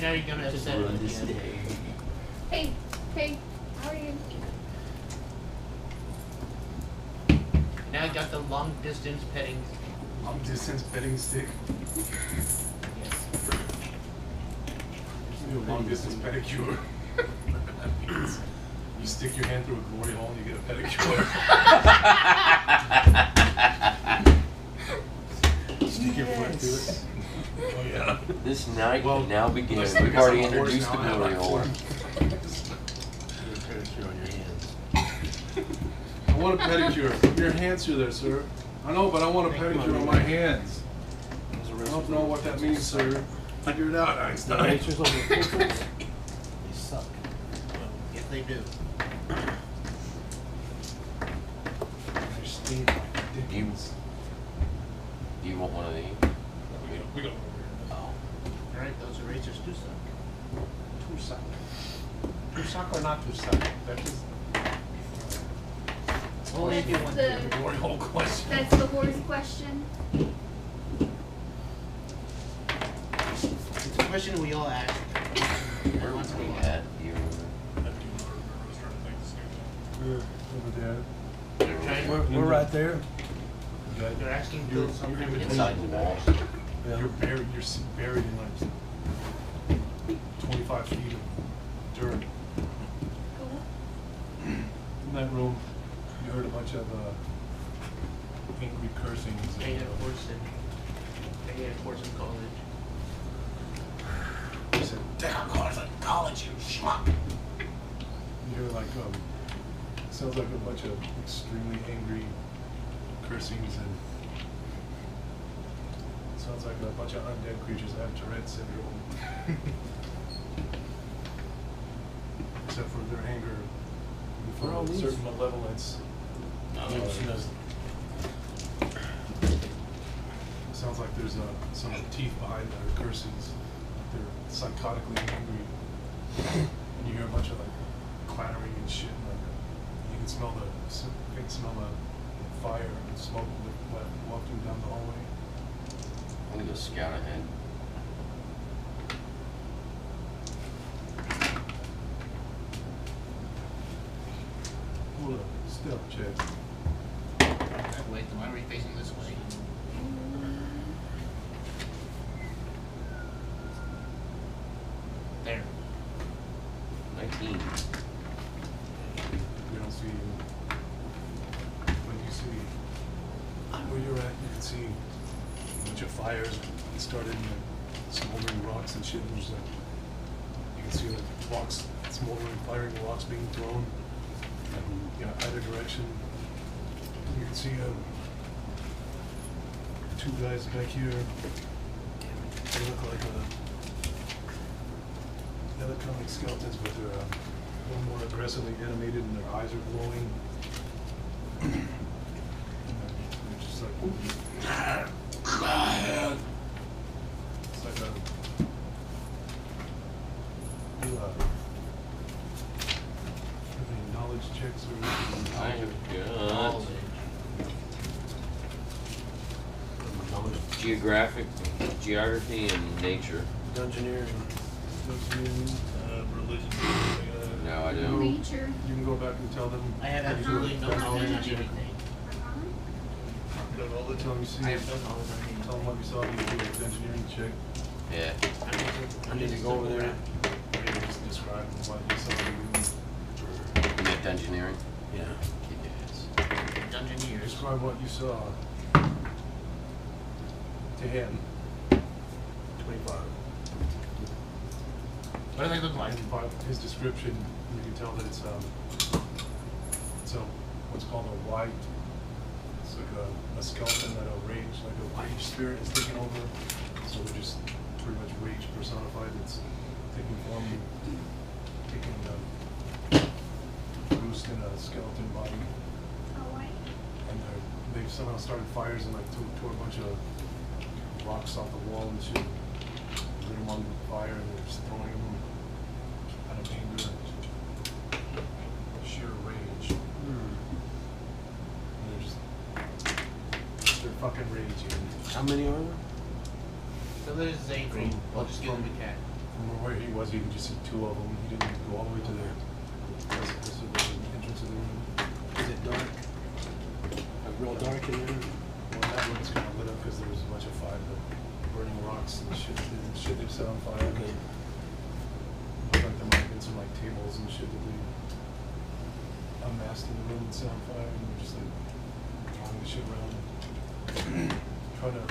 now you're gonna upset him again. Hey, how are you? Now I got the long distance petting. Long distance petting stick. Yes. Do a long distance pedicure. That means you stick your hand through a glory hole and you get a pedicure. Stick your foot through it. Oh yeah. This night can now begin. Looks We've like already I'm a horse introduced the now, I have glory like hole. Pedicure on your hands. I want a pedicure. Put your hands through there, sir. I know, but I want a pedicure on my hands. I don't know what that means, sir. Figure it out, Einstein. Nature's on the footprints. They suck. Yes, they do. They're steamed like Dickens. Do you want one of these? We don't Oh. Alright, those erasers do suck. Too suck. Too suck or not too suck? That is Only if you want to. the glory hole question. That's the horse question. It's a question we all ask. Where was we at? Do you remember? Over there. They're trying. We're right there. They're asking to build some kind of Inside the walls. Yeah. You're buried in like 25 feet of dirt. In that room, you heard a bunch of angry cursings. They had a course in college. He said, "Take a course in college, you schmuck." You hear like sounds like a bunch of extremely angry cursings and sounds like a bunch of undead creatures that have Tourette syndrome. Except for their anger, Where are all for a these? certain malevolence. She doesn't. Sounds like there's some teeth behind their cursings. They're psychotically angry. And you hear a bunch of like clattering and shit. Like you can smell the fire and smoke walking down the hallway. I'm gonna go scout ahead. Hold up, stealth check. Wait, am I facing this way? There. 19. We don't see you. But you see where you're at, you can see a bunch of fires that started in like smoldering rocks and shit. And there's like, you can see like rocks, smoldering, firing rocks being thrown in either direction. You can see two guys back here. They look like they look kind of like skeletons, but they're a little more aggressively animated and their eyes are glowing. And they're just like, it's like any knowledge checks or I have got geography and nature. Dungeoneering. religion. No, I don't. Nature. You can go back and tell them. I have absolutely no knowledge on anything. Tell them you see. I have no knowledge on anything. Tell them what you saw. You do an engineering check. Yeah. I need to go over there. Maybe just describe what you saw. You get engineering? Yeah. Yes. Dungeoneers. Describe what you saw to him. 25. What do they look like? And by his description, you can tell that it's what's called a white. It's like a skeleton that a rage, like a rage spirit is taking over. So they're just pretty much rage personified. It's taking form, taking roost in a skeleton body. And they've somehow started fires and like tore a bunch of rocks off the wall and shit. Lit them on fire and they're just throwing them out of anger and sheer rage. And they're fucking raging. How many are there? So there's angry. I'll just give him a cat. From where he was, you could just see two of them. He didn't go all the way to the entrance of the room. Is it dark? Like real dark in there? Well, that room's kind of lit up because there was a bunch of fire, burning rocks and shit they set on fire. Okay. Looked like there might have been some like tables and shit that they unmasked in the room and set on fire, and they're just like throwing the shit around, trying to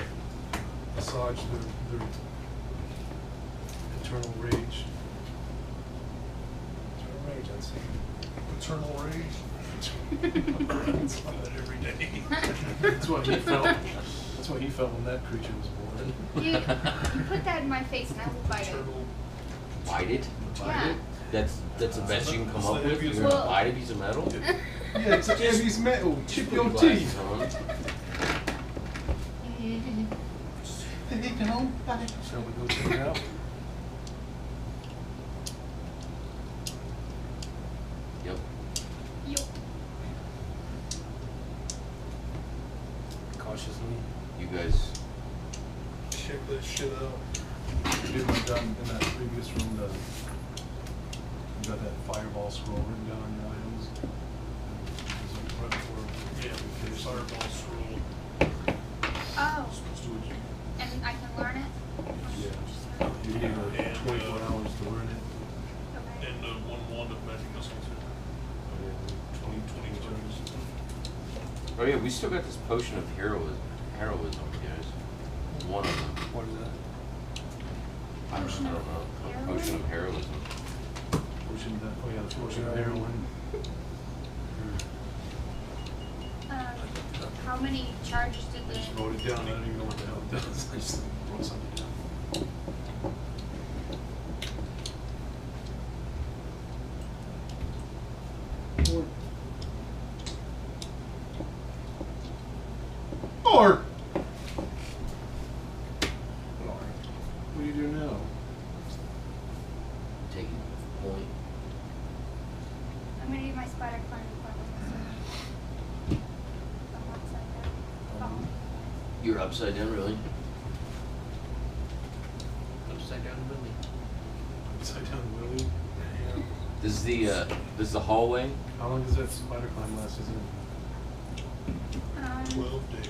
massage their eternal rage. Eternal rage, I'd say. Eternal rage. It's like that every day. That's what he felt. That's what he felt when that creature was born. You put that in my face and I will bite it. Eternal. Bite it? Yeah. That's the best you can come up with? You're Well- gonna bite a piece of metal? Yeah, it's a heavy metal. Chip your Put your teeth. glasses on. Shall we go check it out? Yep. Yup. Cautiously. You guys, Check that shit out. We did one down in that previous room. You got that fireball scroll written down on your items. It was like right before Yeah, we finished. fireball scroll. Oh, Supposed to do and I can learn it? Yeah. You need And, 24 hours to learn it. Okay. and one wand of magic missile too. 20 turns. oh yeah, we still got this potion of heroism, guys. One of them. What is that? I don't know. A potion of heroism. Potion that, oh yeah, the potion of heroin. How many charges did I they? just wrote it down. I don't even know what the hell it does. I just wrote something down. Or what do you do now? Taking point. I'm gonna do my spider climb I'm upside down. You're upside down, really? Upside down Willie. Upside down Willie. Does the hallway? How long does that spider climb last? Is it? 12 days.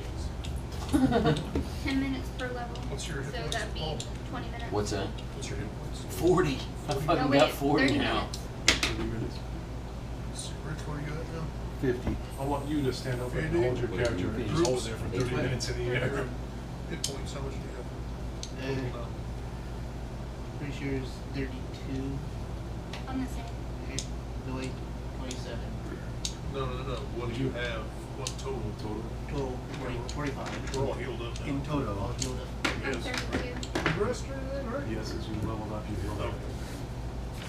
10 minutes per level. What's your hit So points? that'd be Oh. 20 minutes. What's that? What's your hit points? 40. I fucking No, wait, got 40 30 now. minutes. 30 minutes. Rich, what do you got now? 50. I want you to stand up and Andy? hold your What do you character mean? and just hold Groups? there for Hey, 30 wait. minutes in the air. Hit points, how much do you have? Uh, pretty sure it's 32. I'm the same. Okay. No wait, 27. No. What do you have? What total? Total 25. We're all healed up now. In total, all healed up. I'm Yes. 32. You rested everything, right? Yes, as you level up, you heal. Oh.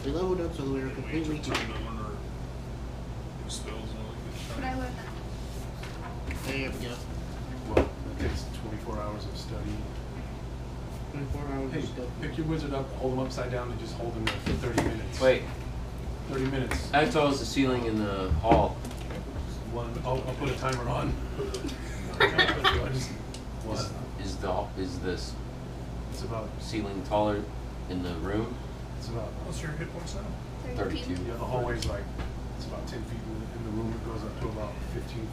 We leveled up so we were We completely took time to learn our new spells and all that good But I stuff. learned that. There we go. Well, it takes 24 hours of study. 24 hours Hey, of stuff. pick your wizard up, hold him upside down, and just hold him there for 30 minutes. Wait, 30 minutes. I thought it was the ceiling in the hall. I'll put a timer on. I just, what? Is this It's about, ceiling taller in the room? it's about, What's your hit points now? 32. yeah, the hallway's like, it's about 10 feet in the room. It goes up to about 15 feet.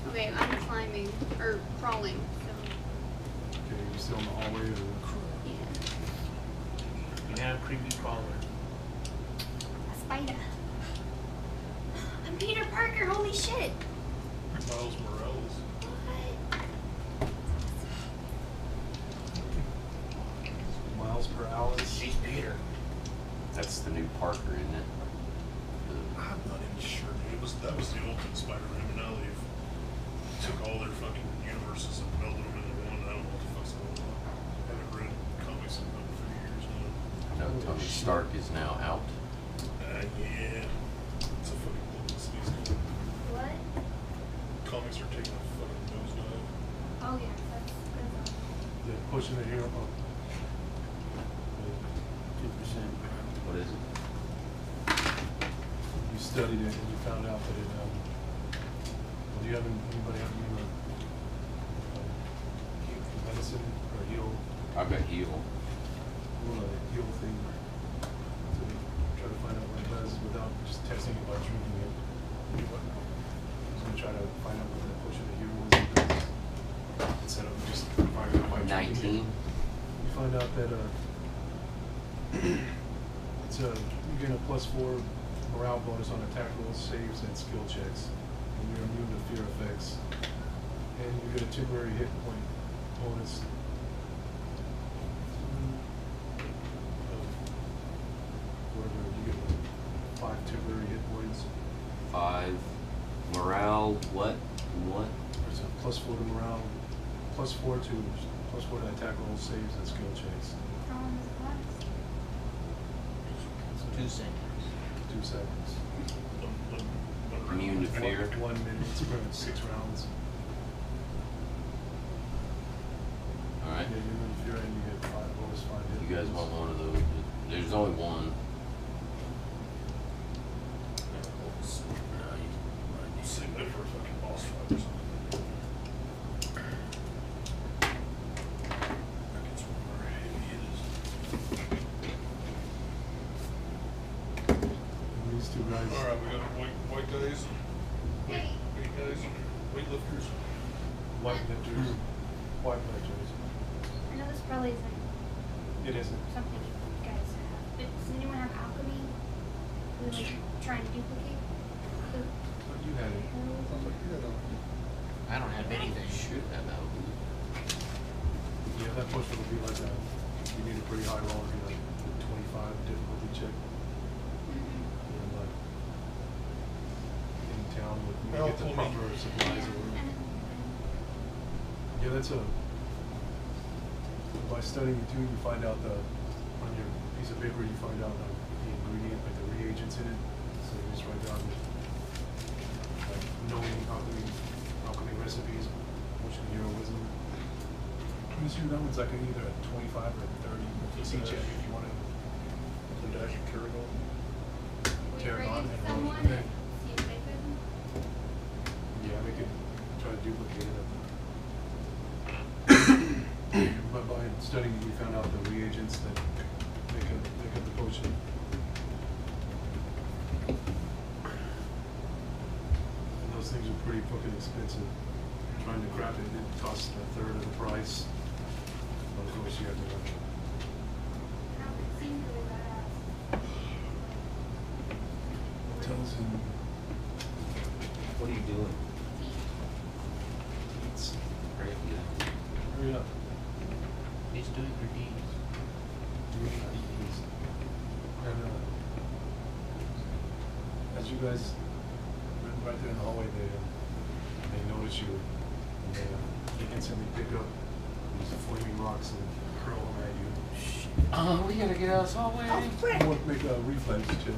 Okay, I'm climbing, or crawling, so, Okay, you still in the hallway or? yeah. You have creepy crawler. A spider. I'm Peter Parker, holy shit! Miles Morales. What? Miles per hour. She's Peter. That's the new Parker, isn't it? I'm not even sure, dude. That was the ultimate Spider-Man, but now they've took all their fucking universes and melded them into one. I don't know what the fuck's going on. I haven't read comics in about 3 years now. No, Tony Stark is now out. Yeah. It's a fucking business these days. What? Comics are taking a fucking nosedive. Oh yeah, that's good. They're pushing the hero up. 2%. What is it? You studied it and you found out that it, well, do you have anybody have any, medicine or heal? I've got heal. Well, heal thing to try to find out what it does without just testing it by drinking it. I was gonna try to find out what that potion of heroism does instead of just finding out by drinking 19. it. You find out that it's you get a +4 morale bonus on attack rolls, saves, and skill checks, and you're immune to fear effects. And you get a temporary hit point bonus. Whatever, you get 5 temporary hit points. 5. Morale, what? What? There's a +4 to morale, +4 to attack rolls, saves, and skill checks. How long does it last? 2 seconds. 2 seconds. Immune to fear. 1 minute, it's pretty much 6 rounds. Alright. Yeah, you're immune to fear and you get 5 bonus 5 hit You guys points. want one of those? There's only one. Save that for a fucking boss fight or something. That gets more heavy it is. And these 2 guys. Alright, we got white guys, Hey, big guys, weightlifters. White lifters. White lifters. I know this probably isn't It isn't. something you guys have, but does anyone have alchemy? We like try and duplicate the But you had it. I don't have anything. Shoot that out. Yeah, that potion would be like a, you need a pretty high roll, it'd be like 25 difficulty check. And like, in town, with you get the Alchemy. proper supplies or whatever. Yeah, that's a, by studying it too, you find out on your piece of paper, you find out the ingredient, like the reagents in it. So you just write down, like, knowing alchemy recipes, potion of heroism. I'm assuming that one's like either a 25 or a 30 PC check if you want to. The dash of Kerrigan. we Tarragon raise and someone roll. and see if they could. Yeah, they could try to duplicate it. But by studying it, we found out the reagents that make up the potion. And those things are pretty fucking expensive. Trying to craft it, it costs a third of the price. But of course, you have to. How it seems really badass. Tells him What are you doing? it's Right, yeah. hurry up. He's doing her deeds. Doing these. And as you guys right there in the hallway, they notice you, and they instantly pick up these flaming rocks and hurl them at you. Oh, we gotta get out of this hallway. You want to make a reflex check.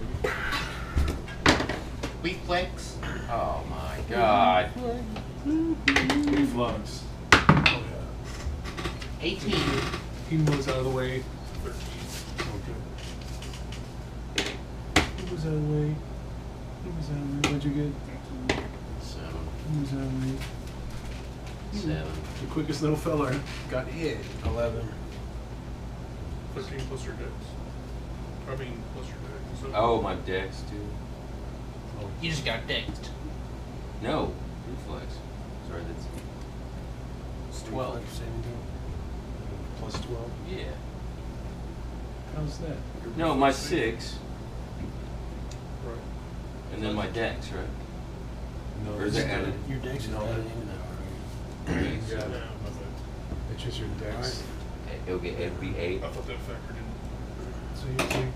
Reflex. Oh my god. Reflex. Oh yeah. 18. He moves out of the way. 13. Okay. He moves out of the way. He moves out of the way. What'd you get? 7. He moves out of the way. 7. The quickest little fella got hit. 11. 13 plus your dex. I mean, plus your dex. So Oh, my dex too. Oh. You just got decked. No. Reflex. Sorry, that's. It's 12. Reflex saving throw. Plus 12. Yeah. How's that? No, my 6. Right. And then my dex, right? No, Or is it's it added? Your dex is No. added into that, right? Yeah. Yeah, my bad. It's just your dex. It'll be 8. I thought that factored in. So you think?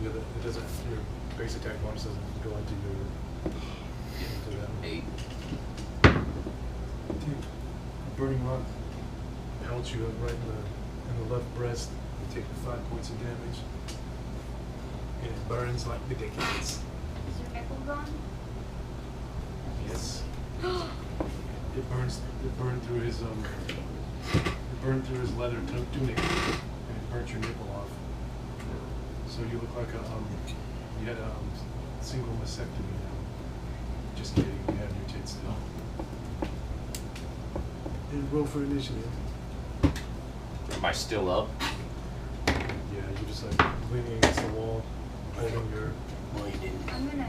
Yeah, it doesn't. Your base attack bonus doesn't go into your. Into that. 8. Dude, a burning rock pelts you right in the left breast. You take 5 points of damage, and it burns like ridiculous. Is your echo gone? Yes. It burns. It burned through his It burned through his leather tunic, and it burnt your nipple off. So you look like you had a single mastectomy now. Just kidding. You have your tits still. And roll for initiative. Am I still up? Yeah, you're just like leaning against the wall, holding your. Well, you didn't. I'm gonna.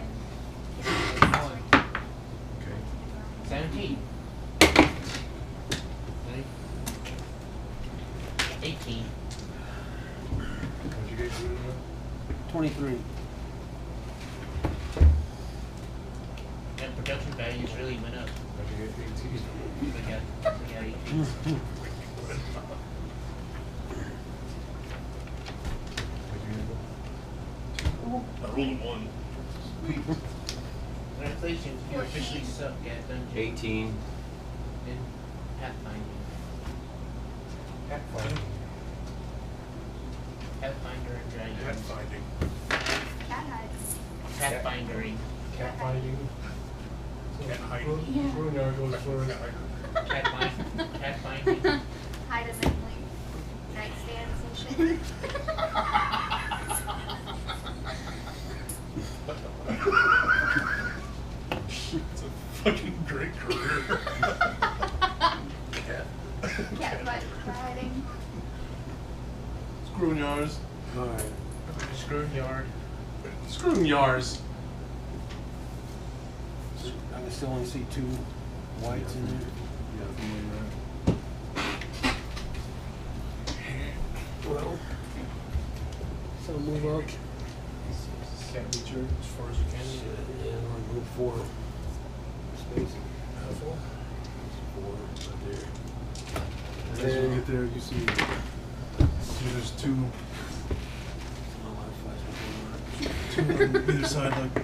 Okay. 17. 18. What'd you get, Bruno? 23. And production values really went up. What'd you get, 18? We got 18. What'd you I rolled a 1. Congratulations, you officially suck at Dungeon 18. and Pathfinding. get? Fine. Pathfinder and Dragon. Cat finding. Cat hides. Pathfindering. Cat finding. Cat hiding. Yeah. Bruno goes first. Pathfinding. Hide in like nightstands and shit. It's a fucking great career. Cat. Cat hiding. Screwing yars. Alright. Screwed yard. Screwing yars. I can still only see 2 whites in there. Yeah, something like Well, so move up. that. Cat feature. As far as you can. Yeah, I'm gonna move 4 spaces. How full? 4 right there. As you get there, you see there's two on either side, like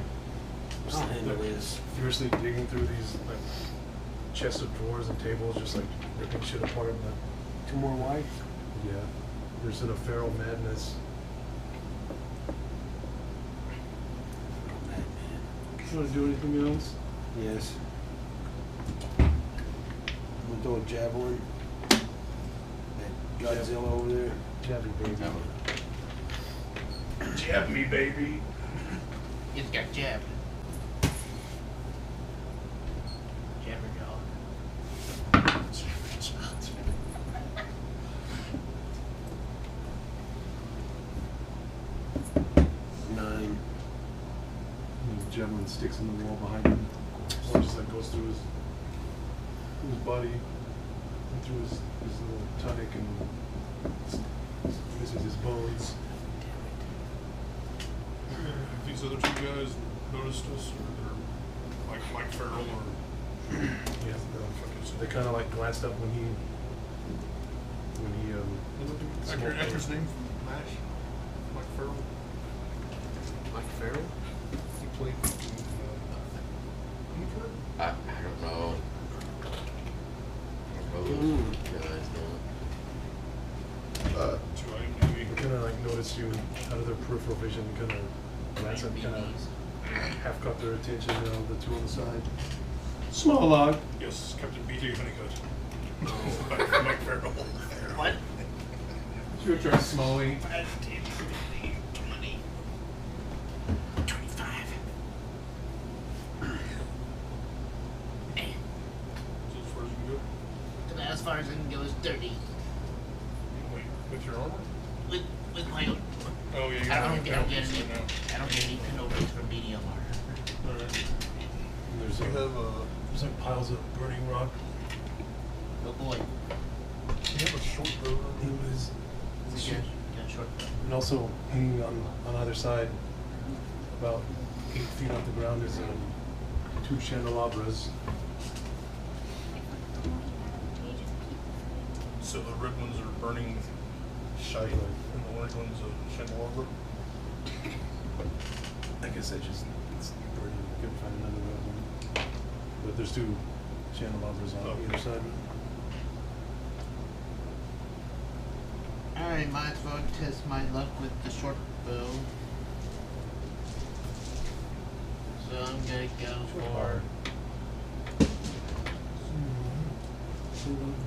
I'll handle this. fiercely digging through these like chests of drawers and tables, just like ripping shit apart. And 2 more whites. yeah, there's in a feral madness. You want to do anything else? Yes. I'm gonna throw a javelin at Godzilla over there. Jabby baby. Jab me, baby. It's got jabbed. Jabberjaw. 9. The javelin sticks in the wall behind him. Or just like goes through his body, and through his little tunic, and misses his bones. Have these other 2 guys noticed us, or they're like Mike Farrell, or Yeah, they kind of like glanced up when he actor's name from MASH? Mike Farrell. Mike Farrell? He played fucking, I don't know. I don't know those guys, no. 2 IMDb. They kind of like noticed you out of their peripheral vision, kind of glance up, kind of half caught their attention, you know, the 2 on the side. Small log. Yes, Captain B.J. Honeycutt. Mike Farrell. What? You were trying Smalley. 25. As far as you can go. And as far as I can go is 30. Wait, with your armor? With my own. Oh yeah, you I have don't a get any. penalty right now. I don't get any penalties for medium armor. Alright. There's You have there's like piles of burning rock. Oh boy. you have a short bow. It was, It's a good short. and also hanging on either side, about 8 feet off the ground, is 2 candelabras. So the red ones are burning shite, and the orange ones are candelabra. I guess it's burning. I couldn't find another one. But there's 2 candelabras on Okay. either side. Alright, might as well test my luck with the short bow. So I'm gonna go for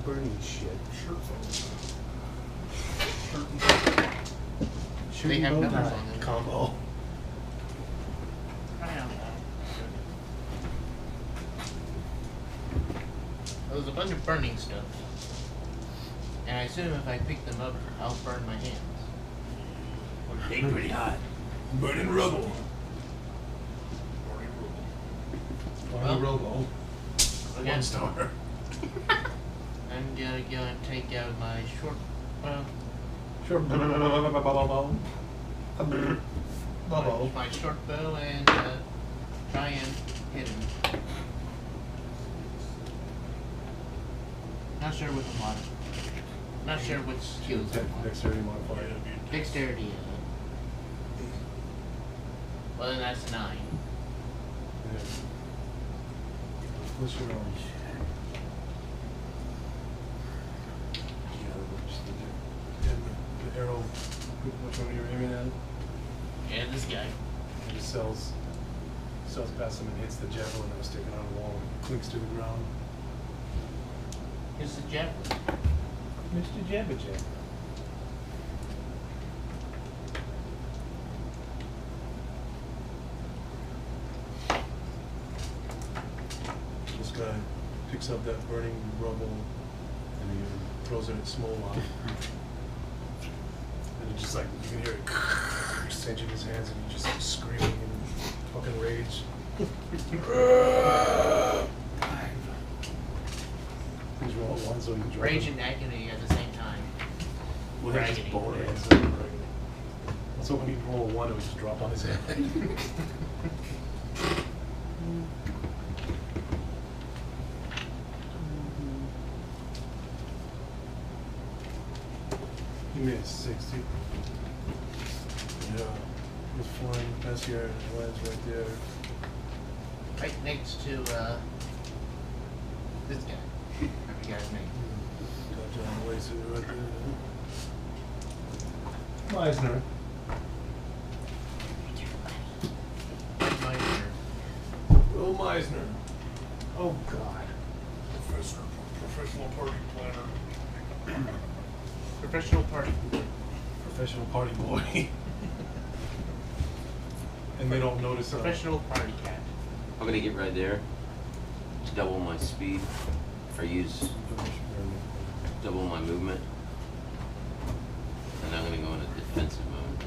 Burning shit. Shirt phones. Shooting have bow numbers tie on them. combo. There's a bunch of burning stuff. And I assume if I pick them up, I'll burn my hands. They pretty hot. Burning rubble. Burning rubble. Burning rubble. Okay. 1 star. I'm gonna go and take out my short bow. Sure. Bubble. My short bow and try and hit him. Not sure what the mod. Not sure what skills. Dexterity modifier. Dexterity. Well, then that's 9. Yeah. What's your arm? And the arrow, which one you're aiming at? And this guy. It just sails past him and hits the javelin that was sticking on the wall and clinks to the ground. Here's the javelin. Mr. Jabberjack. This guy picks up that burning rubble and he throws it at Smolov. And it just like, you can hear it cinching his hands and he's just like screaming in fucking rage. He's rolling one so he can drop Rage it. and agony at the same time. Well, that's Raggedy. just bone hands. I was hoping he'd roll a 1, it would just drop on his head. He missed 60. Yeah. He's flying past here and it lands right there. Right next to this guy. I forgot his name. Got John Lacey right there. Meisner. Pathfinder. Will Meisner. Oh God. Professional party planner. Professional party. Professional party boy. And they don't notice. Professional party cat. I'm gonna get right there. Double my speed. Or use double my movement. And I'm gonna go in a defensive mode.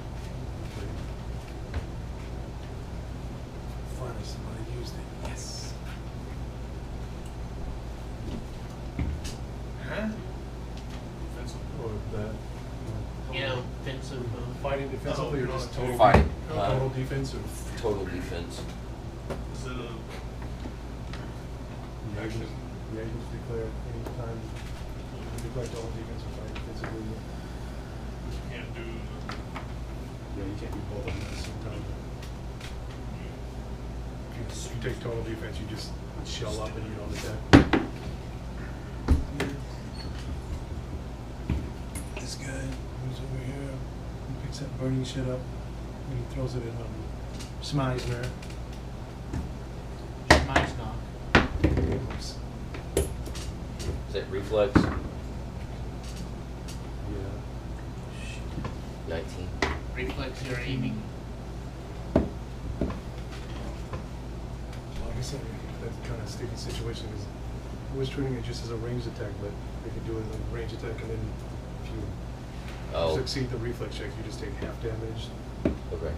Finally, somebody used it. Yes. Huh? Or that. You know, defensive move. Fighting defensively or just total Fighting. total defense or Total defense. Is it a yeah, you just declare any time you declare total defense or fight defensively. can't do Yeah, you can't do both of them at the same time. If you take total defense, you just shell up and you don't attack. This guy who's over here, he picks that burning shit up and he throws it at Smeisner. Mine's not. Oops. Is that reflex? Yeah. 19. Reflex, you're aiming. Like I said, that's kind of a sticky situation because I was treating it just as a ranged attack, but they could do it as a ranged attack and then if you succeed the reflex check, you just take half damage. Okay.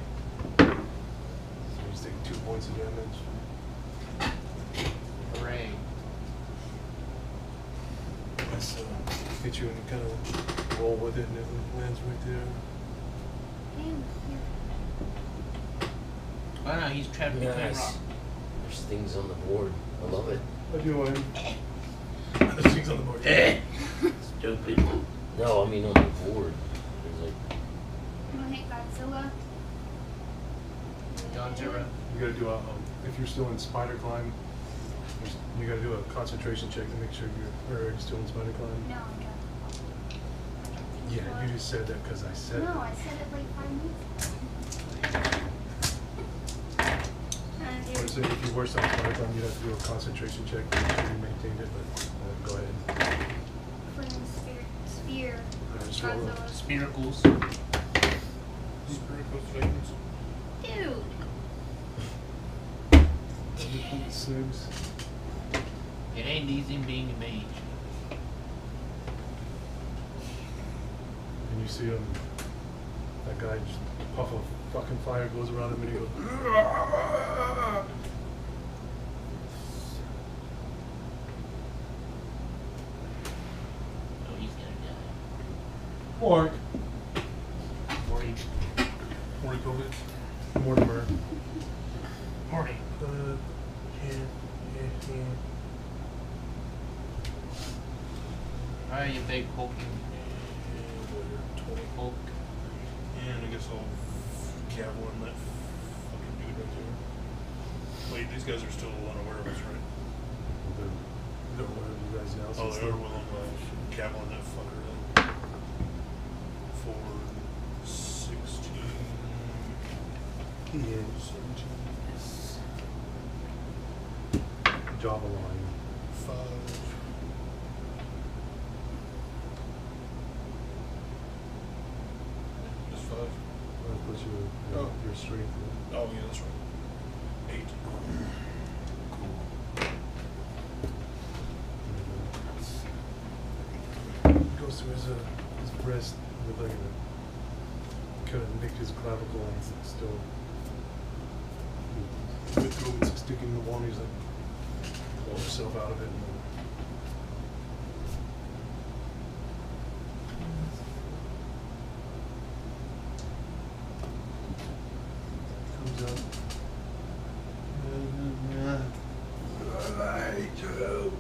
So you just take 2 points of damage. Hooray. That's hit you and kind of roll with it and it lands right there. Damn, here. Oh no, he's trapped behind Nice. rock. There's things on the board. I love it. What do you want? There's things on the board. Stupid. No, I mean on the board. There's like, You wanna hit Godzilla? Godzilla. You gotta do a, if you're still in spider climb, you gotta do a concentration check to make sure you're still in spider climb. No, I'm done. Yeah, you just said that because I said No, it. I said it like 5 minutes ago. Or say if you were still in spider climb, you'd have to do a concentration check to make sure you maintained it, but go ahead. Flame sphere. Just roll it. Godzilla. Spiracles. spiritual flames? Dude. 6. It ain't easy being a mage. you see him, that guy just puff of fucking fire goes around him and he goes. Oh, he's gonna die. Pork. Morty. Morty Kovic. Mortimer. Morty. Alright, you big hulking And 20. hulk. And I guess I'll gavel in that fucking dude right there. Wait, these guys are still unaware of us, right? They're aware of you guys now. Oh, since they are. Well, I'm gaveling that fucker then. For 16. Yeah. 17. Java line. 5. Just 5. That puts your strength in. Oh, yeah, that's right. 8. Goes to his breast, with like a kind of nicked his clavicle and it's still with throat sticking in the wall. And he's like, pull himself out of it. And comes up. I hate you.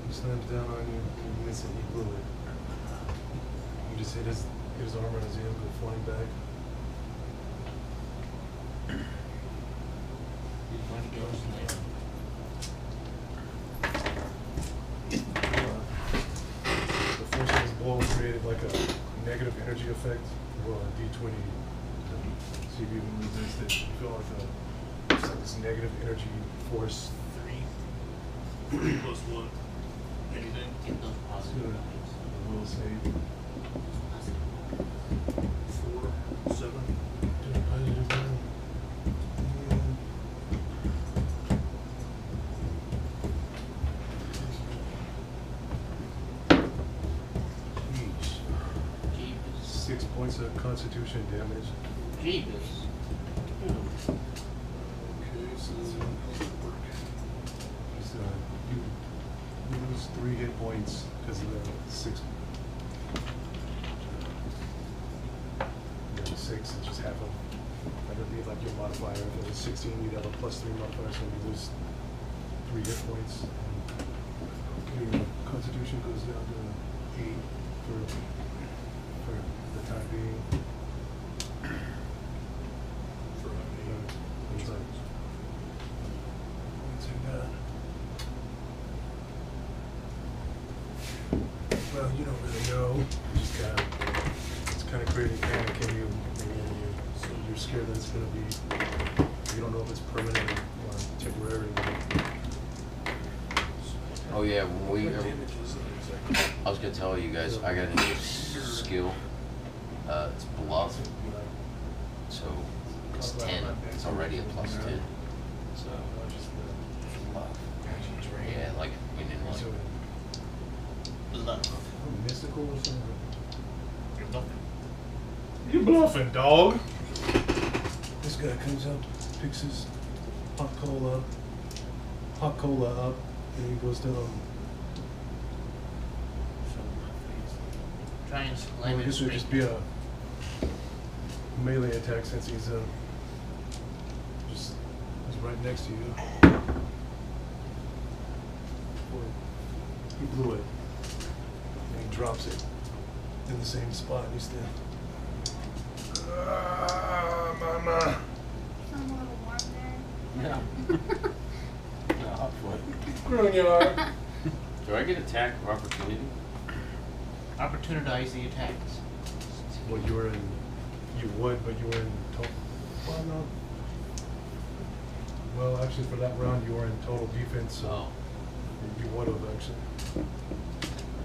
He slams down on you and you miss it, you blew it. You just hit his arm on his hand, go flying back. He's going to go slam. The force of his blow created like a negative energy effect. Well, a D20. See if you can resist it. You feel like it's like this negative energy force. 3. 3 plus what? Anything? Get those It's positive gonna vibes. will save. 4. 7. Jeez. Jeebus. 6 points of constitution damage. Jeebus. Okay, so how's it work? Just, you lose 3 hit points because of the 6. Yeah, 6 is just half of. That would be like your modifier. If it was 16, you'd have a +3 modifier, so you lose 3 hit points. Okay, constitution goes down to 8 for the time being. For how many? It's like, let's take that. Well, you don't really know. You just it's kind of creating panic in you, so you're scared that it's going to be. You don't know if it's permanent or temporary. Oh yeah, when we. What damage is it exactly? I was gonna tell you guys, I got a new skill. It's bluff, so it's 10. It's already a +10. So yeah, like meaning like Bluff. Mystical or something. You're bluffing. You bluffing, dog. This guy comes up, picks his hot cola up, and he goes to Try and well, slam I it guess it would straight. just be a melee attack since he's right next to you. He blew it. And he drops it in the same spot. He's still. Mama. Feeling a little warm there. Yeah. Yeah, hot foot. Grunyard. do I get attack of opportunity? Opportunize the attacks. Well, you would, but you were in total. Well, no. Well, actually, for that round, you were in total defense, so Oh, you would have actually.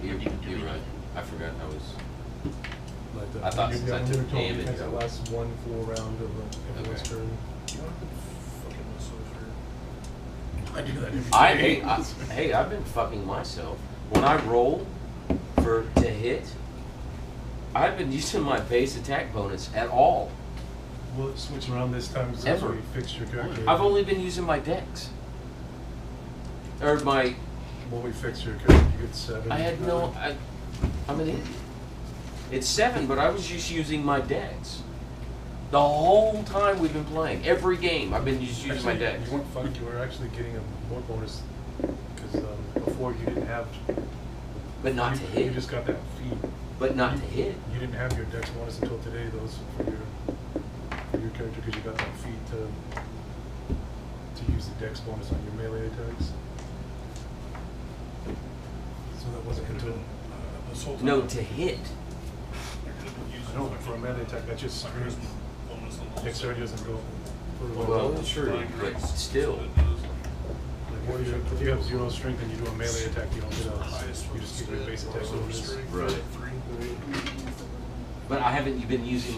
you're right. I forgot I was. But I thought you since I got took total damage, defense, I it would- lasts one full round of everyone's Okay. turn. You know, I could fucking myself here. I do that every I day. hey, I've been fucking myself. When I roll to hit, I've been using my base attack bonus at all. Will it switch around this time since Ever. we fixed your character? I've only been using my dex. Or my, Well, we fixed your character. You get 7. I had no, I'm an idiot. It's 7, but I was just using my dex. The whole time we've been playing, every game, I've been just using my Actually, dex. You weren't fucked. You were actually getting a more bonus because before you didn't have. But not to You hit. just got that feat. But not to hit. You didn't have your dex bonus until today. Those for your character because you got that feat to use the dex bonus on your melee attacks. So that wasn't until. This whole time. No, to hit. I could have been using I know, fucking for a melee attack, that just my screams. charisma bonus on all Dexterity doesn't go. Well, seven. true, Flying but grace, still. it does. Like if you have 0 strength and you do a melee attack, you don't get a. Highest You just get your base attack over bonus. strength, Right. 3. But I haven't been using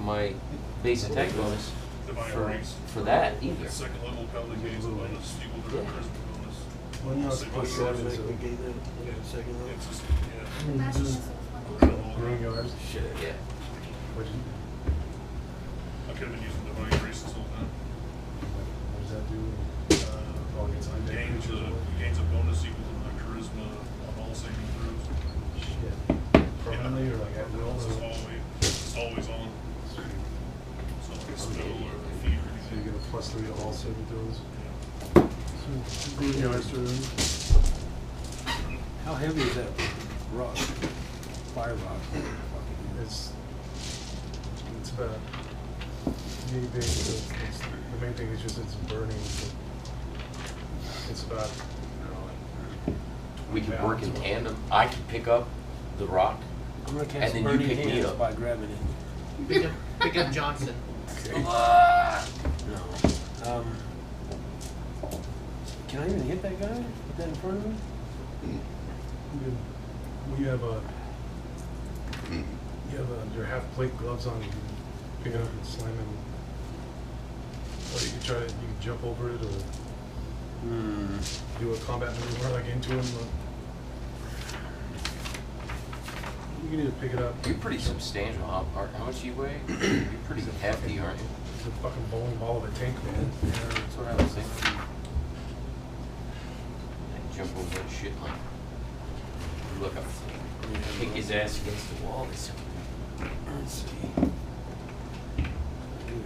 my base attack bonus Divine for, grace. for that either. Second level paladin gains a bonus, equal to Yeah. charisma bonus. Well, no, it's Same plus level. 7, so. We gave that second Yeah, level. it's just, yeah. That's Just just kind of all- Growing yards. Shit, yeah. What'd you, I could have been using divine grace this whole time. what does that do? Uh, Oh, against undead creatures or what? gains a bonus equal to my charisma on all saving throws. Shit. Permanently or like at will? It's Or? always on. It's not like a spell or a feat or So you anything. get a +3 to all saving throws. Yeah. So, growing yards to. How heavy is that rock? Fire rock? It's about really big. The main thing is just it's burning. So it's about I don't know, like We could work in 20 pounds. tandem. I could pick up the rock. I'm gonna And cast then you burning pick me hands up. by grabbing it. Pick up Johnson. Okay. No. Can I even hit that guy? Put that in front of me? We have your half plate gloves on. You can pick it up and slam him. Or you can jump over it or do a combat maneuver like into him. You can either pick it up. You're pretty substantial. How much do you weigh? You're pretty hefty, aren't you? It's a fucking bowling ball of a tank, man. Yeah, that's what I was thinking. And jump over that shit like. Look up. Kick his ass against the wall. This. Let's see. Over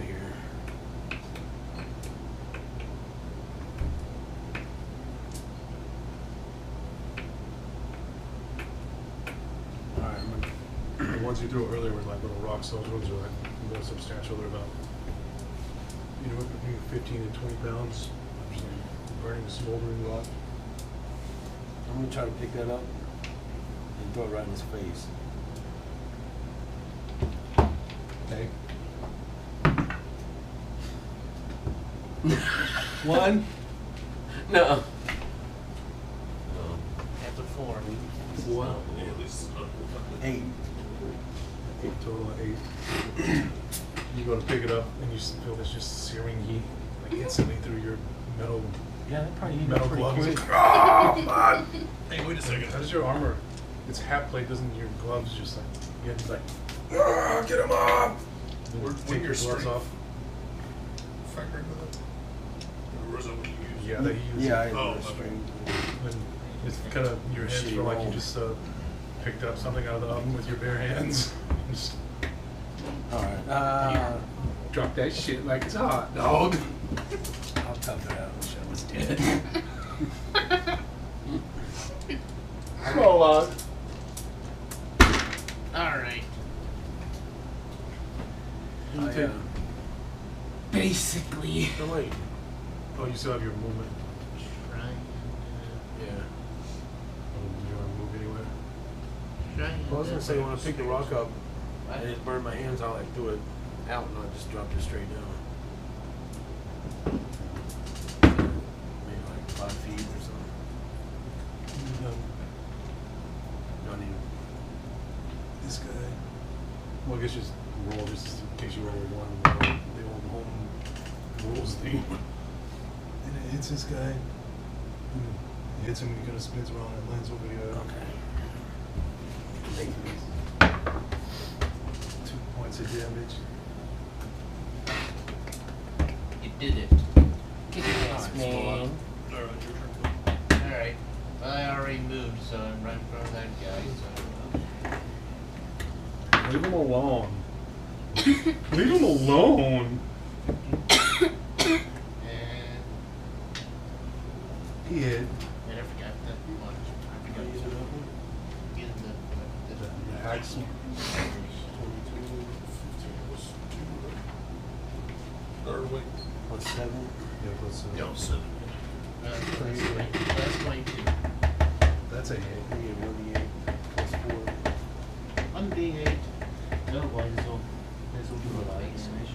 here. Alright, The ones you threw earlier were like little rock soldiers are like more substantial. They're about, between 15 and 20 pounds. Just like burning smoldering rock. I'm gonna try to pick that up and throw it right in his face. Okay. 1. No. After 4. One. Yeah, at least, 8. 8 total of 8. You go to pick it up and you feel this just searing heat like instantly through your metal Yeah, that probably metal pretty gloves. quick. Oh, man. hey, wait a second. How does your armor? It's half plate. Doesn't your gloves just like you have to like get him off? Where- Take when your your gloves strength- off. Factor into that? Or is that what you use? Yeah, that you use. Yeah, I Oh, have a okay. string. And it's kind of your hands Shitty feel like you roll. just picked up something out of the oven with your bare hands. Just Alright, drop that shit like it's hot, dog. I'll tough it out. Wish I was dead. Roll on. Alright. I, Basically. Oh wait. Oh, you still have your movement. Try and, yeah. Oh, you want to move anywhere? try and, Well, I was gonna say, when I picked the rock up, I What? just burned my hands out, like threw it out, and I just dropped it straight down. Maybe like 5 feet or something. Not even. This guy. Well, I guess just roll just in case you roll one. The old home rules thing. And it hits this guy. It hits him, he kind of spins around and lands over here. Okay. 2 points of damage. You did it. Kick your ass, man. Alright, your turn. Alright. Well, I already moved, so I'm right in front of that guy, so. Leave him alone. Leave him alone. And. He hit. And I forgot that one. I forgot to get in the Axe. 22, 15 plus 2. Or wait. Plus 7. Yeah, plus No, 7. That's 22. that's a hit. You get 1d8 plus 4. 1d8. No, why this will do a lot of damage.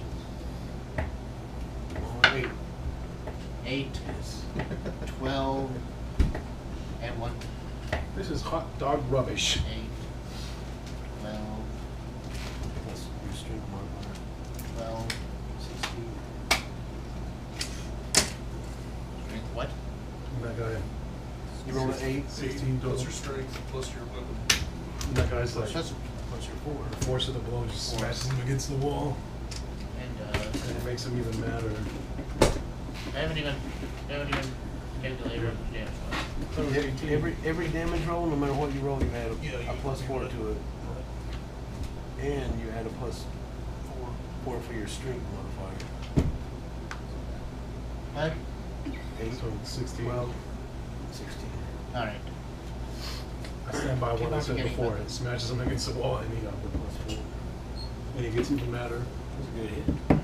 8. 12. And 1. This is hot dog rubbish. 8. 12. Plus your strength modifier. 12. 16. Strength what? That guy. You roll an 8. 16 plus total. your strength plus your weapon. That guy's like, Plus Plus your 4. the force of the blow just smashes him against the wall. and And it makes him even madder. I haven't even calculated what the damage was. Every damage roll, no matter what you roll, you add Yeah, a you- plus you 4 would. to it. And you add a plus 4 for your strength modifier. What? 8, So 16. 12, 16. Alright. I stand by Keep what I on said forgetting before. about It smashes him against the wall and he got the plus 4. And he gets even madder. That's a good hit. You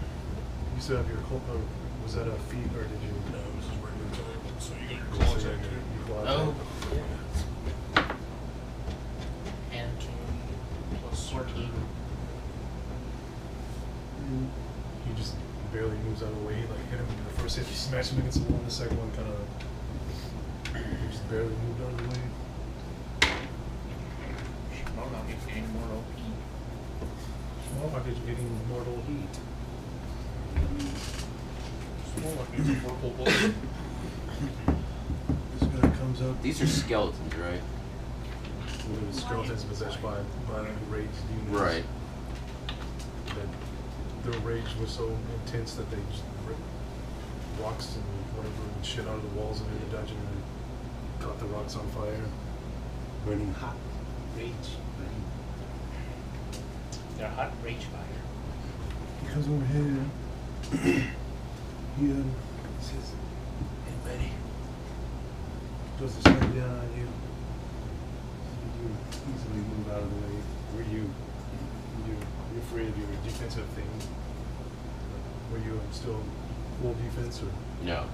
still have your was that a feat or did you? No, this is regular time. So you got your So claws you out got too. your claws Oh. out. And Plus 14. He just barely moves out of the way. He like hit him in the first hit, he smashed him against the wall. And the second one kind of just barely moved out of the way. Well, now he's getting more OP. Small Rocket's getting mortal heat. Small like it's a purple bullet. This guy comes up. These are skeletons, right? With his skeletons possessed by rage demons. Right. That their rage was so intense that they just ripped rocks and whatever and shit out of the walls in the dungeon and caught the rocks on fire. Burning hot rage. They're hot rage fire. He comes over here. He says, "Hey, buddy." Goes to slam down on you. You easily move out of the way. You're afraid of your defensive thing. Were you still full defense or? No.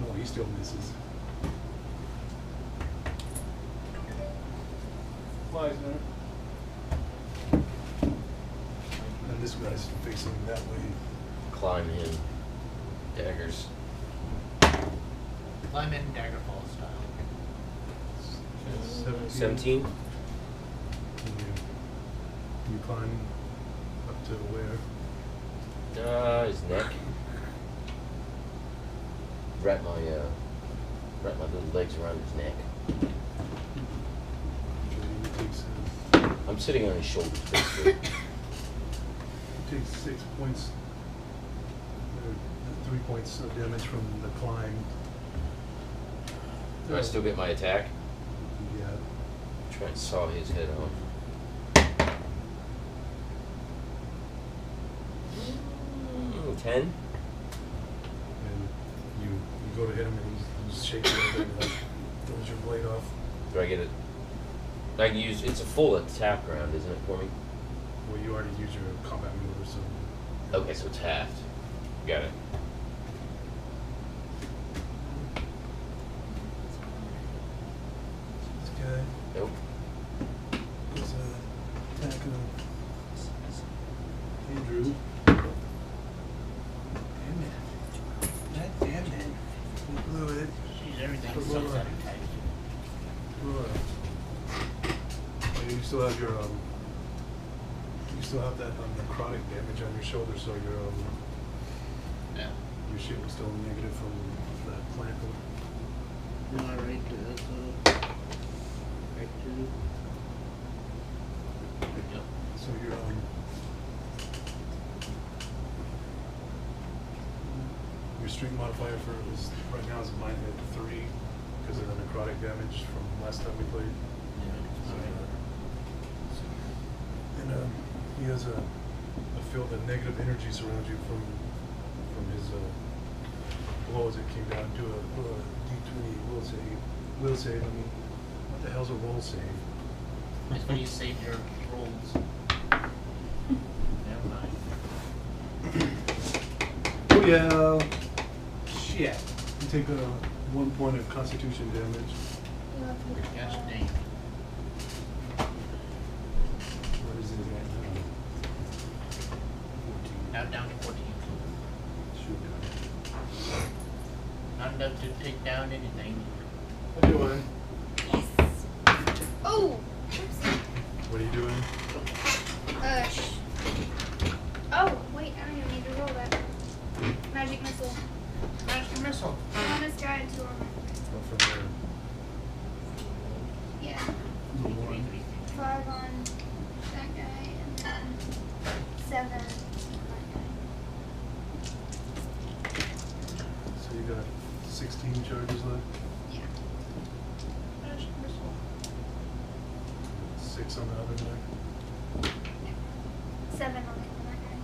No, he still misses. Flies, man. And this guy's facing that way. Climb in. Daggers. Climb in Daggerfall style. 17? And you climb up to where? His neck. Wrap my little legs around his neck. He takes, I'm sitting on his shoulders, basically. he takes 6 points, 3 points of damage from the climb. Do I still get my attack? Yeah. Try and saw his head off. 10? And you go to hit him and he's shaking a little bit and like throws your blade off. Do I get it? I can use, it's a full attack round, isn't it, for me? Well, you already used your combat maneuver, so. Okay, so it's halved. Got it. This guy Nope. is attacking Andrew. Damn it. God damn it. Blew it. Jeez, everything But sucks roll out a- of tight. roll a- Oh, you still have your still have that necrotic damage on your shoulder, so Yeah. your shit was still negative from that plant. No, right to that's right to. Yep. So your strength modifier for is right now is mine at 3 because of the necrotic damage from last time we played. Yeah. So, Alright. and he has a field of negative energy surrounds you from his blows. It came down to a D20 will save. I mean, what the hell's a roll save? It's when you save your rolls. Never mind. Oh yeah. Shit. You take 1 point of Constitution damage. You have to look Yes, for- Dave. What is it right Now down to 14. Shoot. Not enough to take down anything. What are you doing? Yes. Oh. Oopsie. What are you doing? Oh, wait, I don't even need to roll that. Magic missile. Magic missile. On this guy to armor. Oh, from there. Yeah. The one. 5 on that guy and then 7 on that So you got 16 charges left. guy. Yeah. Magic missile. 6 on the other guy. 7 on the other guy.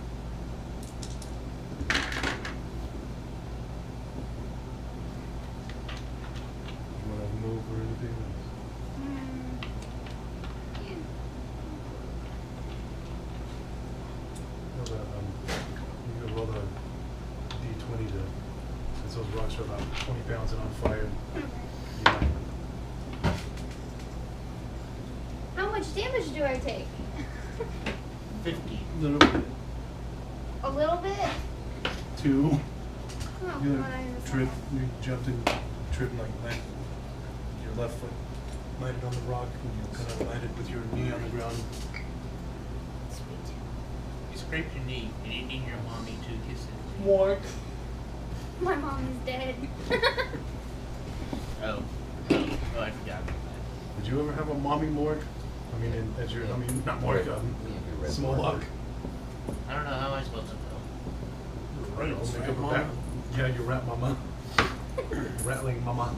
You want to move or anything? Yeah. No, you can roll the D20 since those rocks are about 20 pounds and on fire. Okay. Yeah. How much damage do I take? 50. Little bit. A little bit? 2. Oh, You God, I understand. tripped, you jumped and tripped and like landed. Your left foot landed on the rock and you kind of landed with your knee on the ground. Sweet. You scraped your knee and you need your mommy to kiss it. What? My mom is dead. Oh, I forgot about that. Did you ever have a mommy morgue? I mean, not morgue, small lock. I don't know how am I supposed to know. Right. I'll make up a bat. Yeah, you rat mama. Rattling mama.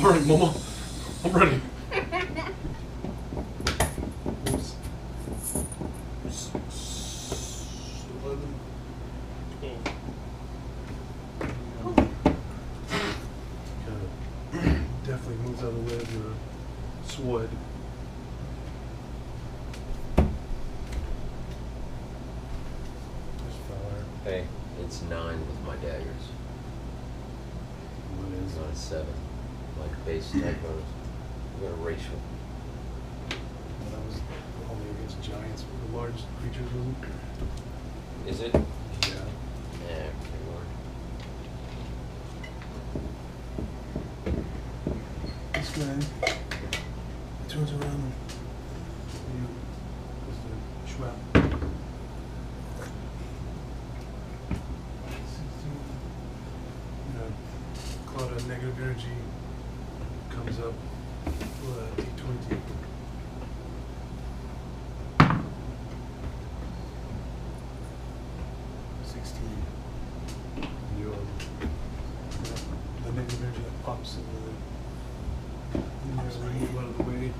Alright, mama. I'm ready. Oops. 6, 11, 12. Definitely moves out of the way of your sword. There's fire. Hey, it's 9 with my daggers. What It's is not a 7. Like base typos. We got a racial. Well, that was only against giants, the large creatures, wasn't it? Is it? Yeah. Yeah, pretty large. This guy turns around and you goes to Schwab. Cloud of negative energy comes up with a D20. The negative energy that pops in there, move out of the way.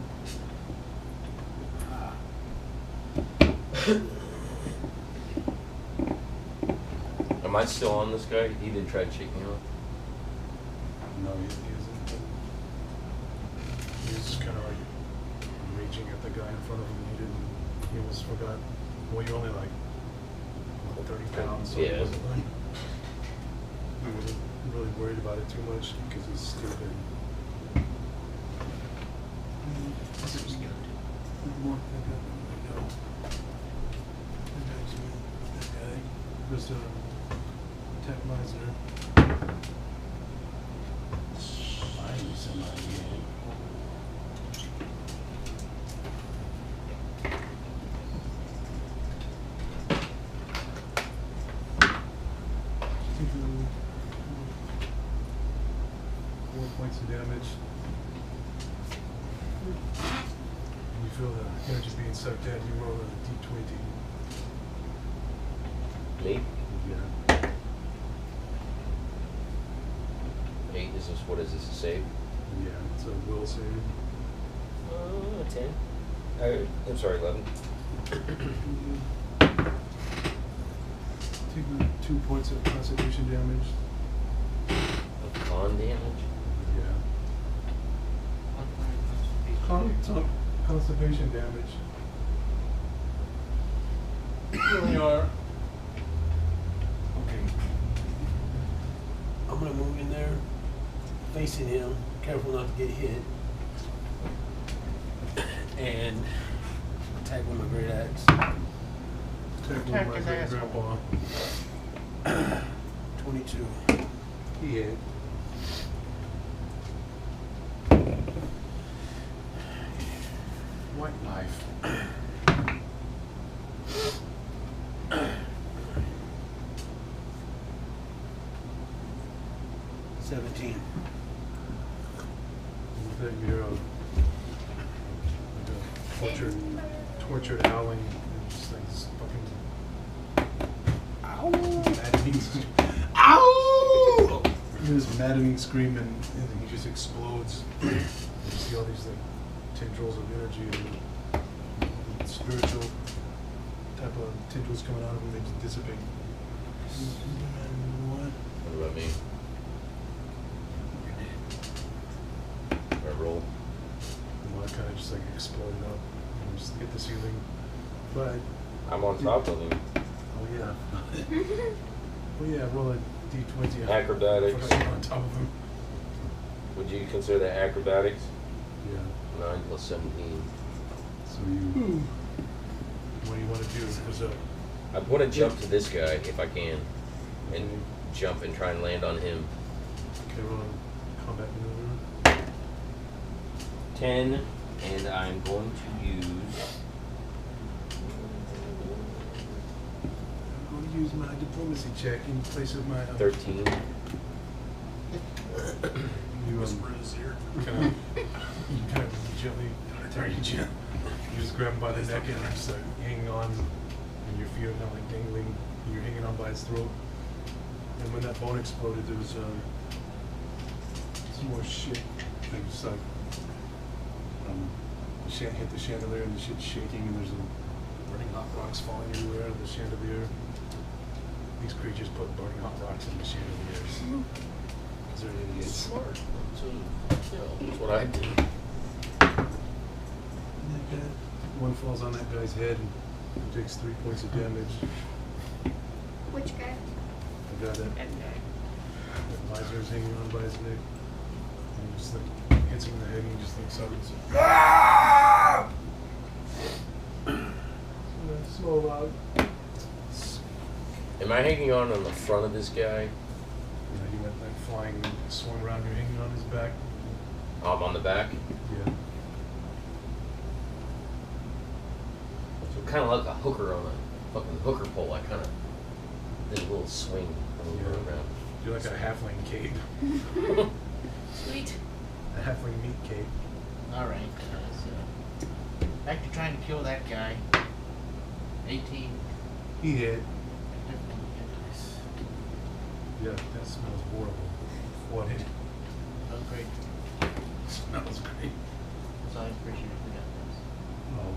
Am I still on this guy? He did try to shake me off. No, he isn't. He was just kind of like reaching at the guy in front of him. He almost forgot. Well, you're only like 30 pounds, so Yeah. it wasn't like he wasn't really worried about it too much because he's stupid. What's it skeleton? More. That guy. Just attack Meisner. Find somebody. points of damage. And you feel the energy being sucked out. You roll a d20. Me? Yeah. 8 is this, what is this, a save? Yeah, it's a will save. 10. I'm sorry, 11. Take 2 points of constitution damage. Of con damage? Yeah. Constipation damage. Here we are. Okay. I'm gonna move in there, facing him, careful not to get hit. And attack with my great axe. Attack with my great grandpa. 22. He hit. White knife. 17. That you're like a tortured howling, and just like this fucking maddening, ow! This maddening scream, and he just explodes. You see all these like tendrils of energy and spiritual type of tendrils coming out of him. They just dissipate. What? What about me? I roll. Well, it kind of just like exploded up and just hit the ceiling. But I'm on top of him. oh yeah, well yeah, roll a d20. Acrobatics. Fucking on top of him. Would you consider that acrobatics? Yeah. 9 plus 17. So you, what do you want to do? Because I want to jump to this guy if I can, and jump and try and land on him. okay, roll a combat maneuver. 10, and I'm going to use. I'm going to use my diplomacy check in place of my 13. You Whisper in his ear. kind of gently, very gentle. You just grab him by the neck and you're just like hanging on, and your feet are kind of like dangling, and you're hanging on by his throat. And when that bone exploded, there was some more shit. Like just like the hit the chandelier and the shit's shaking, and there's burning hot rocks falling everywhere out of the chandelier. These creatures put burning hot rocks in the chandeliers. Because they're idiots. Smart. That's what I do. That guy, one falls on that guy's head and takes 3 points of damage. Which guy? The guy that visor is hanging on by his neck. And he just like hits him in the head and he just looks up and says, "Ah!" So loud. Am I hanging on the front of this guy? You know, he went like flying and swung around, you're hanging on his back. I'm on the back. Yeah. So kind of like a hooker on a fucking hooker pole. I kind of did a little swing around. You're like a halfling cape. Sweet. A halfling meat cape. Alright, so back to trying to kill that guy. 18. He hit. Definitely get this. Yeah, that smells horrible. What it Oh, great. smells great. So I appreciate it. We got Oh.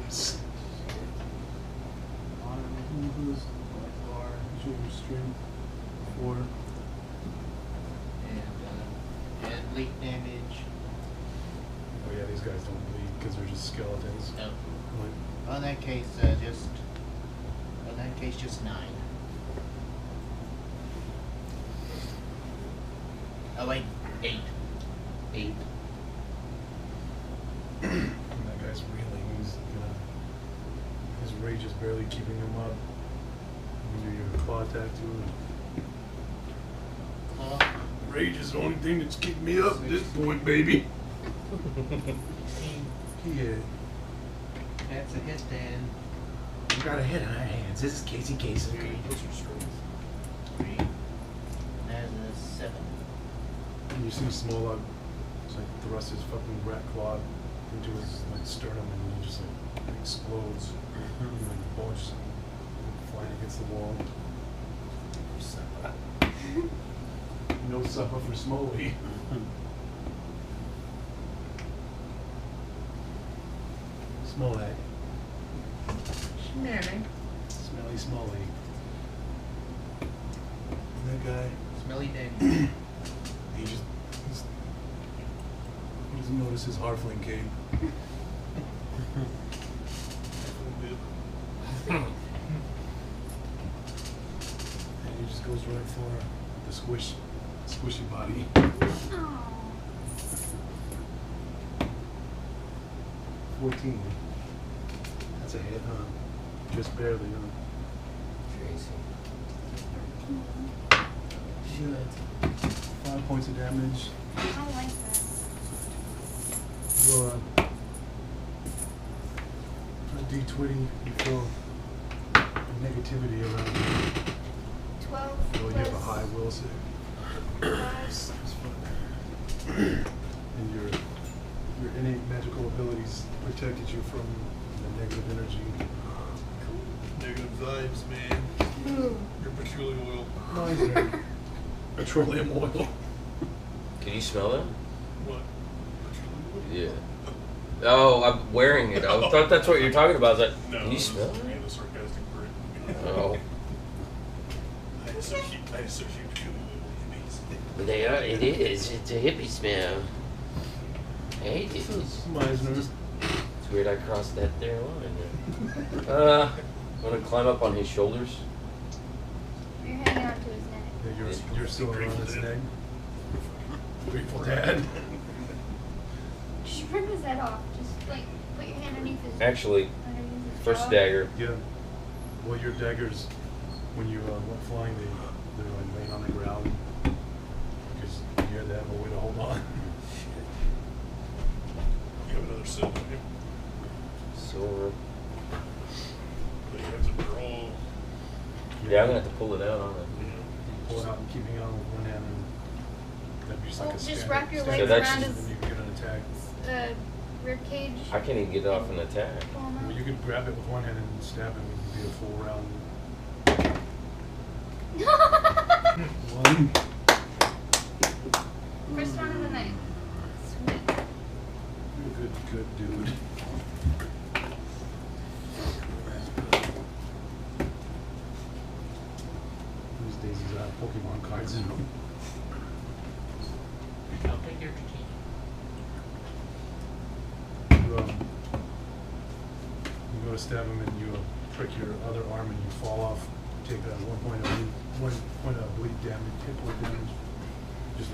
this. Strength 4. And leak damage. Oh yeah, these guys don't bleed because they're just skeletons. No. Like, Well, in that case, just 9. Oh wait, 8. 8. and that guy's reeling. His rage is barely keeping him up. You do your claw attack to him. Rage is the only thing that's keeping me up at this point, baby. 16. He hit. That's a hit then. We got a hit on our hands. This is Casey Casey. 3. That 7. And you see Smolak, it's like thrust his fucking rat claw into his like sternum, and he just like explodes, and like bulges and flying against the wall. No supper for Smoley. Smolak. Smelly Smoley. And that guy, Smelly dead. he doesn't notice his Harfling cape. And he just goes right for the squishy body. Oh. 14. That's a hit, huh? Just barely, huh? Tracy. Shit. 5 points of damage. I don't like that. Roll a D20, you feel negativity around you. 12 Oh, you have a high will save. plus And your innate magical abilities protected you from the negative energy. Negative vibes, man. Ooh. Your peculiar oil. Nice. Petroleum oil. Can you smell that? What? Yeah. Oh, I'm wearing it. I thought that's what you're talking about. I was like, No. can you smell Being it? a sarcastic prick. Oh. I associate peculiar oil with They are, it is. It's a hippie smell. I hate it. Meisner. It's weird I crossed that there line there. I'm gonna climb up on his shoulders. You're hanging onto his neck. Yeah, you're still around Grateful his Dead. neck. Grateful Dad. Just rip his head off. Just like put your hand underneath his. Actually, underneath his first jaw. dagger. Yeah. Well, your daggers, when you went flying, they're like laying on the ground. Because you had to have a way to hold on. You have another set on you. Silver. But you have to draw. Yeah, I'm gonna have to pull it out on it. Pull it out and keeping it on with one hand, and that'd be just like Well, a just standard. wrap your standard legs action, around his- and you can get an attack. Rib cage. I can't even get off an attack. Pull him out. Well, you could grab it with one hand and stab him. It would be a full round. One. First one of the night. Sweet. You're a good dude. These days he's got Pokemon cards in them. I'll take your critique. You go to stab him and you prick your other arm and you fall off. Take 1 point of bleed damage, hit point damage. Just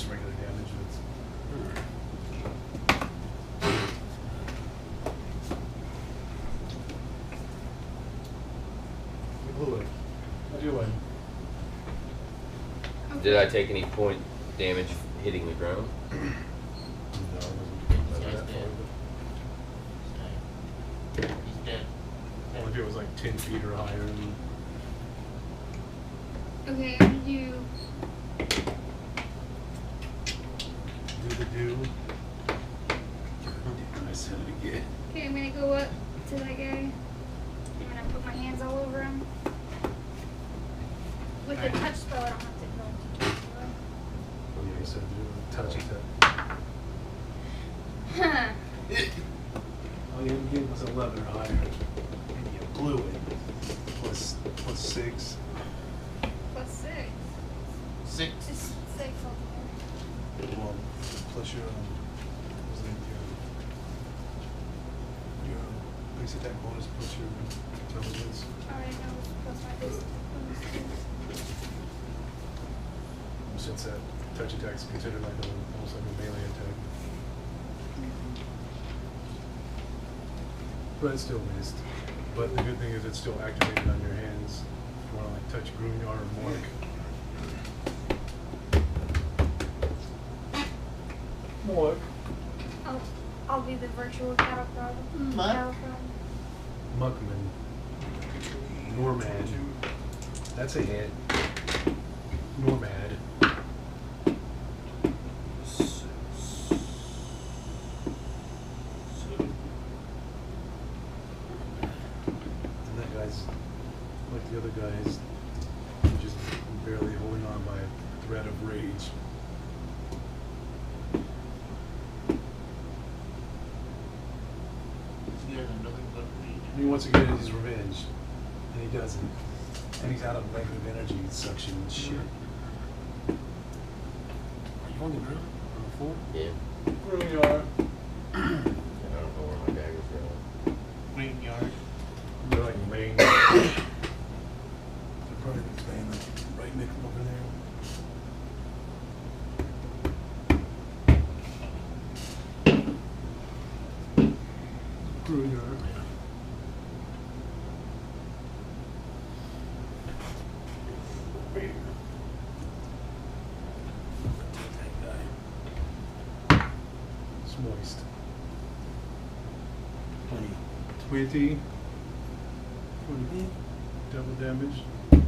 regular damage. How'd you win? Did I take any point damage hitting the ground? No, it wasn't He's that dead. far. He's dead. Only if it was like 10 feet or higher. Okay, I'm gonna do. Do the do. I said it again. Okay, I'm gonna go up to that guy. I'm gonna put my hands all over him. With the touch spell, I don't have to go. Oh yeah, you said do touch attack. Huh. All you had to get was 11 or higher. And you blew it. Plus 6. Plus 6. 6. Just 6 altogether. Well, plus your what's it, your base attack bonus plus your intelligence. I already know it's plus my base. Since that touch attack is considered like almost like a melee attack. But it still missed. But the good thing is it's still activated on your hands. If you want to like touch Groonyard or Mork. Mork. I'll be the virtual cattle prod. Muck. Cattle prod. Muckman. Normad. That's a hit. Normad. other guy is just barely holding on by a thread of rage. He doesn't know but read. He wants to get his revenge, and he doesn't. And he's out of negative energy suction and shit. Are you on the ground? On the floor? Yeah. Where you are? I don't know where my dagger's going. Green yard. They're like laying. They're probably laying like right next over there. Where you are? It's moist. 20. 20. 20. Double damage. 30.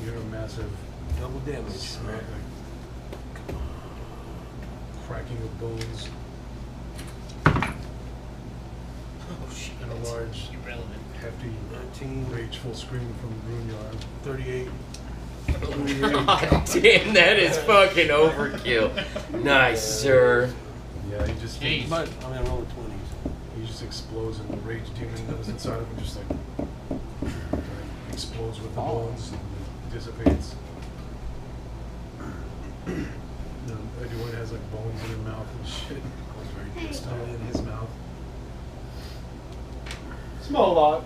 You hear a massive Double damage. smack, like cracking of bones, Oh shit. and a large, Irrelevant. hefty, 19. rageful scream from Runyard. 38. God damn, that is fucking overkill. Nice, sir. Yeah, he just Jeez. But, I mean, I'm rolling 20s. he just explodes, and the rage demon that was inside of him just like explodes with the bones and dissipates. Everyone has like bones in their mouth and shit. I was very pissed off in his mouth. Small lock.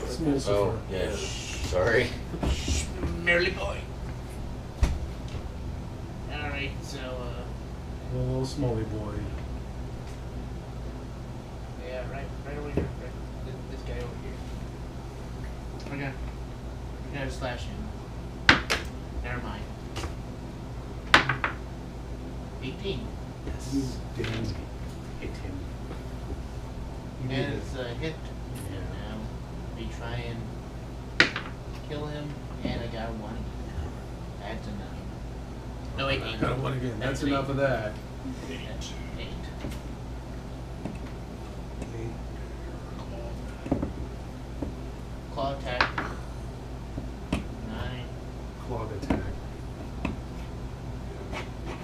Small. Oh, yeah. Sorry. Merely boy. Alright, so, Little smallie boy. yeah, right over here. Right, this guy over here. We're gonna slash him. Never mind. 18. You damn hit him. You did And it. it's a hit. And now we try and kill him, and I got one. That's enough. No, 18. I got one again. That's an enough of that. That's 8. Claw attack. 9. Clog attack.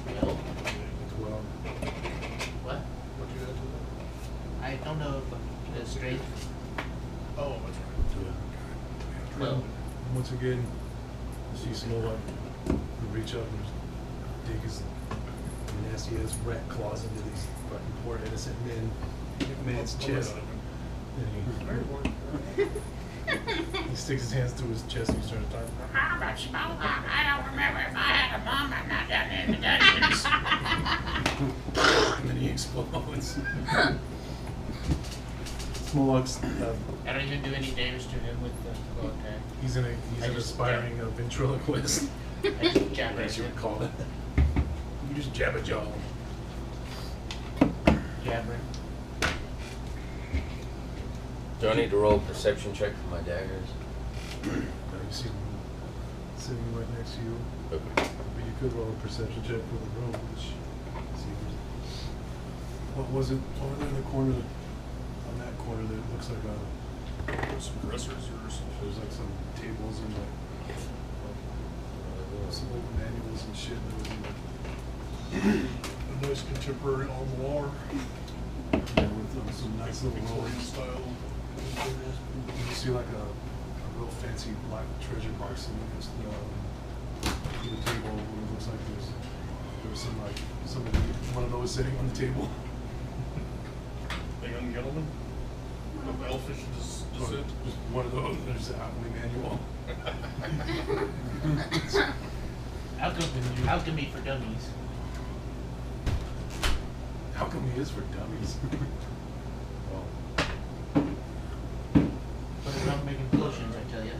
12. 12. What? What you add to I don't know if the strength. that? Oh, that's right. 12. Once again, you see Smolak reach up and dig his nasty ass rat claws into these fucking poor innocent man's chest. And he sticks his hands through his chest and he starts talking. How about Smolak? I don't remember if I had a mom or not down there in the dungeons. And then he explodes. Smolak's I don't even do any damage to him with the claw attack. he's an I just- aspiring ventriloquist, I just jab as you it. would call it. You just jab a jaw. Jabber. Do I need to roll a perception check for my daggers? You see him sitting right next to you. Okay. But you could roll a perception check for the room, which, see if there's, what was it over there in the corner, on that corner that looks like Some dressers or something. there's like some tables and like some old manuals and shit that was in there. A nice contemporary armoire. Yeah, with some nice little Victorian rolls. style. You see like a real fancy black treasure box sitting against the table where it looks like there's some like somebody, one of those sitting on the table. A young gentleman of elfish descent. Just one of those, there's the alchemy manual. Alchemy for dummies. Alchemy is for dummies. Well, But I'm not making potions, I tell you.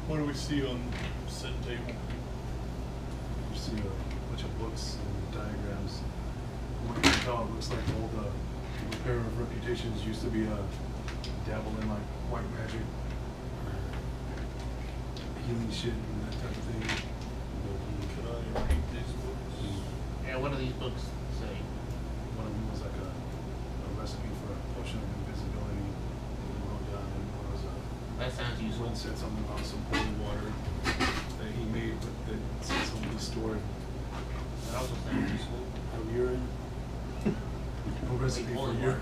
What do we see on said table? you see a bunch of books and diagrams. What you can tell, it looks like old Repairer of Reputations used to be a dabble in like white magic, healing shit and that type of thing. Can I read these books? Yeah, what do these books say? One of them was like a recipe for a potion of invisibility. And we wrote down, and one was a That sounds useful. one said something about some holy water that he made, but that said something stored. That also sounds useful. From urine. A recipe for holy urine. water.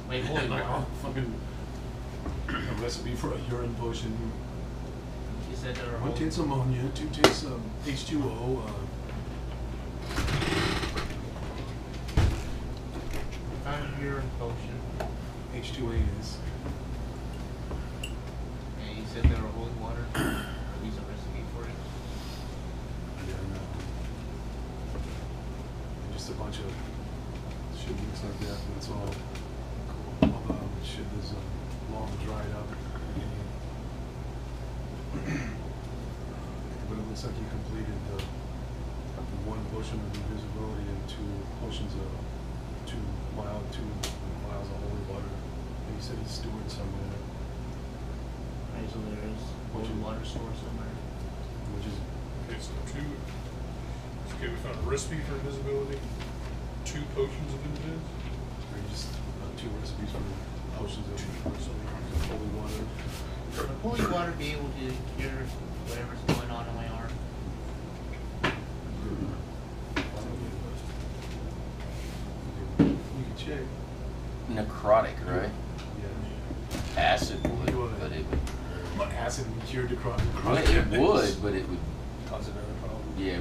Wait, holy Like, water. oh, fucking a recipe for a urine potion. You said there were One holy... takes ammonia, two takes H2O. Found a urine potion. H2A is. And you said there were holy water. Use a recipe for it. Yeah, I know. And just a bunch of shit looks like that, but it's all shit is long dried up. But it looks like you completed the one potion of invisibility and two potions of 2 miles of holy water. And you said it's stored somewhere, Right, so there is holy water stored somewhere. which is Okay, so okay, we found a recipe for invisibility, 2 potions of invis. or just 2 recipes for potions of holy water. Would holy water be able to cure whatever's going on in my arm? You can check. Necrotic, right? Yeah. Acid would, It would. but it would. But acid would cure the chronic. Well, it would, but it would. Cause another problem. Yeah.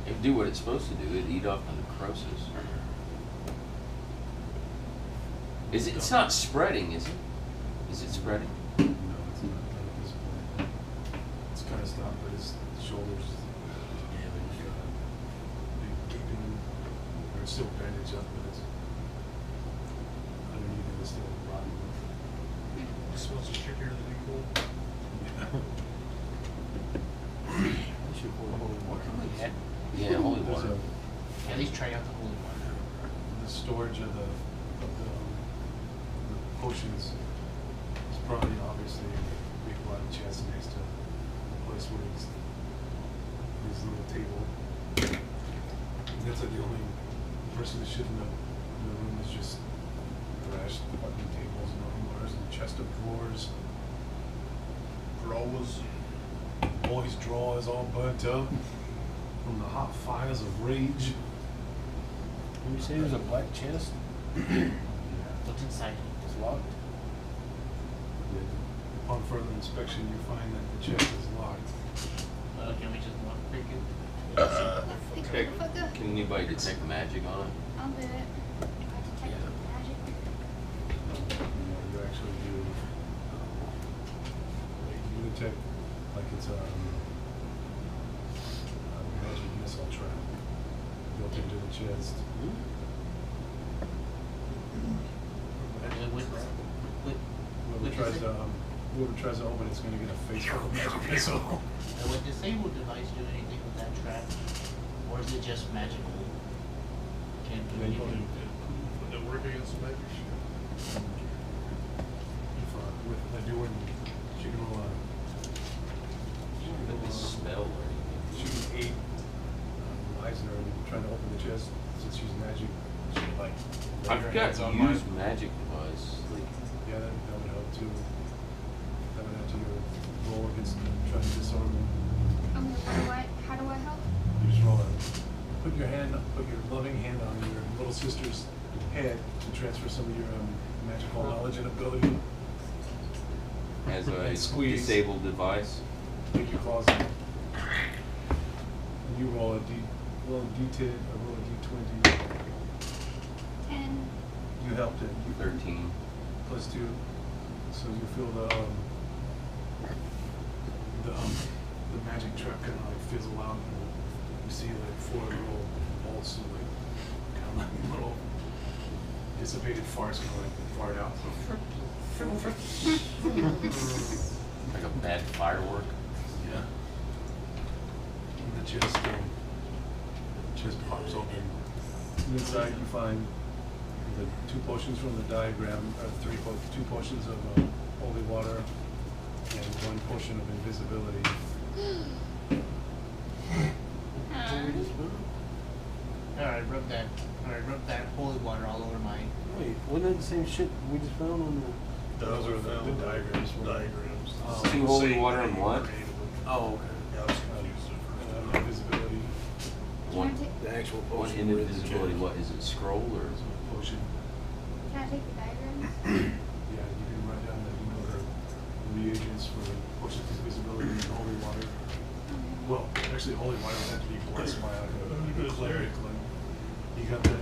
It'd do what it's supposed to do. It'd eat off the necrosis. Is it? It's not spreading, is it? Is it spreading? No, it's not at this point. It's kind of stopped, but his shoulders. Big gaping. Or it's still bandaged up, but it's underneath it is still rotting. It smells shittier than equal. You should pour holy water on this. Yeah, holy There's water. At least try out the holy water. the storage of the potions is probably obviously a big wide chest next to the place where he's his little table. And that's like the only person that should in the room is just thrashed fucking tables and armoires and chest of drawers. Drawers. All his drawers all burnt up from the hot fires of rage. Did you say there's a black chest? What's inside? It's locked. Upon further inspection, you find that the chest is locked. Can we just lock pick it? Pick the fuck up. Can anybody detect magic on it? I'll do it. I detect Yeah. magic. You actually do. You detect like it's a magic missile trap built into the chest. With Whoever tries to open it's going to get a face full of magic missile. would disabled device do anything with that trap? Or is it just magical? Can't do Yeah, you anything. Would that work against magic shit? If, with Aduin, she can roll With the spell or anything. shoot 8 Eisner and trying to open the chest since she's magic. She can like lay I her forgot hands to on use mine. magic device. Like, Yeah, that would help too. That would help to your roll against trying to disarm them. How do I help? You just roll put your loving hand on your little sister's head to transfer some of your magical knowledge and ability. as a And squeeze. disabled device. Take your claws out. And you roll a D10 or roll a D20. 10. You helped it. 13. Plus 2. So you feel the magic trap kind of like fizzle out, and you see like 4 little bolts of like kind of like little dissipated farts kind of like fart out. Like a bad firework. Yeah. And the chest pops open. And inside you find the 2 potions from the diagram, 2 potions of holy water, and 1 potion of invisibility. Alright, rub that holy water all over my. Wait, wasn't that the same shit we just found on the... Those are the diagrams. Diagrams. Oh. Two holy water and what? Oh, okay. Yeah, I was confused at first. Invisibility. One, The actual one potion. invisibility. What is it? Scroll or? Potion. Can I take the diagrams? Yeah, you can write down the reagents for potion of invisibility and holy water. Well, actually, holy water would have to be blessed by a cleric. Like, you got that.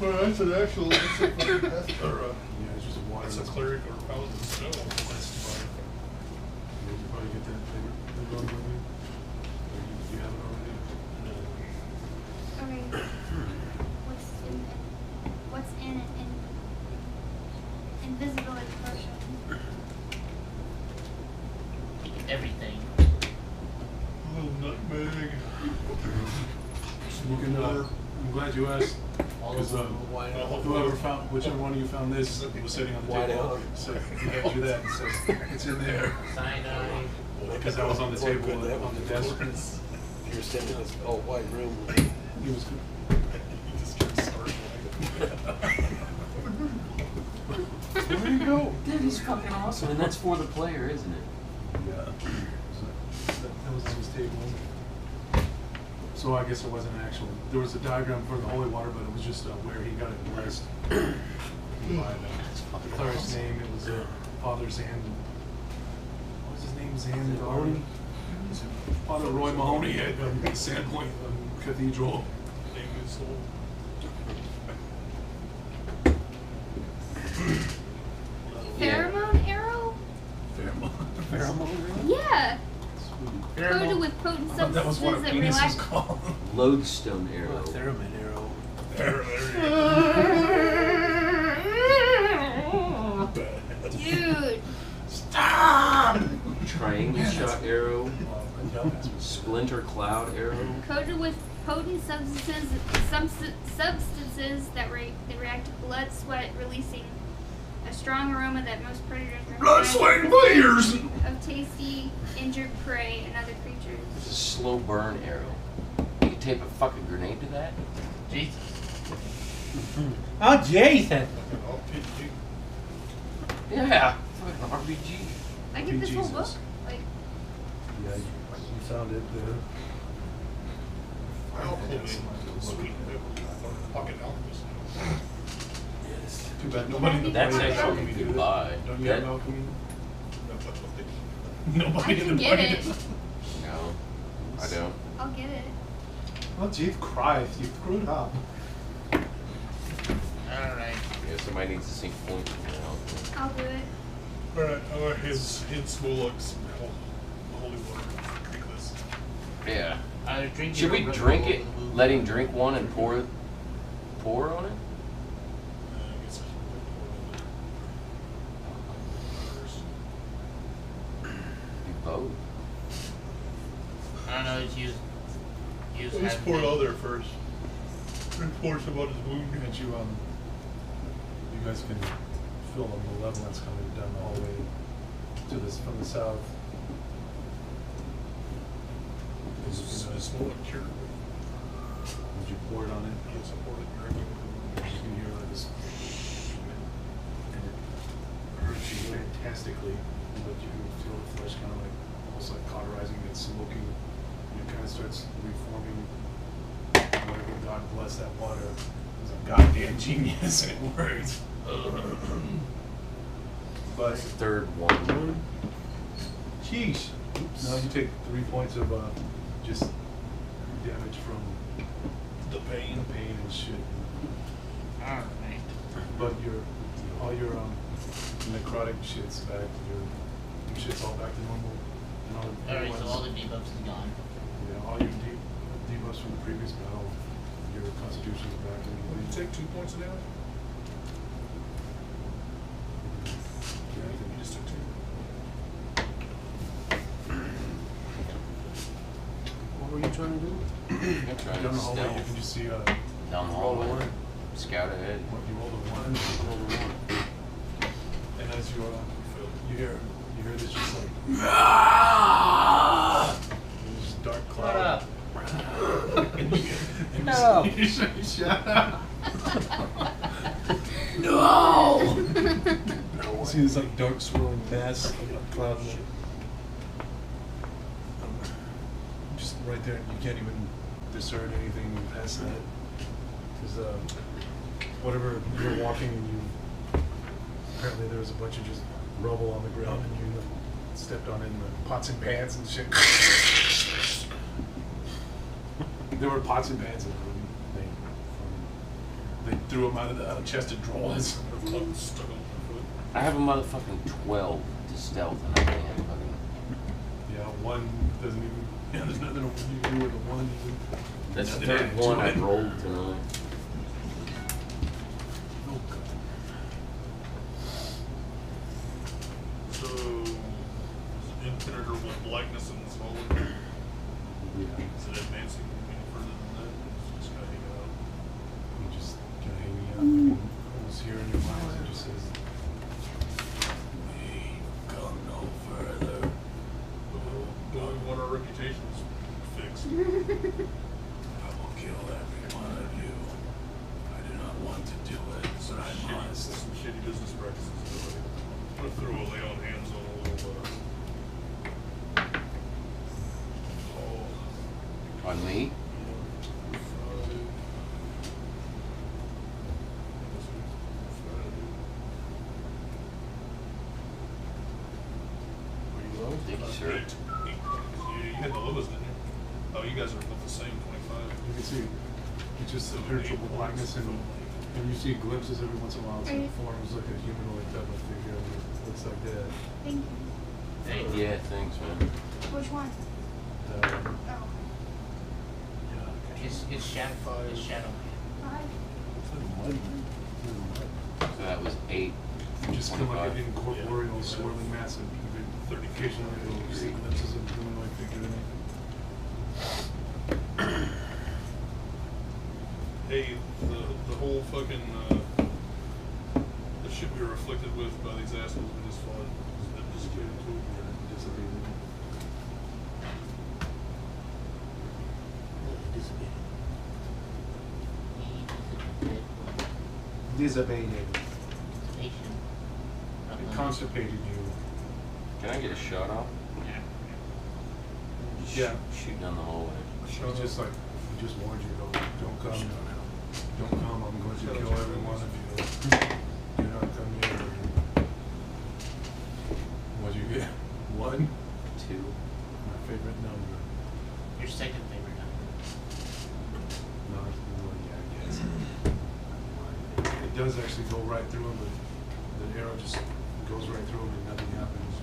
Well, that's an actual, that's a fucking or Yeah, it's just a water. that's a cleric or paladin spell. Blessed by. You can probably get that later on, maybe. Or you have it already. Okay. What's in an invisibility potion? Everything. Little nutmeg. You can. I'm glad you asked. All Because of whoever found, whichever one of you found this, was sitting on the White table. out. So he gave you that and says it's in there. cyanide. Because that was on the Boy, table good, that on the was desk. good. You're standing in this all white room. He was good. You just get started. Where you go? Dude, he's fucking awesome, and that's for the player, isn't it? Yeah. So that was on his table. So I guess it wasn't actual. There was a diagram for the holy water, but it was just where he got it blessed. By the cleric's name, it was Father Zand. What was his name? Mahoney? Father Roy Mahoney at Sandpoint Cathedral. Pheromone arrow? Pheromone? Yeah. Coated Pheromone. with potent That was what a substances that penis was relax. called. Lodestone arrow. Theremin arrow. Dude. Triangle shot arrow. Splinter cloud arrow. Coated with potent substances that react to blood, sweat, releasing a strong aroma that most predators Blood, sweat, and tears. of tasty, injured prey and other creatures. This is slow burn arrow. You can tape a fucking grenade to that? Jesus. Oh, Jason. Yeah. Fucking RPG. I get this whole Jesus. book. Like, Yeah, you found it there. Sweet. Pocket alchemist. Yes. Too bad nobody in the That's party actually does. you can buy. Don't you have That- alchemy? I Nobody in can the get party it. does. No, I don't. I'll get it. Well, Jeff cried. You screwed up. Alright. Yeah, somebody needs to sink points from that alchemy. I'll do it. Alright, his Smolux holy water. Drink this. Yeah. Either drink Should it we or rub drink all it, over the wound. let him drink one and pour on it? I guess I should Do both. I don't know, it's used. Let's pour it out there first. Then pour some on his wound. And you guys can fill the malevolence coming down the hallway to this from the south. Smolux cure. Would you pour it on it? Yes, I poured it. Drink it. You can hear like this, and it hurts you fantastically, but you can feel the flesh kind of like almost like cauterizing and smoking. And it kind of starts reforming. Whatever God bless that water is a goddamn genius, and it works. But Third one. sheesh. Now you take 3 points of just damage from The pain. pain and shit. Alright. But all your necrotic shit's back. Your shit's all back to normal. And all the Alright, so ones- all the debuffs is gone. yeah, all your debuffs from the previous battle. Your constitution's back. Did you take 2 points of damage? Yeah, You just took 2. What were you trying to do? I'm trying down to the hallway, you stealth. can just see Down the Roll a hallway. one. Scout ahead. you roll the one, and as you hear this just like there's just dark clouds No. Shut up. No! You see this like dark swirling mass of a cloud. Just right there, you can't even discern anything past that. Because whatever you were walking and you, apparently there was a bunch of just rubble on the ground and you stepped on it in the pots and pans and shit. There were pots and pans in the room. They threw them out of the chest of drawers. Stuck on my foot. I have a motherfucking 12 to stealth, and I can't fucking. Yeah, one doesn't even. Yeah, there's nothing you can do with the one. That's the Nothing third to one it. I've rolled tonight. Oh, God. So, is it impenetrable blackness in this hallway? Yeah. Is it advancing any further than that? It's just kind of hanging out. You just kind of hanging out. You can almost hear in your mind it just says, "We come no further." Well, we want our reputations fixed. I will kill every one of you. I do not want to do it, but I must. Some shitty business practices. I'm gonna throw a lay on hands on a little, On me? Thank you, sir. You had the lowest, didn't you? Oh, you guys are both the same, 25. You can see it's just impenetrable blackness, and you see glimpses every once in a while. It's like forms like a humanoid type of figure. It looks like that. Thank you. Hey. Yeah, thanks, man. Which one? Um, Oh. His shadow. Five. So that was 8. Just kind of like an 25. incorporeal Yeah. swirling mass of occasionally you'll see glimpses of humanoid figure in it. Hey, the whole fucking, the shit we were afflicted with by these assholes in this fun, is that dissipated too? Dissipated. Station. It constipated you. Can I get a shot off? Yeah. Shoot down the hallway. It's just like, he just warned you, don't come. Don't come, I'm going to kill every one of you. Do not come here. What'd you get? 1? 2. My favorite number. Your second favorite number. No, it's the 1, yeah, I guess. It does actually go right through him, but the arrow just goes right through him and nothing happens.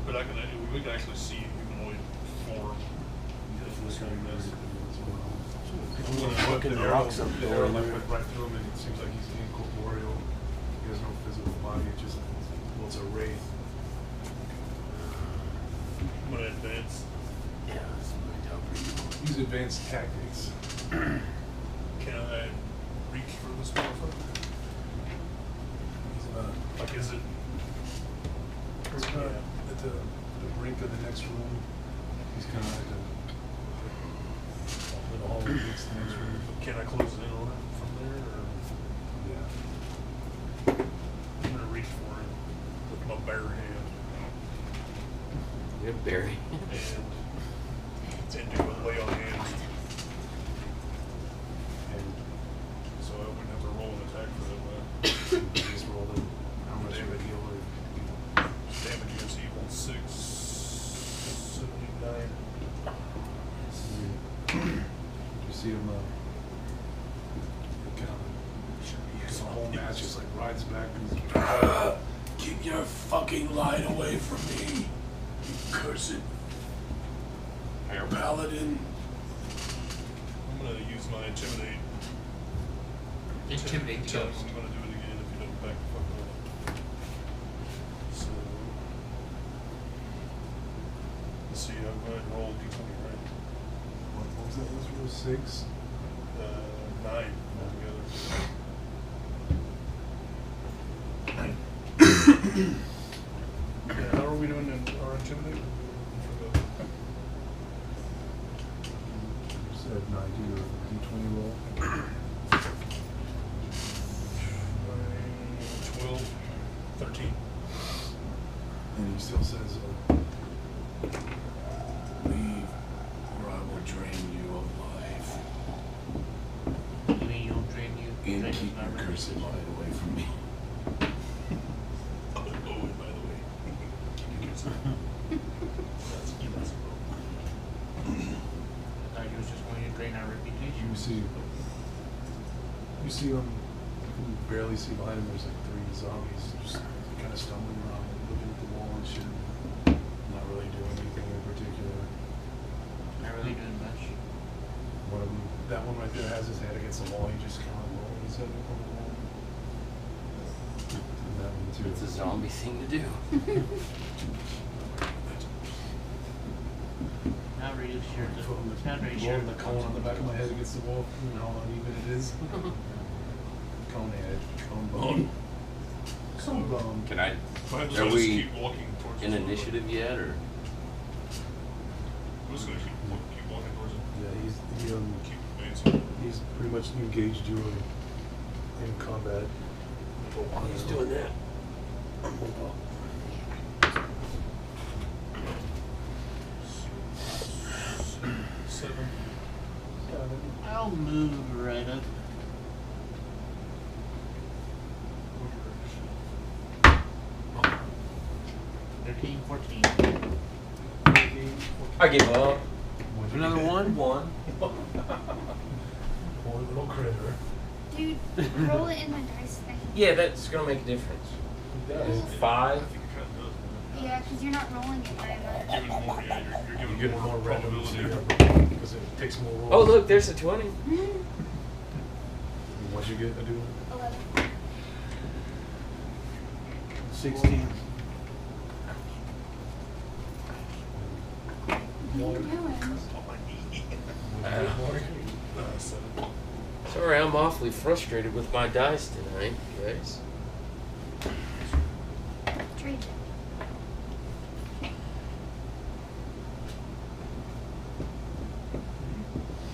But we can actually see humanoid form. I'm gonna look in the rocks up The there. arrow went right through him and it seems like he's incorporeal. He has no physical body, it's just, well, it's a wraith. I'm gonna advance. Yeah, that's my top. Use advanced tactics. Can I reach for this motherfucker? Like, is it? It's kind of at the brink of the next room. He's kind of at the hallway next to the next room. Can I close in on it from there, or? Yeah. I'm gonna reach for it with my bare hand You're Barry. and do a lay on hands. And So I wouldn't have to roll an attack for that. you just roll the, how much of a deal with. Damage against evil 6, 79. You see him, kind of, the whole match just like rides back and he's, keep your fucking light away from me, you cursed paladin. I'm gonna use my intimidate. Intimidate the Tell him ghost. I'm gonna do it again if you don't back the fuck up. So let's see, I'm going to roll d20, right? What was that, this was 6? 9 altogether. Yeah, how are we doing in our intimidate? said, no, do your D20 roll. 12, 13. And he still says, leave or I will drain you of life. You mean you'll drain you? And drain keep us your by cursed reputation? light away from me. Oh, and by the way, keep your kids. That's impossible. I thought you was just going to drain our reputation. You see them, you can barely see behind them, there's like 3 zombies just kind of stumbling around, looking at the wall and shit. Not really doing anything in particular. Not really doing much. One of them, that one right there has his head against the wall, he just kind of rolling his head up on the wall. And that one too. It's a zombie thing to do. Not really sure. Not really sure. Rolling the cone on the back of my head against the wall, you know how uneven it is. Cone head, cone bone. Cone bone. Can I? Fine, Are so I'll just we keep walking towards in this door. initiative yet, or? I'm just gonna keep walking towards it. Yeah, Keep advancing. he's pretty much engaged you in combat. While he's doing that, I'm gonna go. 7. I'll move right up. Over. 13, 14. I give up. What'd you Another get? one? One. Poor little critter. Dude, roll it in the dice thing. Yeah, that's gonna make a difference. It does. 5. I think it kind of does. Yeah, because you're not rolling it very much. Giving more, yeah, you're You giving get more randomness probability. because it takes more rolls. Oh, look, there's a 20. What'd you get, Adu? 11. 16. What are you doing? What'd you get, Mark? 7. Sorry, I'm awfully frustrated with my dice tonight, guys. Trade it.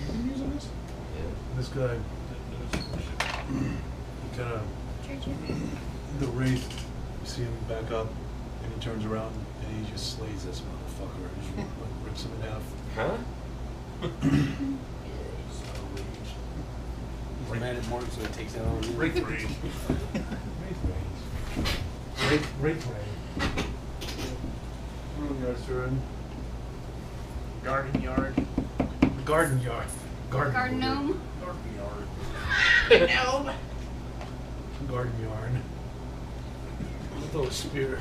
You been using this? This guy, he kind of, Trade it. the wraith, you see him back up, and he turns around, and he just slays this motherfucker. He like, rips him in half. Huh? He's mad at Mark, so he takes out all of you. Wraith rage. Wraith Ray. Ruin turn. Garden yard. Garden yard. Garden gnome. No. Garden yarn. Throw a spear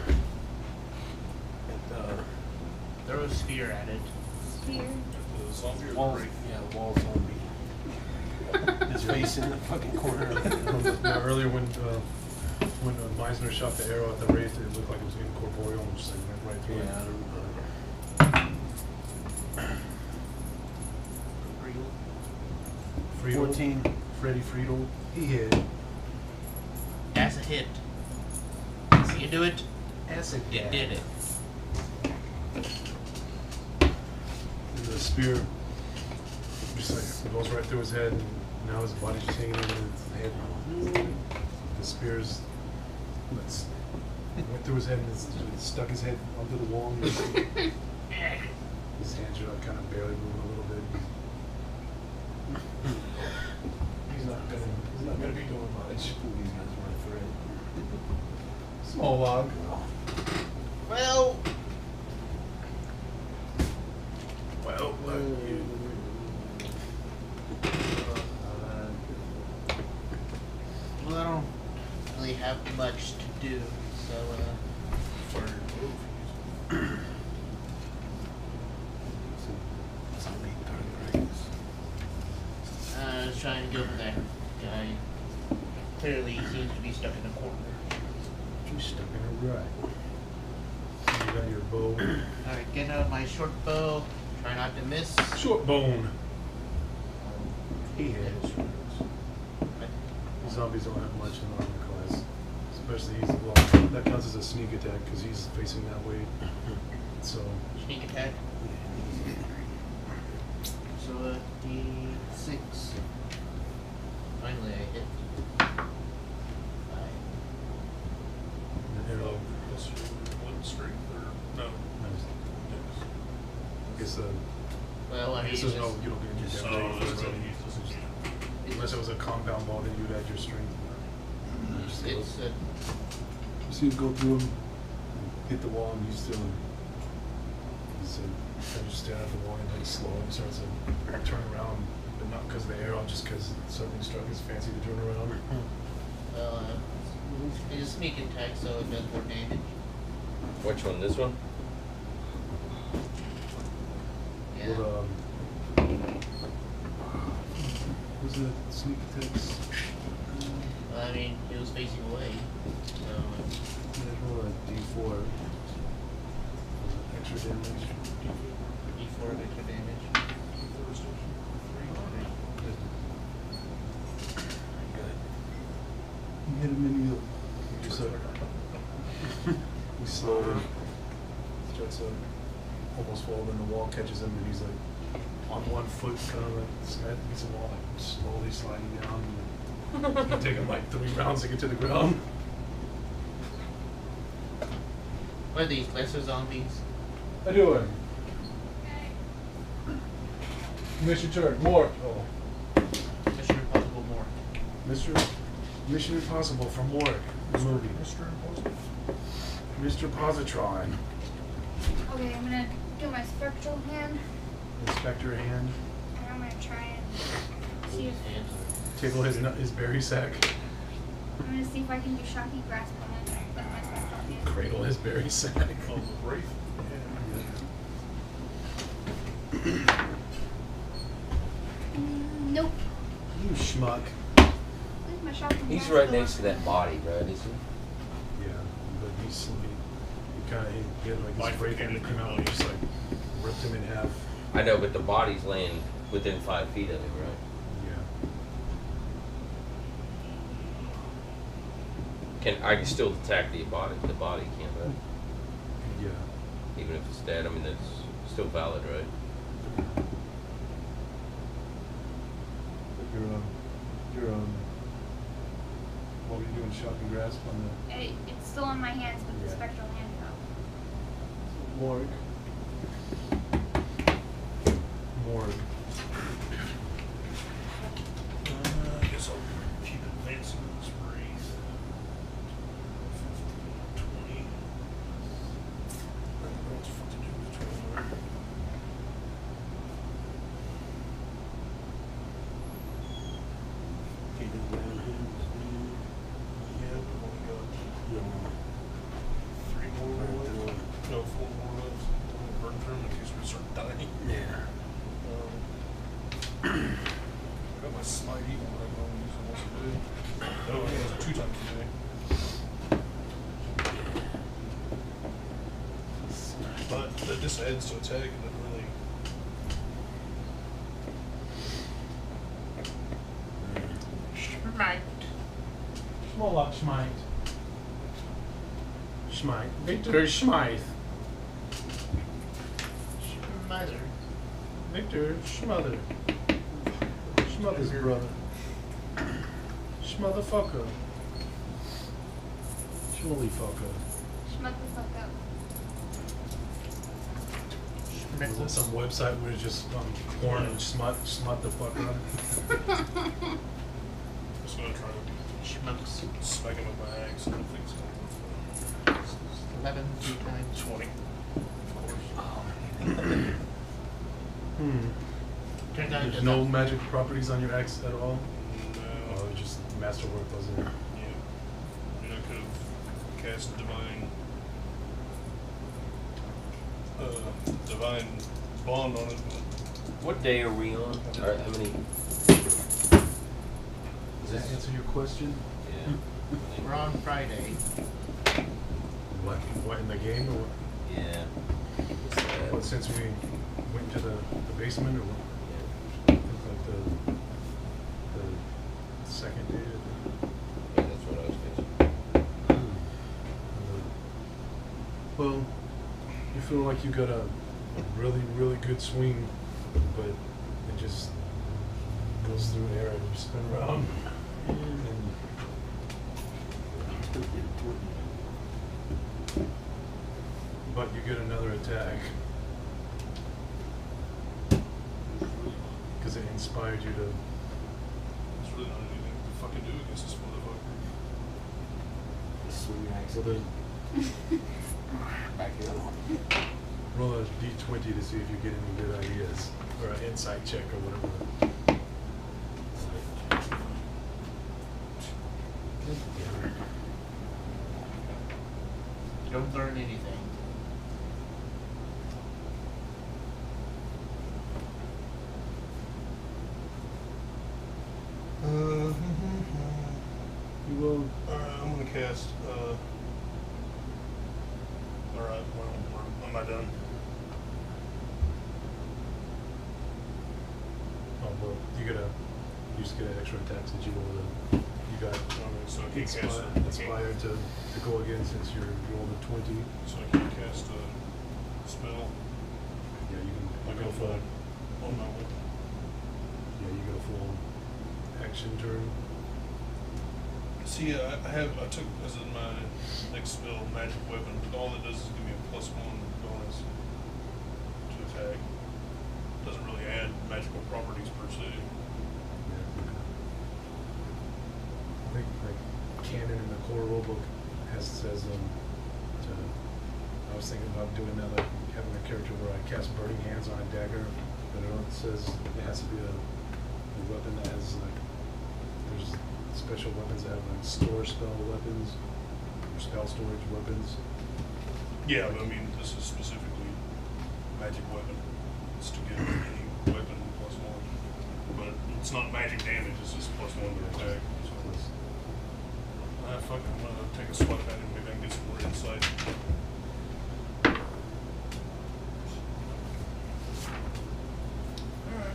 at Throw a spear at it. Spear. The zombie or the the wall. wraith? Yeah, the wall zombie. His face in the fucking corner. Now, earlier when Meisner shot the arrow at the wraith, it looked like it was incorporeal and just like went right through Yeah, I it. don't Friedel. 14. Freddie Friedel. He hit. That's a hit. See you do it? That's a You did it. And the spear just like goes right through his head, and now his body's just hanging over his head. The spear's went through his head and it stuck his head onto the wall. And his hands are kind of barely moving a little bit. He's not gonna be doing much. These guys run through it. Small log. Well, well, I don't really have much to do, so I was trying to go for that guy. Clearly, he seems to be stuck in a corner. You're stuck in a rut. You got your bow. Alright, get out my short bow. Try not to miss. Short bone. He hits. Zombies don't have much in armor class. Especially well, that counts as a sneak attack because he's facing that way. So Sneak attack. So, the 6. Finally, I hit. And then it'll, Plus your one strength or no? I guess Well, I mean, this it's is no, just, you don't get any Just damage. that's right. He doesn't get Unless it was a compound ball, then you'd add your strength. it's You see it go through him, hit the wall, and you still. He's just staring at the wall, and then slowly starts to turn around, but not because of the arrow, just because something struck his fancy to turn around. well, it's a sneak attack, so it does more damage. Which one? This one? Yeah. What was the sneak attacks? Well, I mean, it was facing away, so Let's roll a d4. Extra damage. D4 of extra damage. You hit him in the. Just he slowly starts to almost fall in the wall, catches him, and he's like on one foot, kind of like this guy beats the wall, like slowly sliding down. And it's taking like 3 rounds to get to the ground. What are these, lesser zombies? How you doing? Miss your turn. More. Oh. Mission Impossible more. Mission Impossible for Mork. The movie. Mr. Impossible. Mr. Positron. Okay, I'm gonna do my spectral hand, Inspector hand. and I'm gonna try and see if Tickle his berry sack. I'm gonna see if I can do shocking grasp on it with my spectral hand. Cradle his berry sack. Oh, the Wraith. Nope. You schmuck. Where's my shocking He's grasp right going? next to that body, right? Isn't he? Yeah, but he kind of he had like Like this break and freaking came out and just like ripped him in half. I know, but the body's laying within 5 feet of him, right? Yeah. I can still attack the body. The body can't, right? Yeah. Even if it's dead. I mean, that's still valid, right? You're what were you doing? Shocking grasp on the It's still in my hands, but the Yeah. spectral hand fell. morgue. Morgue. I guess I'll keep advancing this Wraith. 15, 20. I don't know what the fuck to do between there. Keep it down hands. Yeah, we've only got No. 3 more left. No, 4 more left. I'm gonna burn through them in case we start dying. Yeah. I got my smite eagle, but I'm gonna use it once a day. No, I use it 2 times a day. But that just adds to attack and it really. Right. Smolak Schmite. Schmite. Victor Schmite. Mother. Victor Schmother. Schmother's brother. Schmotherfucker. Schmullyfucker. Shmut the fuck up. Was it some website where it's just porn and smut the fuck up? Just gonna try to Schmucks. smack him with my axe. I don't think it's gonna work. 11 3 times. 20, of course. Turns out it There's does no not- magic properties on your axe at all? No. Oh, it's just masterwork, wasn't it? Yeah. I mean, I could have cast divine bond on it. What day are we on? How many? Does that answer your question? Yeah. We're on Friday. What in the game or what? Yeah. What, since we went to the basement or what? Yeah. Like the second day of Yeah, that's what I was thinking. well, you feel like you got a really, really good swing, but it just goes through air and you spin around. And but you get another attack. Because it inspired you to. There's really not anything to fucking do against this motherfucker. Swing axe. So there's Back it up. roll a d20 to see if you get any good ideas. Or an insight check or whatever. You don't learn anything. You will. Alright, I'm gonna cast, alright, well, am I done? Oh, well, you just get an extra attack since you rolled you got Okay, so I can't cast it. inspired to go again since you rolled a 20. So I can't cast a spell. Yeah, you can I go full. Oh no. Yeah, you go full action turn. See, I took as in my next spell, magic weapon, but all it does is give me a +1 bonus to attack. Doesn't really add magical properties per se. I think like canon in the core rulebook says I was thinking about doing that, like having a character where I cast burning hands on a dagger, but it says it has to be a weapon that has like there's special weapons that have like store spell weapons or spell storage weapons. Yeah, but I mean, this is specifically magic weapon. It's to get any weapon +1. But it's not magic damage, it's just +1 to attack. So fuck it, I'm gonna take a swat at him, maybe I can get some more insight.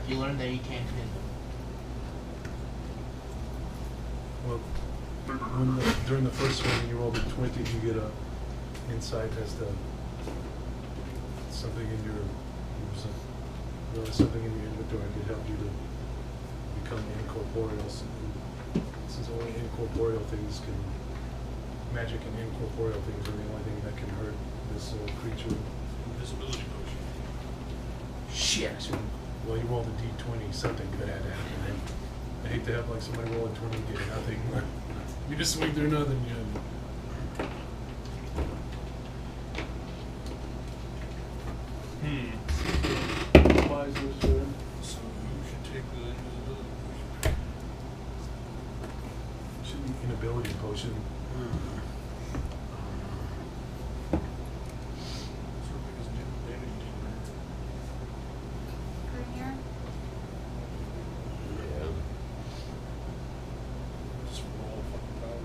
You learn that you can't hit them. Well, during the first one, when you roll the 20, you get a insight as to something in your something in your inventory could help you to become incorporeal. Since only incorporeal things can, magic and incorporeal things are the only thing that can hurt this creature. Invisibility potion. Shit. Well, you rolled a d20, something good had to happen. I hate to have like somebody roll a 20 and get nothing. You just swing through nothing, you know. Advisors, sir. So who should take the invisibility potion? Should be inability potion. Sort of because damage dealer. Green here. Yeah. Just roll fucking power.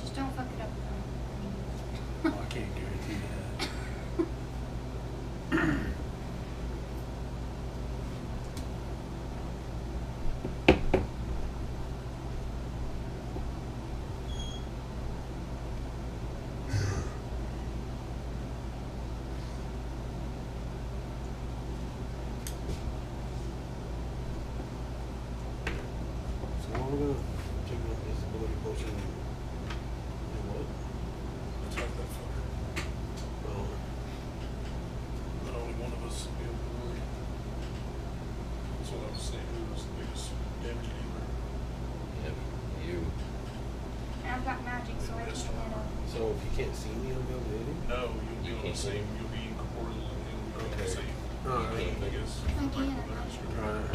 Just don't fuck it up though. Oh, I can't guarantee that. So what we're gonna take an invisibility potion and do what? Attack that fucker. Well, Not only one of us will be able to really. That's what I was saying, who was the biggest damage dealer. Yep. You. And I've got magic, so I can't hit him. so if you can't see me, I'll be able to hit him? No, you'll be You on the can't same, you'll be incorporeal and he'll be on the Okay. same. Alright. I guess. I can. like the last one. Alright. I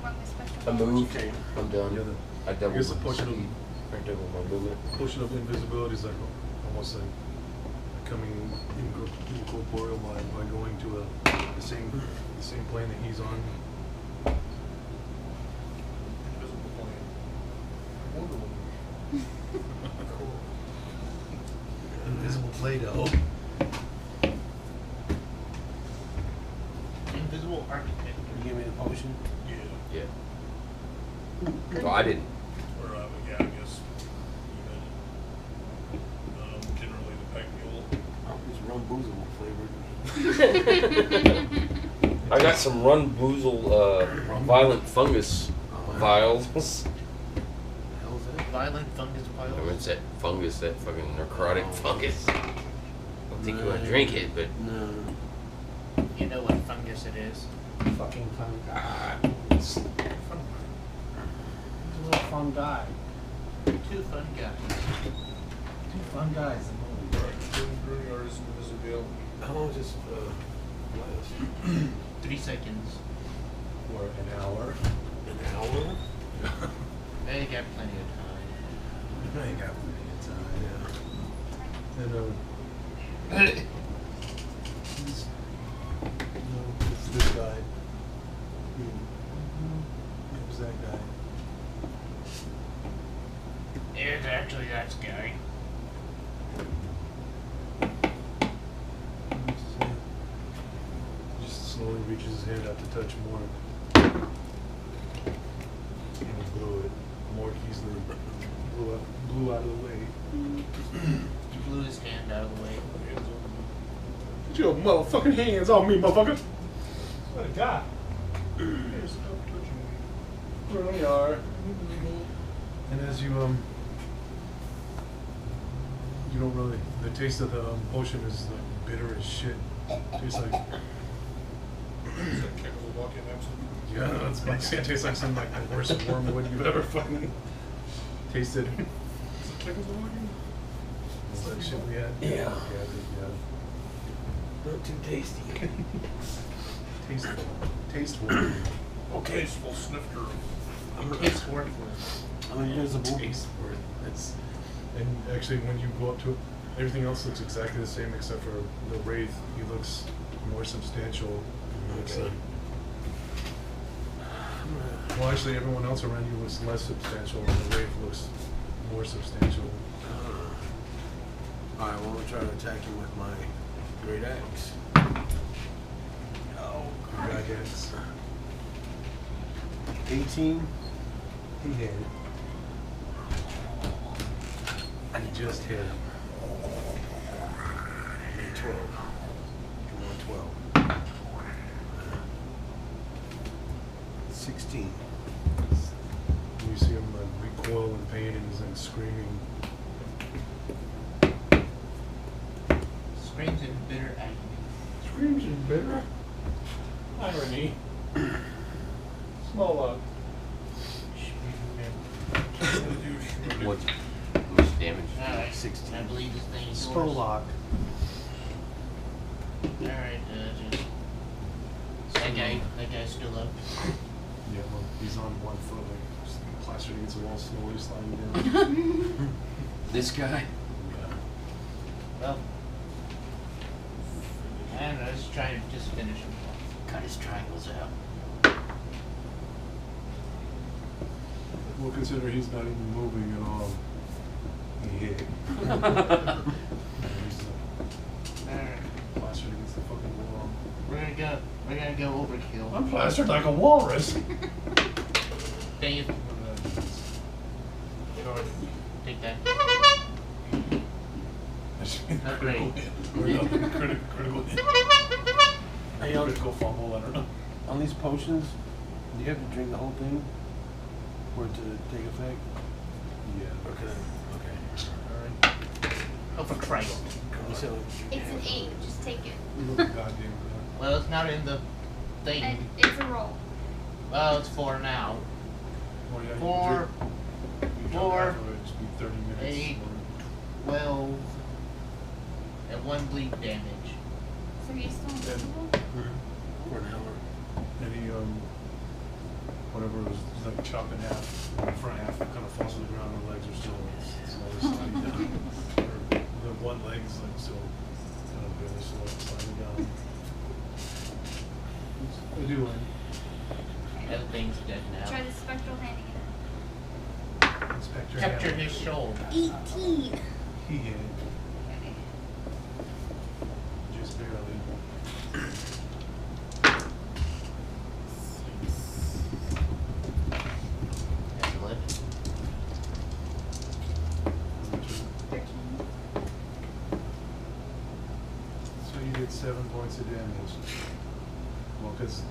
want my special. I moved. Okay. I'm done. Yeah, I doubled here's the my potion of- speed. I doubled my movement. Potion of invisibility is like almost like becoming incorporeal by going to the same plane that he's on. Invisible plane. Wonder Woman. Cool. Invisible Play-Doh. Invisible architect. You give me the potion? Yeah. Yeah. Well, I didn't. Or, yeah, I guess you had it. Generally the pack mule. It's rum boozable flavored. I got some Run Boozle violent fungus vials. The hell's that? Violent fungus I mean, piles. it's that fungus, that fucking necrotic fungus. I don't think you want to drink it, but No. You know what fungus it is. Fucking fun guy. It's He's a little fun guy. Two fun guys. Two fun guys in the movie. During our invisibility. How long is this last? 3 seconds. or an hour. An hour? They got plenty of time. I ain't got plenty of time. Yeah. And it's this guy. It was that guy. It's actually that guy. Just slowly reaches his hand out to touch more. And he blew it more easily. Blew out of the way. He blew his hand out of the way. Get your motherfucking hands off me, motherfucker! What a guy. There we are. And as you don't really, the taste of the potion is like bitter as shit. Tastes like, Is that Czechoslovakian accent? yeah, that's like, it tastes like some like the worst wormwood you've ever fucking tasted. Is it Czechoslovakian? Is that shit we had? Yeah. Yeah. Not too tasty. Tasteful. Okay. Tasteful snifter. It's worthless. I'm invisible. Tasteful. It's, and actually when you go up to it, everything else looks exactly the same except for the Wraith. He looks more substantial. He looks Okay. like, well, actually everyone else around you looks less substantial and the Wraith looks more substantial. Alright, well, we'll try to attack him with my great axe. Oh, I guess. 18. He hit it. He just hit him. 12. Come on, 12. 16. You see him recoil in pain and he's like screaming. Screams in bitter agony. Screams in bitter irony. Small what's much damage? Alright. 16. I believe this thing is yours. Spurlock. Alright, just. That guy's still up. Yeah, well, he's on one foot, like just plastered against the wall, slowly sliding down. This guy? Yeah. Well. I don't know, let's try and just finish him off. Cut his triangles out. We'll consider he's not even moving at all. He hit. He's Alright. plastered against the fucking wall. We're gonna go overkill. I'm plastered like a walrus. Dave. Take that. Not great. Critical hit. Hey, Critical fumble, I don't know. on these potions, do you have to drink the whole thing for it to take effect? Yeah. Okay. Okay. Alright. Oh, for Christ. You said like, It's an 8. Just take it. Goddamn. Well, it's not in the thing. And it's a roll. Well, it's 4 now. Well, yeah, you 4, drink- you drink 4, half of it, it'd just be 30 minutes. 8, 12, and 1 bleed damage. So you're still invisible? for an hour. And he, whatever was like chopped in half, the front half kind of falls to the ground, the legs are still slowly sliding down. The one leg is like still kind of really slowly sliding down. I do win. That thing's dead now. Try the spectral handing Inspector Capture Hammer. his soul. it. 18. He hit it, Okay. just barely. That's 11. 13. So you did 6 7 points of damage. Well, because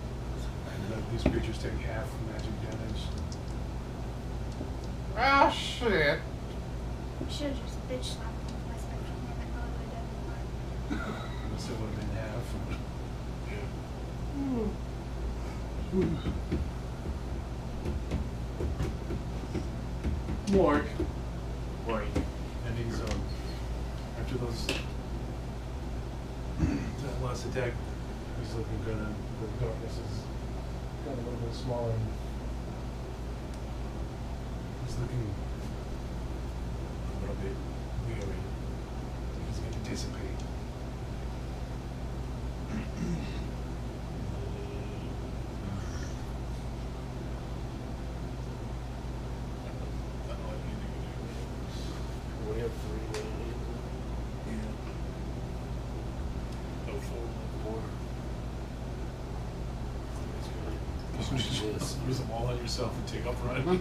these creatures take half magic damage. Ah, shit. I should have just bitch slapped him with my spectrum and that probably would have done more. Unless it would have been half. Morg. Worry. And he's after those that last attack, he's looking kind of, the darkness is kind of a little bit smaller. And he's looking a little bit weary. He's going to dissipate. We have 3 Oh, 4. You should just use them all on yourself and take off running.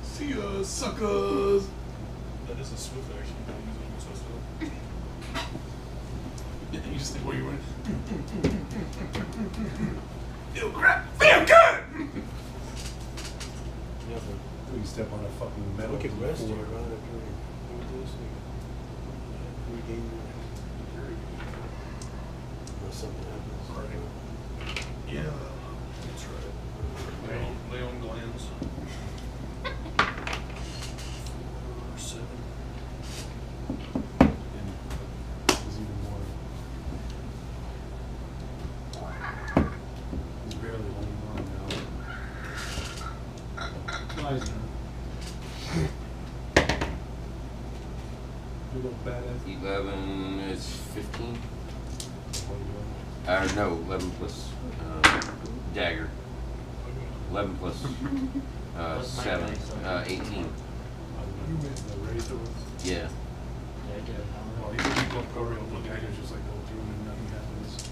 See ya, suckers! That is a swift action. You can use it on yourself still. You just think where you went. Feel crap! Feel good! Yeah, but You step on a fucking metal we could rest here, floor. right? After we do this, we regain your unless something happens. Yeah, that's right. Leon glands. 7. And there's even more. He's barely holding on now. Nice. You look badass. 11 is 15. What are you doing? No, 11 plus dagger. 11 plus Plus my 7, dice, 18. The Wraith or Yeah. Did I get a oh, power? you can go around and look at it, just like go through and nothing happens.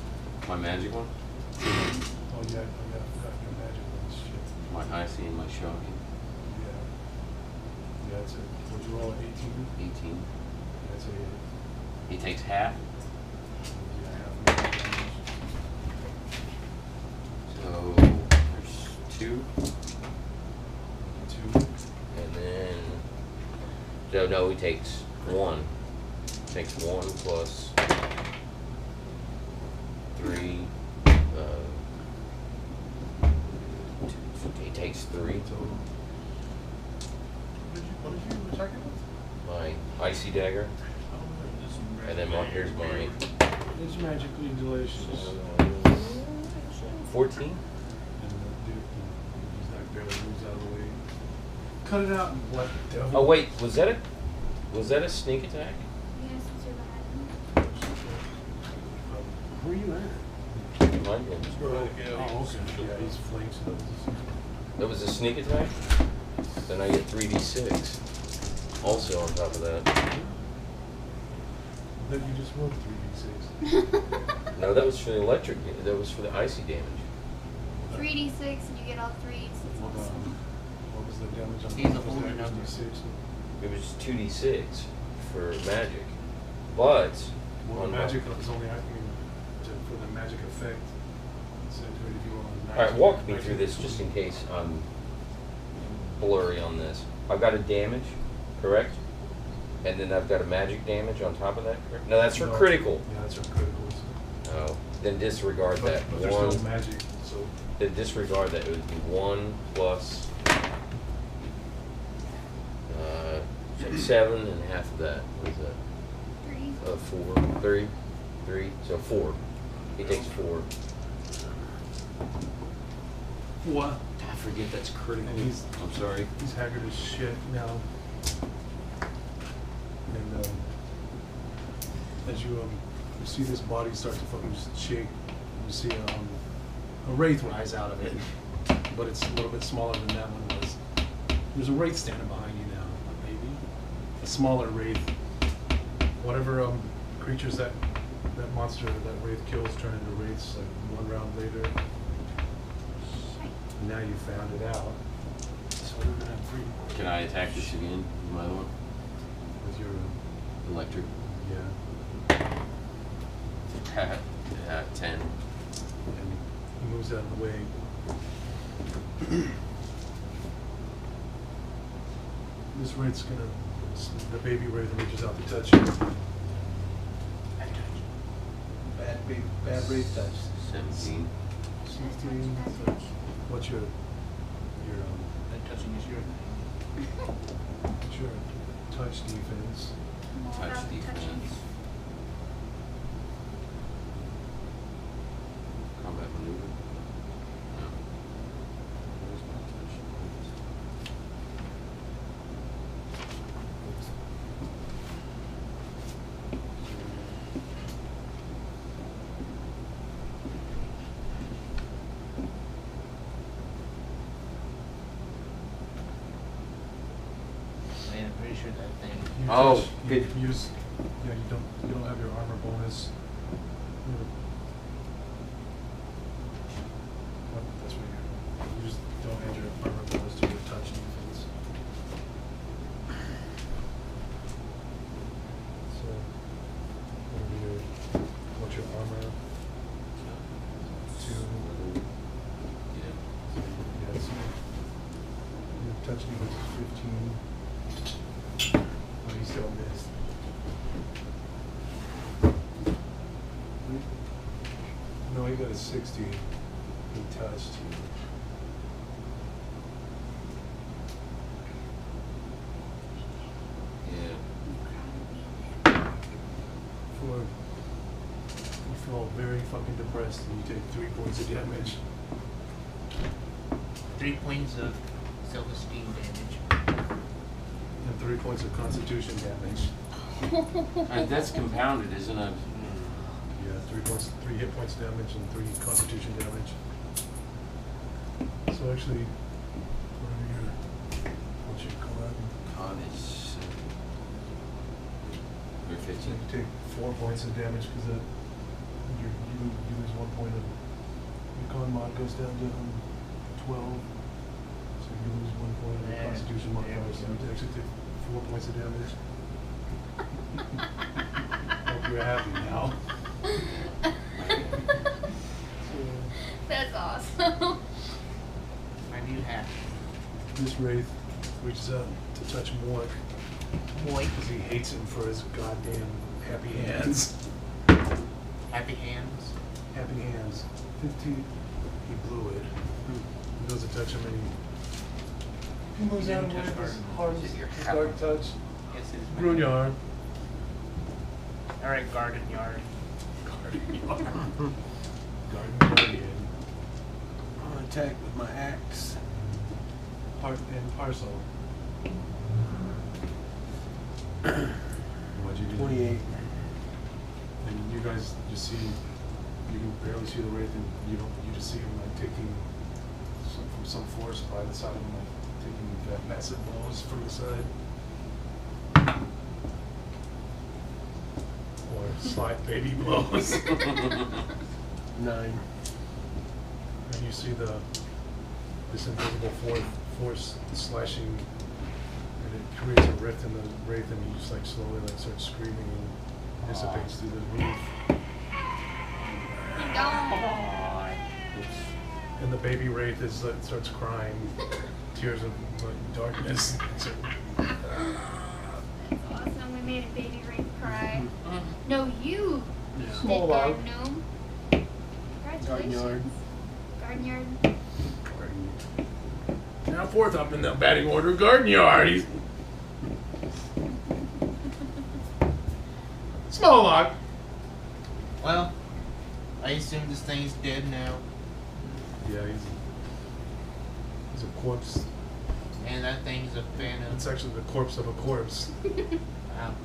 My magic one? Oh yeah, I got your magic ones, shit. My icy and my shocking. Yeah. Yeah, that's it. Would you roll an 18? 18. That's a hit. He takes half. Yeah, half magic damage. So there's 2. 2. And then. So no, he takes 1. Takes 1 plus 3. He takes 3. Total. What did you attack it with? My icy dagger. Oh, And then here's my It's magically delicious. 14. And the dude, he's like barely moves out of the way. Cut it out and what the devil? Oh wait, was that a sneak attack? Yes, since you're behind him. Where are you at? Mine was. Oh, okay. Yeah, he's flanks. That was a sneak attack? Then I get 3d6. Also on top of that. Then you just rolled 3d6. No, that was for the electric, that was for the icy damage. 3d6 and you get all 3. What was the damage on He's a was older that number. 2d6? It was 2d6 for magic. But, Well, on magic is only acting for the magic effect. So if you roll on magic. Alright, walk me through this just in case I'm blurry on this. I've got a damage, correct? And then I've got a magic damage on top of that, correct? No, that's for No. critical. Yeah, that's for criticals. Oh, then disregard that. But there's One, no magic, so then disregard that. It would be 1 plus 7 and half of that. What is that? 3. 4, 3, 3. So 4. He takes 4. what? I forget that's critical. And he's- I'm sorry. He's haggard as shit now. And as you see this body start to fucking just shake, you see a wraith rise out of it, but it's a little bit smaller than that one was. There's a wraith standing behind you now, maybe a smaller wraith. Whatever creatures that monster that wraith kills turn into wraiths. Like 1 round later. Now you found it out. So we're gonna have freedom. Can I attack this again? My other one? With your Electric. yeah. 10. And he moves out of the way. This wraith's gonna, the baby wraith reaches out to touch you. Bad wraith touch. 17. 16. What's your That touching is your thing. what's your touch defense? I'm all Touch about the touching. defense. Combat maneuver. No. Where's my touch defense? Man, I'm pretty sure that thing. You Oh, touch- you good. use, yeah, you don't have your armor bonus. That's right here. You just don't add your armor bonus to your touch defense. So, what's your armor? 2. Yeah. Yeah, so your touch defense is 15. Oh, you still missed. No, he got a 60. He touched you. Yeah. For you feel very fucking depressed and you take 3 points of damage. 3 points of self-esteem damage. And 3 points of constitution damage. That's compounded, isn't it? Yeah, 3 hit points damage and 3 constitution damage. So actually, what's your con? Con is. You're So 15. you take 4 points of damage because you lose 1 point of your con mod goes down to 12. So you lose 1 point of your Yeah. constitution modifier. Yeah. So you actually take 4 points of damage. Hope you're happy now. That's awesome. Are you happy? This wraith reaches out to touch Mork Boy, because he hates him for his goddamn happy hands. happy hands. Happy hands. 15. He blew it. He goes to touch him and he moves out of the way of his hard, Is it your his hat? dark touch. Yes, it is. Grunyard. Alright, garden yard. Garden Guardian. I'll attack with my axe. Part and parcel. What'd you do? 28. And you guys just see, you can barely see the wraith, and you just see him like taking from some force by the side of him, like taking that massive blows from the side. Or slight baby blows. 9. And you see this invisible force slashing, and it creates a rift in the wraith, and he just like slowly like starts screaming and dissipates through the roof. And the baby wraith is like, starts crying, tears of like darkness. That's awesome. We made a baby wraith cry. No, you did Small garden log. gnome. Garden yard. Garden yard. Now fourth up in the batting order, Garden Yard. He's small log. Well, I assume this thing's dead now. Yeah, he's a corpse. And that thing's a phantom. It's actually the corpse of a corpse. Wow.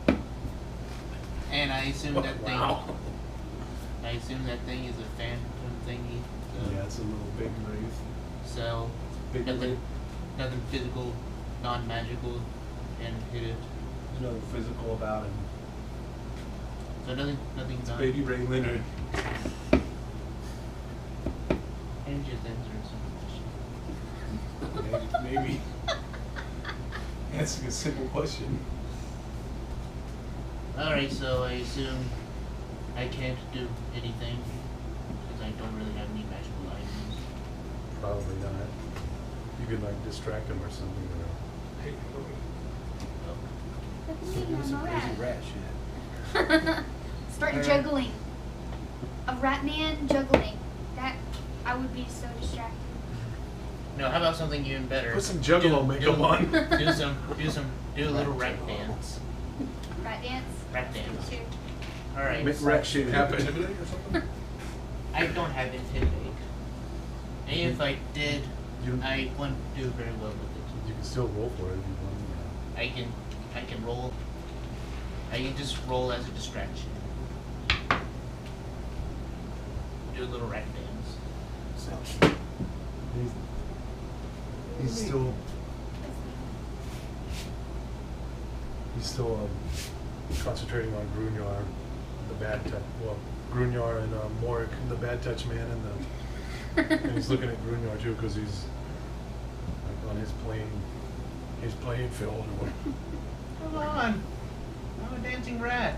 And I assume that thing. Wow. I assume that thing is a phantom thingy. So, Yeah, it's a little baby wraith. so Big nothing, wraith. nothing physical, non-magical, and hit it. There's nothing physical about him. So nothing It's non. baby Ray Leonard. And just answer some question. Maybe. Answering a simple question. Alright, so I assume I can't do anything because I don't really have any magical items. Probably not. You could like distract him or something. Or... Hey, Look at so me, do I'm some a crazy rat. rat shit. Start Alright. juggling. A rat man juggling. That I would be so distracted. No, how about something even better? Put some Juggalo makeup on. Do a little rat dance. Rat dance. Rat dance. Too. All right. Make rat shit happen. Intimidate or something? I don't have intimidate. And if I did, You- I wouldn't do very well with it. You can still roll for it if you want. I can roll. I can just roll as a distraction. Do a little rat dance. He's still. He's still concentrating on Grunyar, the bad touch. Well, Grunyar and Morik, the bad touch man, and he's looking at Grunyar too because he's like on his playing field or whatever. Come on, I'm a dancing rat.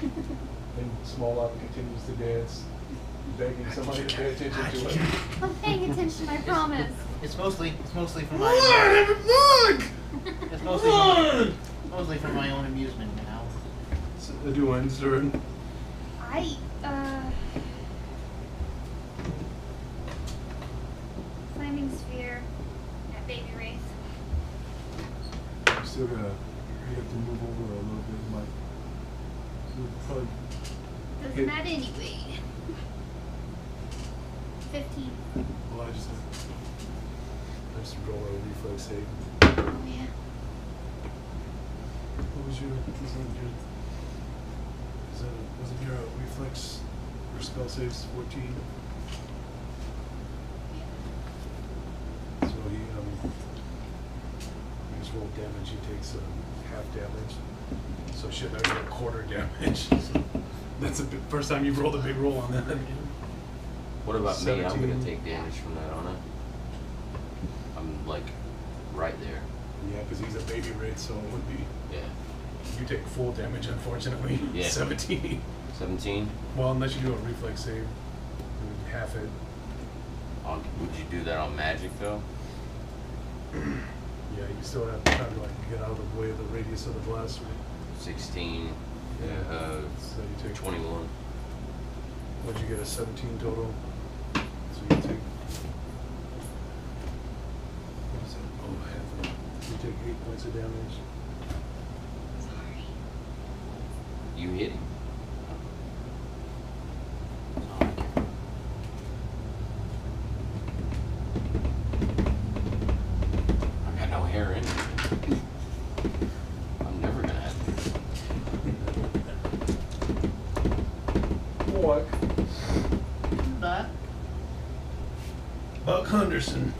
And Small continues to dance, begging somebody to pay attention to him. I'm paying attention, I promise. It's mostly for my. It's mostly for my own amusement now. So the Duan's turn. I, Flaming Sphere at Baby Wraith. You still gotta, you have to move over a little bit, Mike. So probably Doesn't Good. matter anyway. 15. well, I just roll a reflex save. Oh yeah. What was your? Was it your reflex or spell saves 14? So he just rolled damage. He takes half damage. So shit, I got a quarter damage. So that's a first time you've rolled a big roll on that. What about me? I'm 17. gonna take damage from that, aren't I? I'm like right there. Yeah, because he's a baby wraith, so it would be. Yeah. You take full damage, unfortunately. Yeah. 17. 17? Well, unless you do a reflex save, you would half it. Would you do that on magic though? Yeah, you still have time to like get out of the way of the radius of the blast, right? 16. So you take 21. What'd you get? A 17 total. So you take. What is it? Oh, half of it. You take 8 points of damage. Sorry. You hit him. I got no hair in it. I'm never gonna have it. What? But Buck Henderson.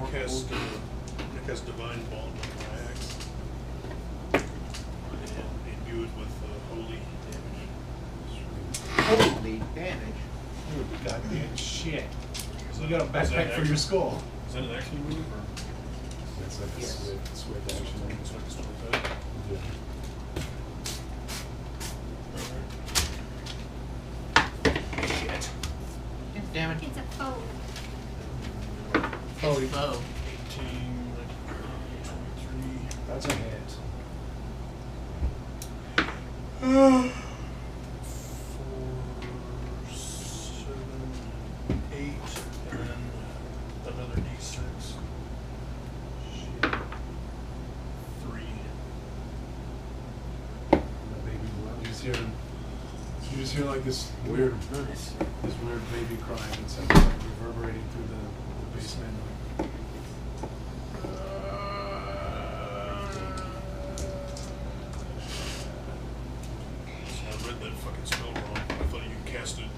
I cast Divine Bond on my axe. And imbue it with holy damage. holy damage. You goddamn shit. Is You that- got a is that backpack an for your action? skull. Is that an action move or? That's like a Yes. swift action. So I can start with that. Yeah. Shit. Damn it. It's a foe. Oh, foe. 18, 23. That's a hit. 4, 7, 8, and then another D6. Shit. 3. Baby, you just hear like this weird, Nice. this weird baby crying. It's like reverberating through the basement. I read that fucking spell wrong. I thought you cast it,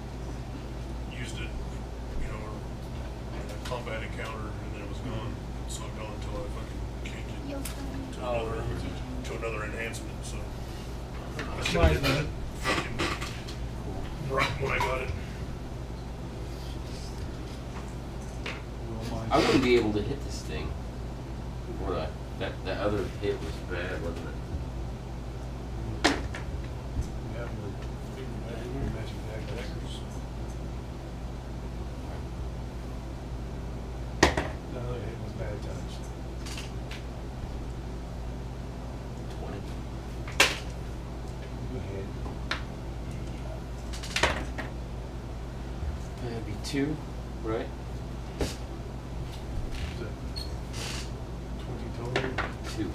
used it, you know, in a combat encounter, and then it was gone. It's not gone until I fucking changed it You'll to another enhancement. So I should Right, have done man. it fucking right when I got it. I wouldn't be able to hit this thing. Would I? That other hit was bad, wasn't it? 2, right? Is that 20 total? 2.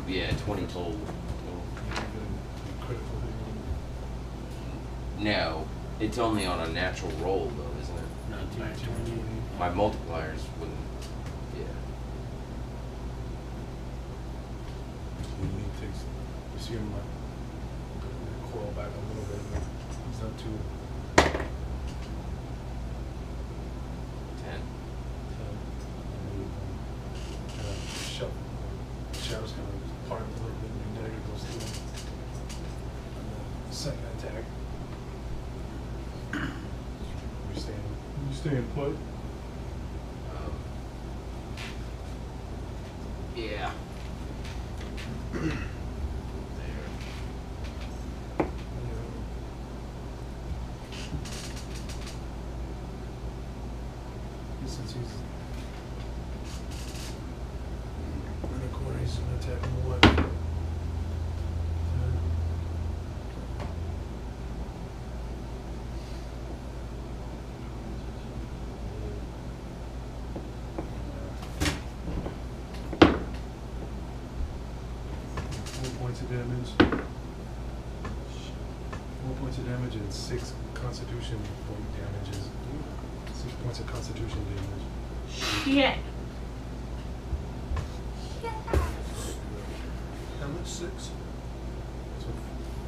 Yeah, 20 total. You get a critical hit. No, it's only on a natural roll though, isn't it? 19, 20. My multipliers wouldn't. Yeah. He takes. You see him like coil back a little bit. And he's not too. 10. Shove. Shadows kind of part a little bit, and your dagger goes through him. And the second attack. You staying put? Yeah. There. Since he's in the corner, he's gonna attack him what? Points of damage. 4 points of damage and 6 constitution point damages. 6 points of constitution damage. Shit. How much? 6? So,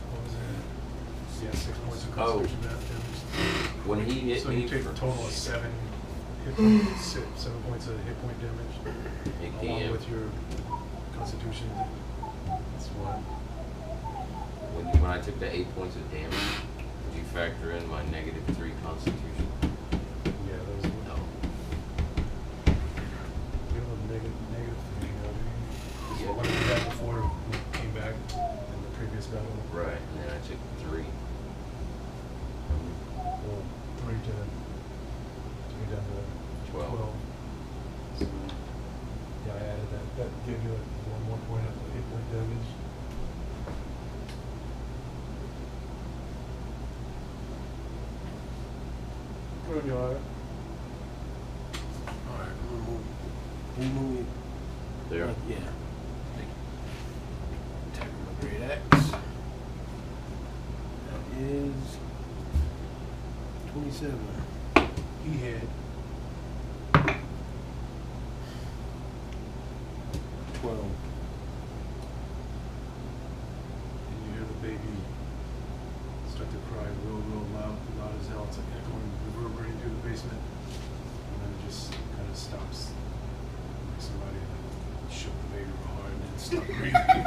what was that? Yeah, 6 points of Oh. constitution damage. When he hit So me you take a for total of 7 hit points, 7 points of hit point damage. Big Along DM. with your constitution. That's what. When I took the 8 points of damage, did you factor in my -3 constitution? Yeah, those were. No. You know the negative thing, you know what I mean? Yeah. What did we have before we came back in the previous battle? Right, and then I took 3. Well, 3 down to 12. So, yeah, I added that. That gave you one more point of 8 point damage. Good, you alright? Alright, I'm gonna move. Can you move me? There. Yeah. Attack with my great axe. That is 27. He had 12. and you hear the baby start to cry real loud as hell. It's like echoing, reverberating through the basement. And then it just kind of stops. Like somebody shook the baby real hard and then stopped breathing.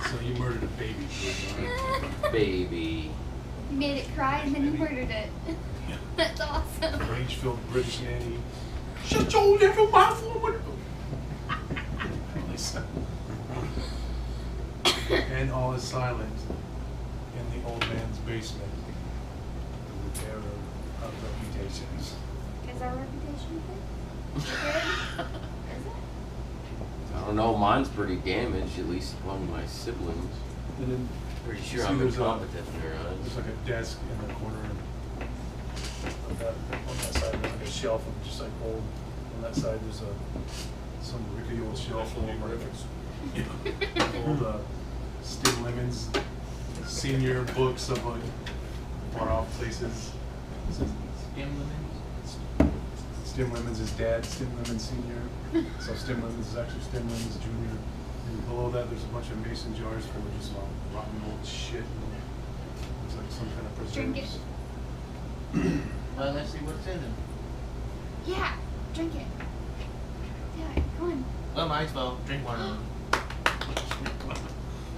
So you murdered a baby, right? Baby. You made it cry and then you murdered it. That's awesome. Rage-filled British nanny. Shut your little mouth over there. And all is silent in the old man's basement. The repairer of reputations. Is our reputation good? Good? Is it? I don't know, mine's pretty damaged, at least among my siblings. And then Pretty see sure I'm there's incompetent there, there's like a desk in the corner on that side, there's like a shelf of just like old, on that side there's some rickety old shelf full of like old Stim Lemons senior books of like far off places. Skim lemons? Stim Lemons is dad, Stim Lemons senior. So Stim Lemons is actually Stim Lemons junior. And below that there's a bunch of mason jars full of just rotten old shit. It's like some kind of Drink it. preserves. Well, let's see what's in them. Yeah, drink it. Yeah, come on. Well, might as well drink one of them.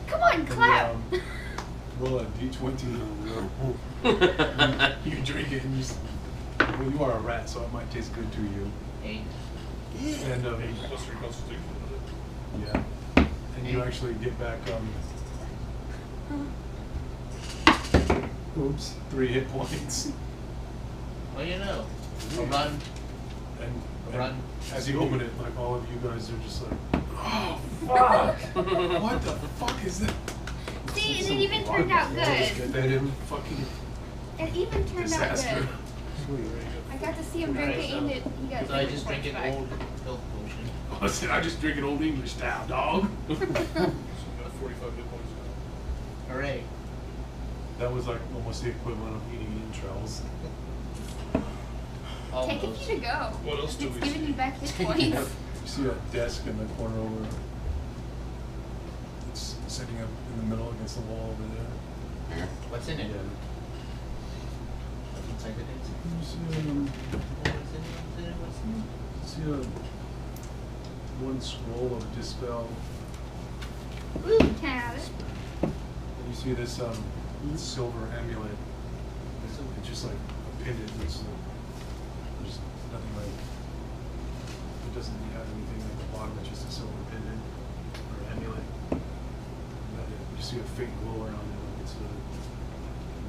Come on, clap. And, roll a d20. You drink it and you. Well, you are a rat, so it might taste good to you. 8. And Plus your constitution. yeah, and you actually get back oops, 3 hit points. Well, you know, a run. And Run. as you open it, like all of you guys are just like, oh fuck! What the fuck is that? See, it even turned out good. Fed him fucking It even turned disaster. out good. I got to see him drink it and he got So I just drink an 0.5. old health potion. I said, I just drink an old English style, dog. So you got 45 hit points now. Hooray. That was like almost the equivalent of eating entrails. Take a Almost. few to go. What else do It's we giving see? you back hit points. You see a desk in the corner over. It's sitting up in the middle against the wall over there. Here. What's in it? Yeah. What's inside the desk? You see, What's in it? What's in it? What's in it? see one scroll of dispel. Ooh, can I have it? And you see this silver amulet. It's just like a pendant. There's nothing like. It doesn't have anything at the bottom. It's just a silver pendant or amulet. You see a faint glow around it. Like it's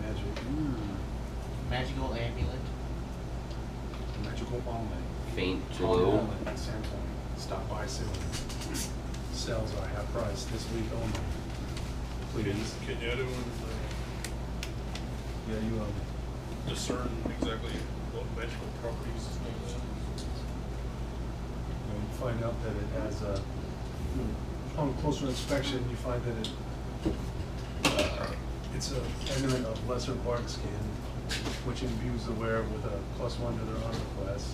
magic. Magical amulet. Magical amulet. Faint Oh, glow. at Sandpoint. Stop by soon. Sales are half price this week only. Please. Can you do Yeah, you discern exactly what magical properties this thing has? you find out that it has on closer inspection, you find that it's an amulet of lesser bark skin, which imbues the wearer with a +1 to their armor class.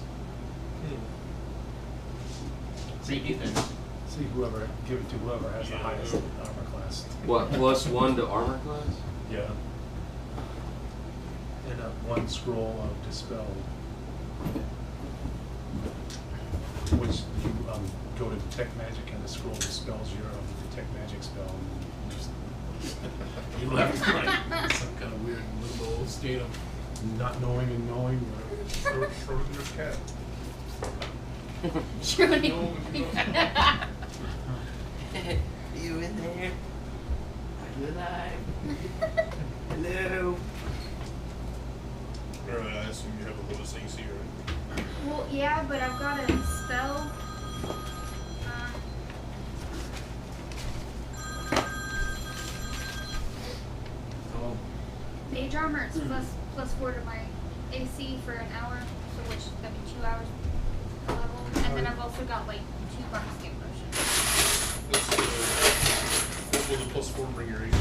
Free defense. See give it to whoever has the Yeah. highest armor class. What, +1 to armor class? Yeah. And one scroll of dispel, which you go to detect magic, and the scroll dispels your detect magic spell. And you just you left like some kind of weird limbo state of not knowing and knowing. Schrodinger's cat. Truly. You in there? Are you alive? Hello? Alright, I assume you have the lowest AC, right? Well, yeah, but I've got a spell. Mage armor, it's +4 to my AC for an hour, so which that'd be 2 hours per level. And then I've also got like 2 bark skin potions. What will the +4 bring your AC?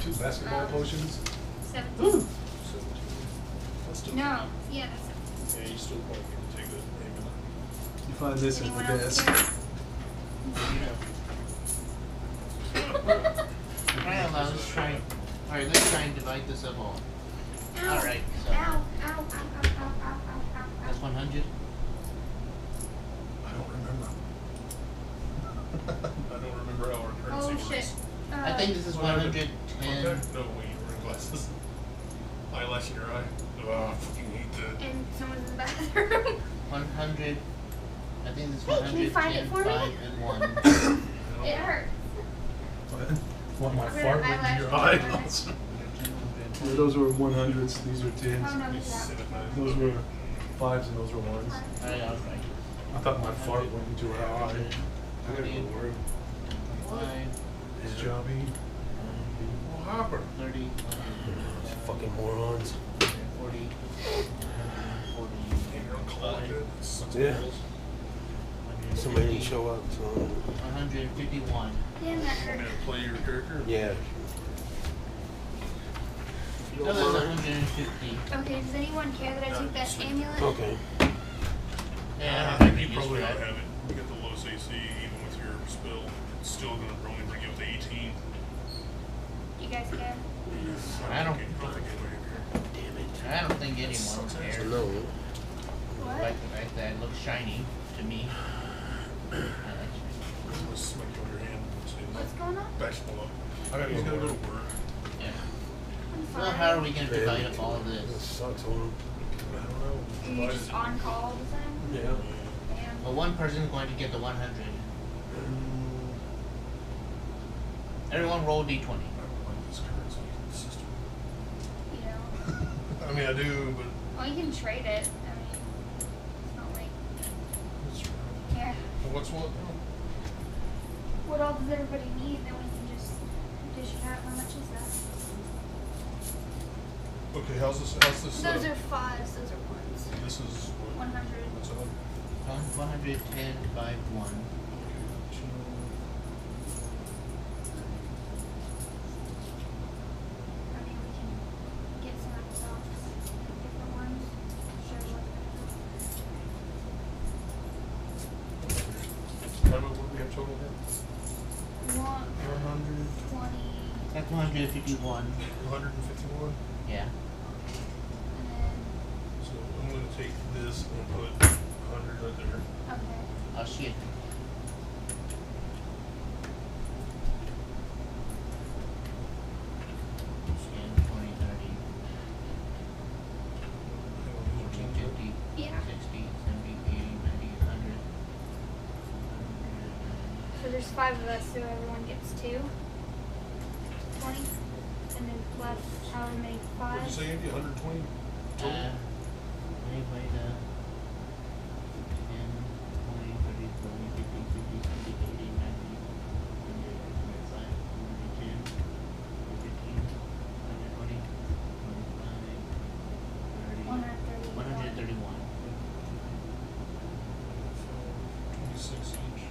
2 basketball potions. 17. 17. That's still No, yeah, that's it. Yeah, you still probably need to take that amulet. You find this at Anyone the else desk. here? Alright, let's try. Alright, let's try and divide this up all. Ow. Alright, so Ow, ow, ow, ow, ow, ow, ow, ow, that's 100. I don't remember. I don't remember how our currency Oh works. shit. I think this is 110. Contact? No, wait, you're wearing glasses. Eyelash in your eye. Oh, I fucking hate that. And someone's in the bathroom. 100. I think this is Hey, can you 100, find it 10, for me? 5, and 1. It hurts. Want my I'll put fart an went in your eyelash eye? on it. Yeah, those were 100s, these are Oh 10s. no, he's out. Those were 5s and those were 1s. Alright, I'll try. I thought my fart went into her eye. I gotta go to work. 5, His jobby. What happened? 30, Fucking morons. 40, 40, You're collected. Yeah. Somebody didn't show up, so. 151. Damn, that Want me hurt. to play your character? Yeah. So that's 150. Okay, does anyone care that I took that amulet? Okay. Yeah, I think you use probably for don't that. have it. You got the lowest AC, even with your spell. It's still gonna only bring you up to 18. You guys care? I don't- think anybody here. Damn it. I don't think anyone cares. No. What? Like the fact that it looks shiny to me. I like shiny. I'm gonna smack you on your hand. What's going on? Basketball up. He's gotta go to work. Yeah. I'm So sorry. how are we gonna divide up all of This this? sucks on I don't know. Are you just on call all the time? Yeah. Damn. Well, one person's going to get the 100. Everyone roll d20. I don't like this currency system. You know? I mean, I do, but Well, you can trade it. I mean, it's not like. it's true. Yeah. What's what? What all does everybody need? Then we can just dish it out. How much is that? Okay, how's this, Those are fives, those are ones. this is what? 100. What's a hundred? 110 by 1. I mean, we can get some of the socks, different ones. Show what How about what do we have total here? we want. 100. 20. That's 151. 151. Yeah. And then, So I'm gonna take this and put 100 right there. okay. Oh shit. Scan 20, 30, 40, 50, Yeah. 60, 70, 80, 90, 100. So there's 5 of us, so everyone gets 2. 20. And then plus however many What'd you 5s. say, Andy? 120 total? Anyway, the 10, 20, 30, 40, 50, 60, 70, 80, 90, 100, 105, 110, 115, 120, 125, 30, 131. 26 each.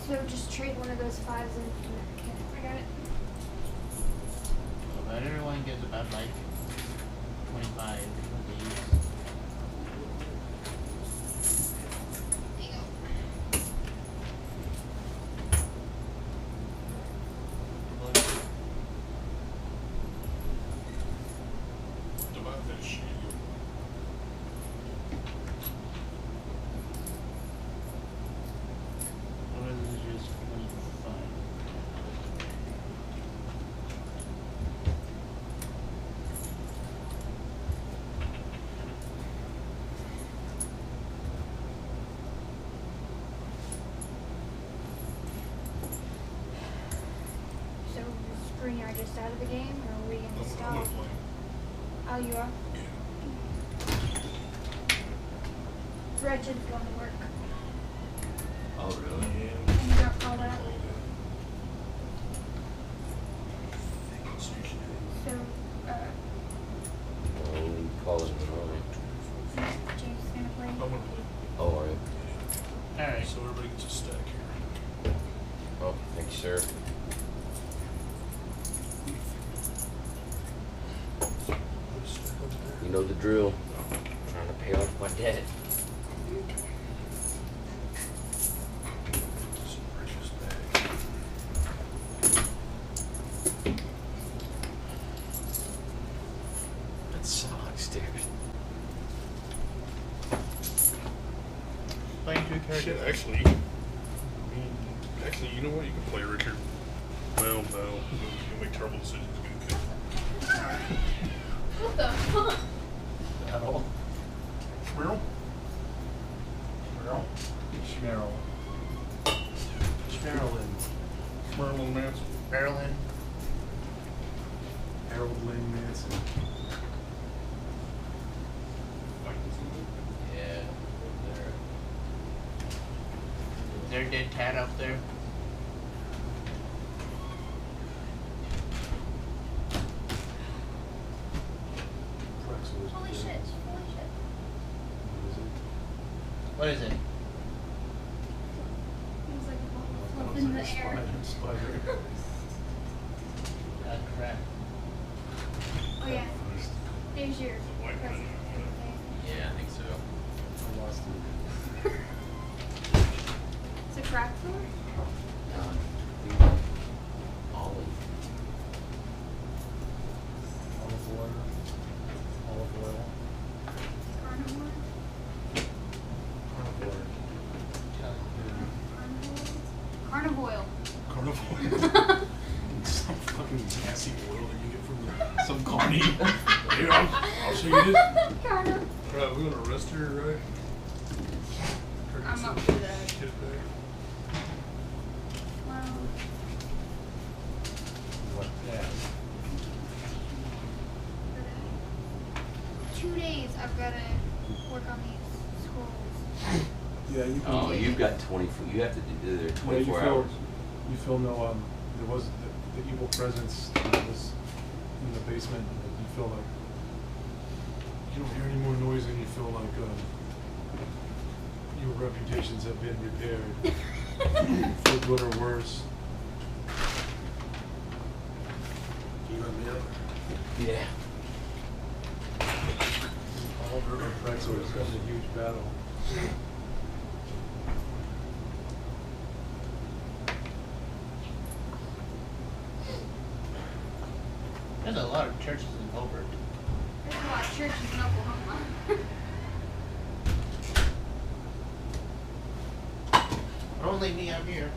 So just trade one of those 5s and okay, I got it. So about everyone gets about like 25 of these. There you go. Divide that shit. Or is it just 25? So the screen are just out of the game, or are we gonna I'm stop? gonna play. Oh, you are? Wretched's going to work. Oh, really? And you got called out. So, Oh, we call it an early. James is gonna play. I'm gonna play. Oh, are you? Alright. So everybody gets a stack here. Oh, thank you, sir. Put a stack over there. You know the drill. Trying to pay off my debt. Some precious bag. That sucks, dude. Playing 2 characters. Shit, actually, you know what? You can play Richard. Well, no. You'll make terrible decisions. What the fuck? At all. Meryl? Schmerl. Schmerlin. Merlin Manson. Maryland. Harold Lynn Manson. Yeah. Is there a dead cat out there? Holy shit, holy shit. What is it? It was like a ball fluff in the air. Spider. Ah, crap. Oh yeah. There's your present. Yeah, I think so. I lost it. It's a crack sword? Ollie. Olive oil. Olive oil. Carnivore? Carnivore. Carnival. Some fucking gassy oil that you get from some carny. Here, I'll show you this. Carnivore. Right, we're gonna arrest her, right? I'm up for that. Get it back. Wow. What? Yeah. 2 days I've got to work on these scrolls. Yeah, you can. Oh, you've got 24. You have to do there 24 hours. You feel no, there was the evil presence that was in the basement. You feel like you don't hear any more noise, and you feel like your reputations have been repaired for good or worse. You let me up. Yeah. All river pretzel is a huge battle. There's a lot of churches in Hobart. There's a lot of churches in Oklahoma. Don't leave me out here.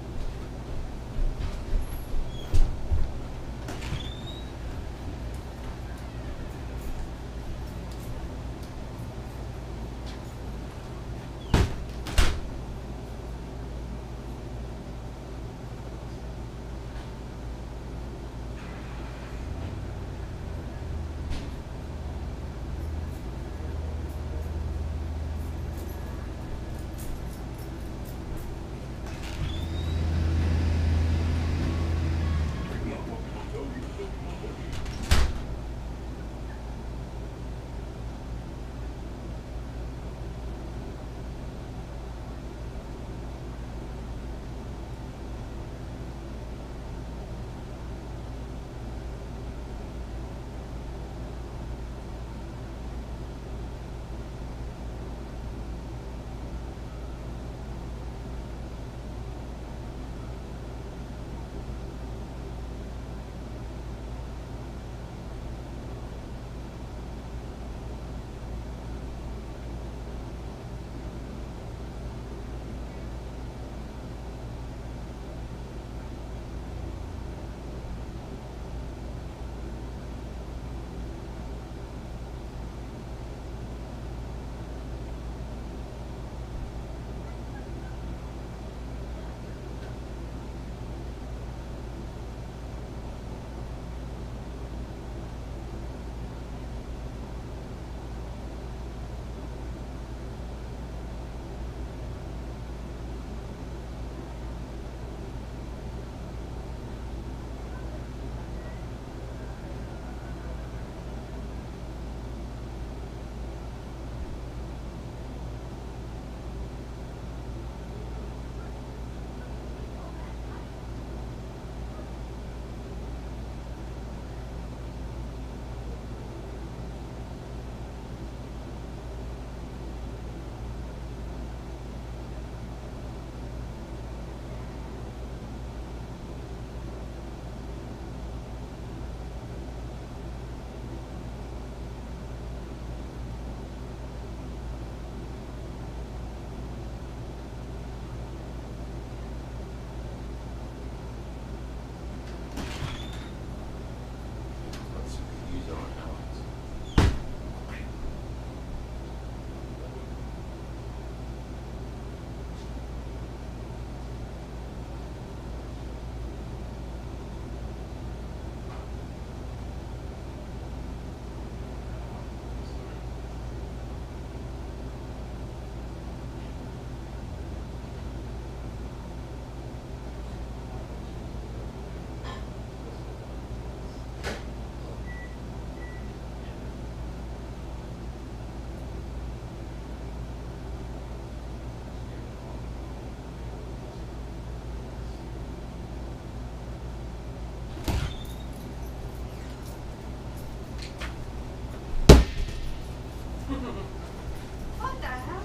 What the hell?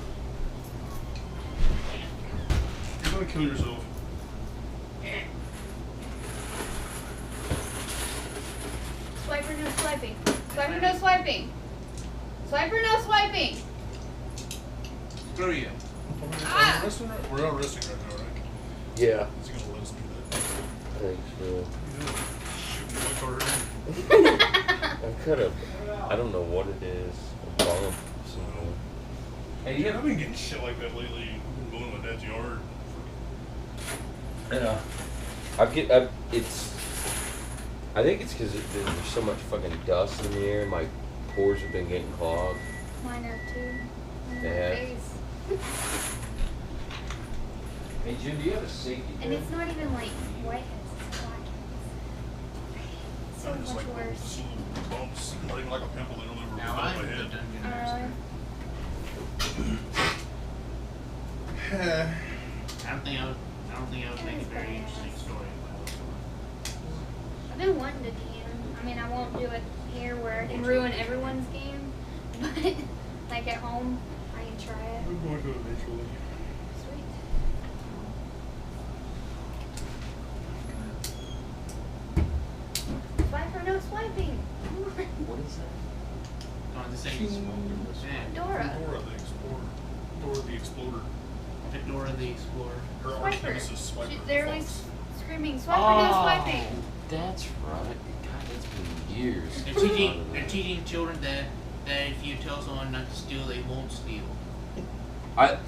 You're gonna kill yourself. Swiper, no swiping. Swiper, no swiping. Swiper, no swiping. Screw you. Ah! We're out resting right now, right? Yeah. Is he gonna let us do that? Thanks, bro. Shooting my car. I could have. I don't know what it is. A bump. Something. Hey, Yeah, I've been getting shit like that lately. I've been mowing my dad's yard. Yeah. I think it's because there's so much fucking dust in the air. My pores have been getting clogged. Mine are too. Yeah. Face. Hey Jim, do you have a safety And pin? it's not even like whiteheads, it's blackheads. It's so I just much like worse. little bumps, not even like a pimple, they don't ever Now pop I'm my the head. dungeon master. I don't think I would make a very interesting story if I've been wanting to DM. I mean, I won't do it here where I can ruin everyone's game, but like at home, I can try it. I'm going to eventually. Sweet. Swipe or no swiping? Come on. What is that? I was. This ain't yeah. Dora. Dora the Explorer. Dora the Exploder. Fedora the Explorer. Her arch Swiper. nemesis, Swiper. They're always Fox. screaming, swipe or no swiping. That's right. God, it's been years. They're teaching children that if you tell someone not to steal, they won't steal. I've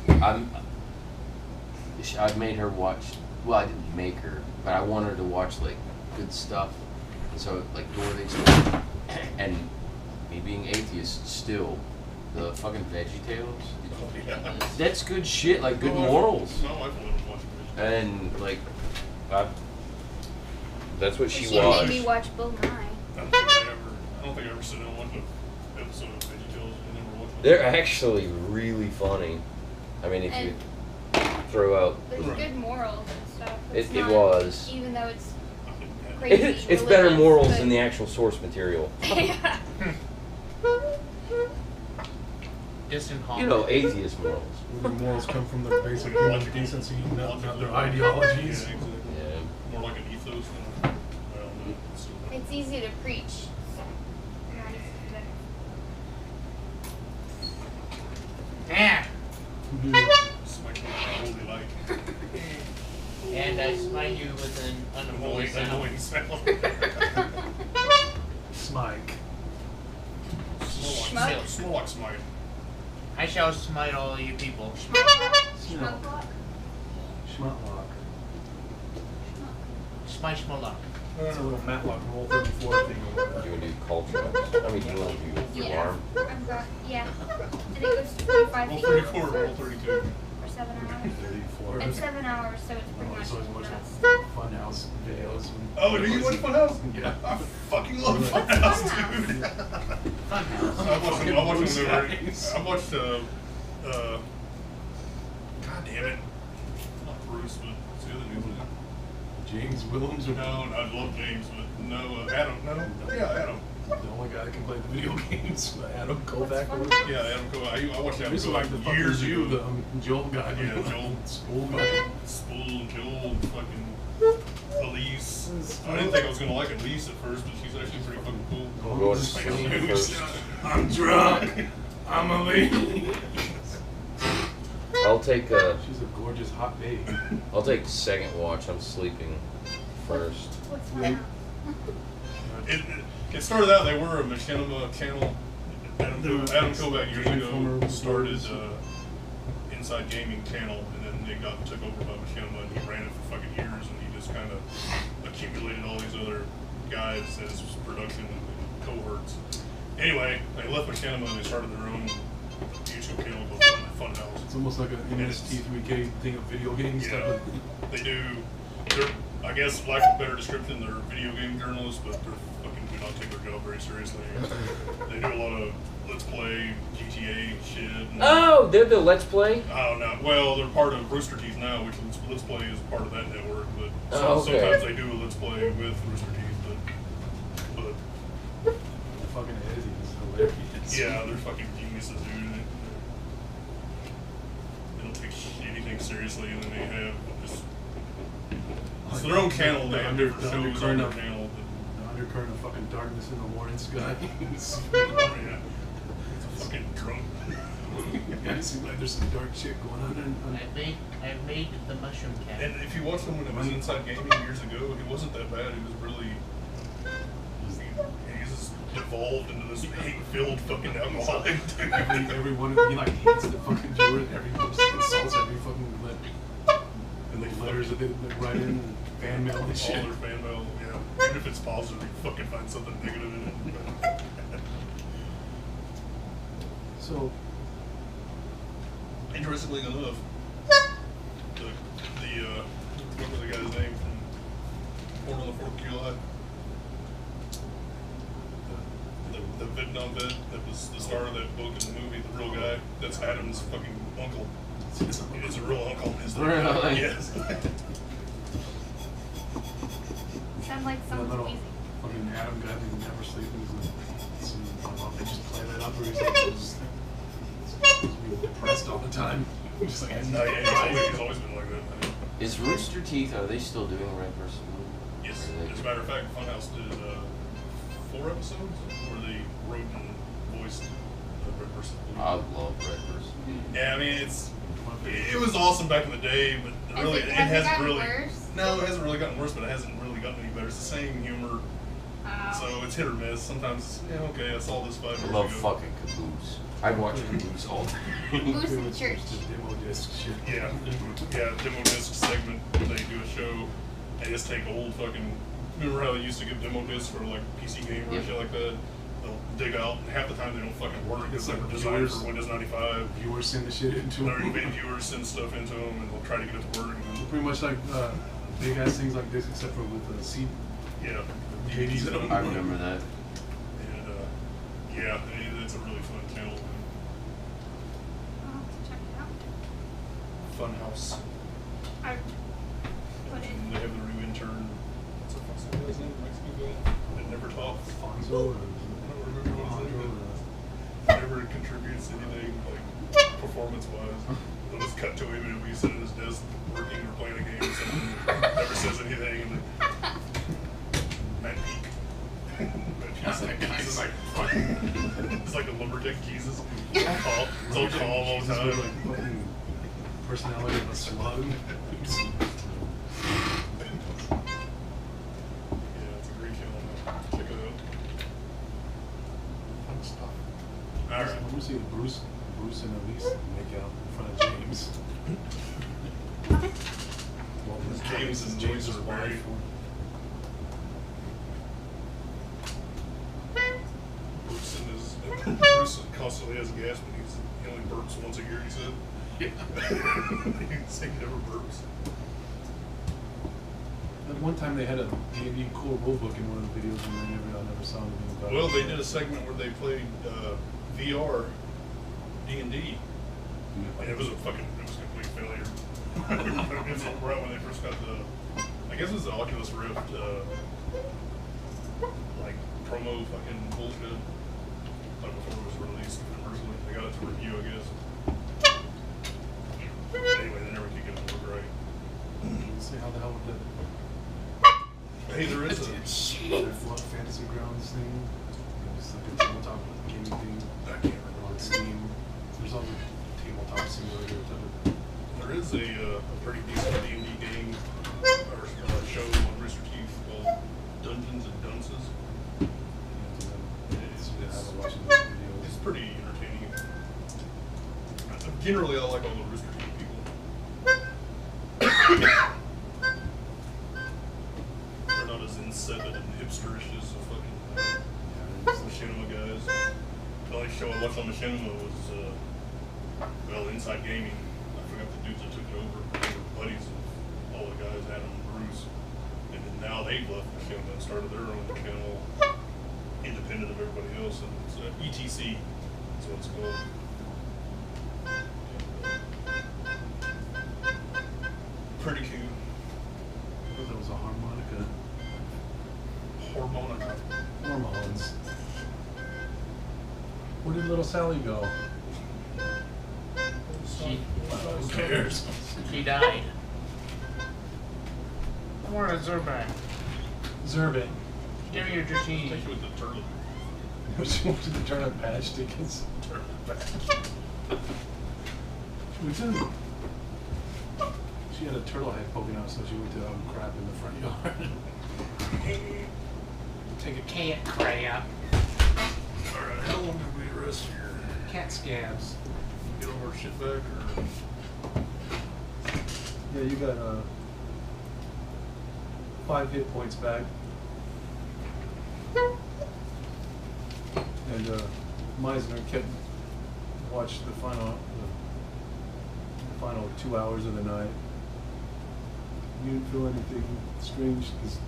made her watch. Well, I didn't make her, but I want her to watch like good stuff. And so, like Dora the Explorer, and me being atheist, still the fucking VeggieTales. Oh, yeah. That's good shit. Like good morals. No, I've only watched it. And like, that's what she She watched. made me watch Bill Nye. I don't think I ever sit down and watched an episode of VeggieTales. I never watched one. They're actually really funny. I mean, if you throw out, There's Right. good morals and stuff. It- It's it not- was. Even though it's Yeah. crazy. it's better religious, morals but- than the actual source material. Yeah. Distant Hall. You know, atheist morals. Where the morals come from the basic human decency, not their ideologies. Yeah, exactly. Yeah. More like an ethos than well, no, it's still not. It's easy to preach. Not easy to Ah! Smite me with a holy light. And I smite you with an unholy Annoying sound. sound. Smike. Schmuck? Smell like smite. I shall smite all you people. Smoke block. Schmutlock. Smite Schmolock. It's a little Matlock roll 34 thing over You there. would do culture. I mean, you want to do your Yeah. arm. I've got, yeah. And it goes to 45 Roll feet 34, roll for 32. 7 hours. 34. It's 7 hours, so it's I pretty always much watch just. Funhouse videos. Oh, do you watch Funhouse? Yeah. I fucking love What's Funhouse, Funhouse? dude. Funhouse. I watched them when Bruce they were. guys. I watched, God damn it. Not Bruce, but what's the other dude's name? James Willems or No, I love James, but no, Adam, no? Yeah, Adam. the only guy that can play the video games. Adam Kovac. What's or- Yeah, Adam Kovac. I watched I Adam used to like the Kovac fucking years Jew, ago. the Joel guy. Yeah, Joel. School guy. Spool and Joel and fucking Elise. I didn't think I was gonna like Elise at first, but she's actually pretty fucking cool. I'll go to sleep first. I'm drunk. I'm a lady. I'll take She's a gorgeous hot babe. I'll take second watch. I'm sleeping first. What's Wait. that? It started out, they were a Machinima channel. Adam Kovac years ago started Inside Gaming channel, and then it got took over by Machinima, and he ran it for fucking years, and he just kind of accumulated all these other guys as production cohorts. Anyway, they left Machinima and they started their own YouTube channel called Funhouse. It's almost like an MST3K thing of video games. Yeah, Type of, they do. They're, I guess, lack of better description, they're video game journalists, but they're fucking do not take their job very seriously. They do a lot of Let's Play, GTA shit. And, Oh, they're the Let's Play. I don't know. Well, they're part of Rooster Teeth now, which Let's Play is part of that network. But Oh, okay. sometimes they do a Let's Play with Rooster Teeth. But fucking Eddie is hilarious. yeah, they're fucking geniuses, dude. They don't take anything seriously, and then they have just. It's their own channel, they have different shows on undercurrent their of- channel. The undercurrent of fucking darkness in the morning sky. Oh, yeah. It's a fucking drunk. Yeah, it seems like there's some dark shit going on. I've made the mushroom cat. And if you watched him when it was Inside Gaming years ago, it wasn't that bad. It was really. He just devolved into this hate-filled fucking alcoholic. Everyone, he like hates the fucking Jordan. Everyone insults every fucking and the letters that they write in, and fan mail and shit. All their fan mail, yeah. Even if it's positive, you fucking find something negative in it. So, Interestingly enough, the what was the guy's name from Born on the 4th of July? The Vietnam vet that was the star of that book and the movie, the real guy. That's Adam's fucking uncle. It's a real uncle. Really? Yes. Sound like That someone's little wheezing. fucking Adam guy who never sleeps. They just play that up where he's like, depressed all the time. Just like, No, yeah, he's always been like that. Is Rooster Teeth, are they still doing Red vs. Blue? Yes. Or are they- As a matter of fact, Funhouse did 4 episodes where they wrote and voiced Red vs. Blue. I love Red vs. Blue. Yeah, I mean it was awesome back in the day, but really it has it hasn't gotten really. worse? No, it hasn't really gotten worse, but it hasn't really gotten any better. It's the same humor, so it's hit or miss. Sometimes, yeah, okay, I saw this 5 years I ago. love fucking Caboose. I watch Caboose all day. Boost in church. Just demo disc shit. Yeah, demo disc segment. They do a show. They just take old fucking. Remember how they used to give demo discs for like PC games Yep. or shit like that? They'll dig out, and half the time they don't fucking work because they were designed for Windows 95. Viewers send the shit into Or them. viewers send stuff into them, and they'll try to get it to work. And Pretty much like big ass things like this, except for with the seat. yeah, DVDs in them. I remember that. And yeah, it's a really fun channel. I'll have to check it out. Funhouse. I put it. And they have the new intern. What's the fuck's his name? Mexican guy that never talks. Fonzo or I don't remember what his name Alejandro. is. Never contributes anything like performance-wise. They'll just cut to him and he'll be sitting at his desk working or playing a game or something. Never says anything. And then Matt Peak. He's like fucking. It's like a lumberjack Jesus. It's all calm. It's all calm all the He's time. got, like, fucking personality of a slug. Yeah, it's a great channel. Check it out. Fun stuff. All right. I want to see Bruce and Elise make out in front of James. Well, James and James are married. Bruce constantly has gas, but he only burps once a year, he said. Yeah. He never burps. At one time they had a D&D core rulebook in one of the videos, and I never saw anything about it. Well, they did a segment where they played VR D&D, and it was a complete failure. It's right when they first got I guess it was the Oculus Rift, like promo fucking bullshit. Like before it was released commercially, they got it to review, I guess. Anyway, they never could get it to work right. Let's see how the hell with that. Hey, there is a. That Flood Fantasy Grounds thing. It's like a tabletop gaming thing. I can't remember. On Steam. There's all the tabletop simulator type of. There is a pretty decent D&D game or show on Rooster Teeth called Dungeons and Dunces. I've been watching those videos. It's pretty entertaining. Generally, I like all the Rooster Teeth people. They're not as insipid and hipsterish as the fucking machinima guys. The only show I watched on machinima was, Inside Gaming. I forgot the dudes that took it over. They were buddies of all the guys, Adam and Bruce. And then now they've left machinima and started their own channel, independent of everybody else. And it's ETC. That's what it's called. Pretty cool. I thought that was a harmonica. Harmonica. Hormones. Where did little Sally go? Who cares? She died. I want a Zerback. Zerbit. Give me your Dratini. Take you with the turtle. She wanted to turn up patch tickets. Turtle back. She had a turtle head poking out, so she went to crap in the front yard. Take a cat crap. Alright, how long did we rest here? Cat scabs. Get all our shit back or? Yeah, you got 5 hit points back. And Meisner watched the final 2 hours of the night. You didn't feel anything strange because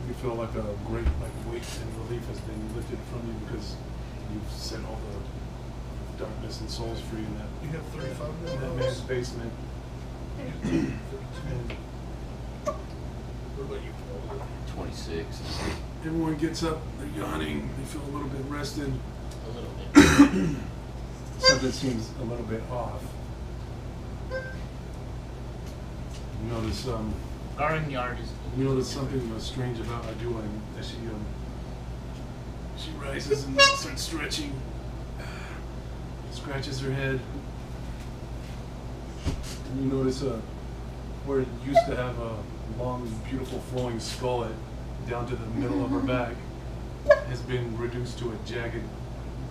you feel like a great weight and relief has been lifted from you because you've set all the darkness and souls free in You have 35 that man's basement. And What about you, Paul? 26. everyone gets up, they're yawning, they feel a little bit rested. A little bit. Something seems a little bit off. You notice, Garden yard is. you notice something strange about Adua as she rises and starts stretching, scratches her head. And you notice where it used to have a long, beautiful flowing skull down to the middle of her back has been reduced to a jagged,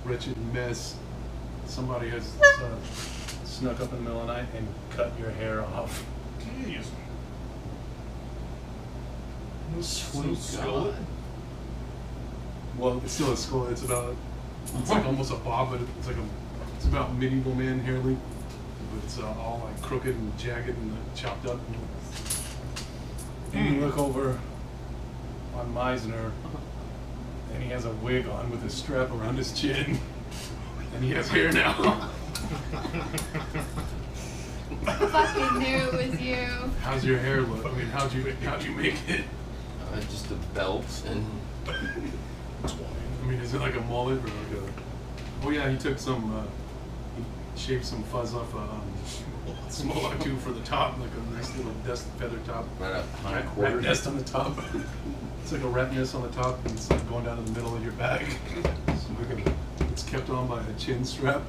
wretched mess. Somebody has snuck up in the middle of the night and cut your hair off. Jeez. Sweet skull. God. Well, it's still a skull. It's like almost a bob, but it's about medieval man hair length. But it's all like crooked and jagged and chopped up. And you look over on Meisner, and he has a wig on with a strap around his chin, and he has hair now. Fucking knew it was you. How's your hair look? I mean, how'd you make it? Just the belt and I mean, is it like a mullet or like a? Oh yeah, he took some. He shaved some fuzz off a Smolak too for the top, like a nice little dust feather top. right up behind Rat quarters. nest on the top. It's like a rat nest on the top, and it's like going down in the middle of your back. It's kept on by a chin strap.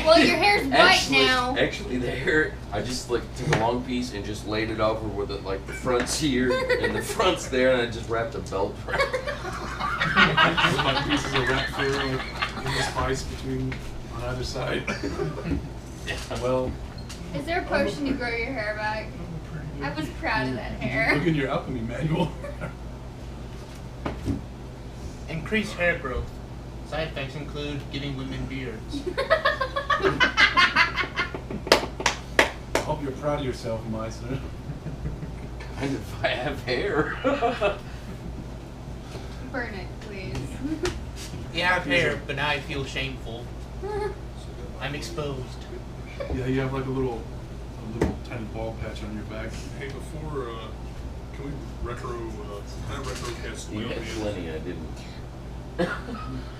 Well, your hair's white now. Actually, the hair, I just like took a long piece and just laid it over with it, like the front's here and the front's there, and I just wrapped a belt around it. With like pieces of rat fur like, in the spice between on either side. Well, Is there a potion to grow your hair back? I was proud of that hair. look in your alchemy manual. Increased hair growth. Side effects include giving women beards. I hope you're proud of yourself, Meisner. Kind of, I have hair. Burn it, please. Yeah, I have hair, but now I feel shameful. I'm exposed. Yeah, you have like a little tiny bald patch on your back. Hey, before, can we retro cast the You wheel? had plenty, I didn't.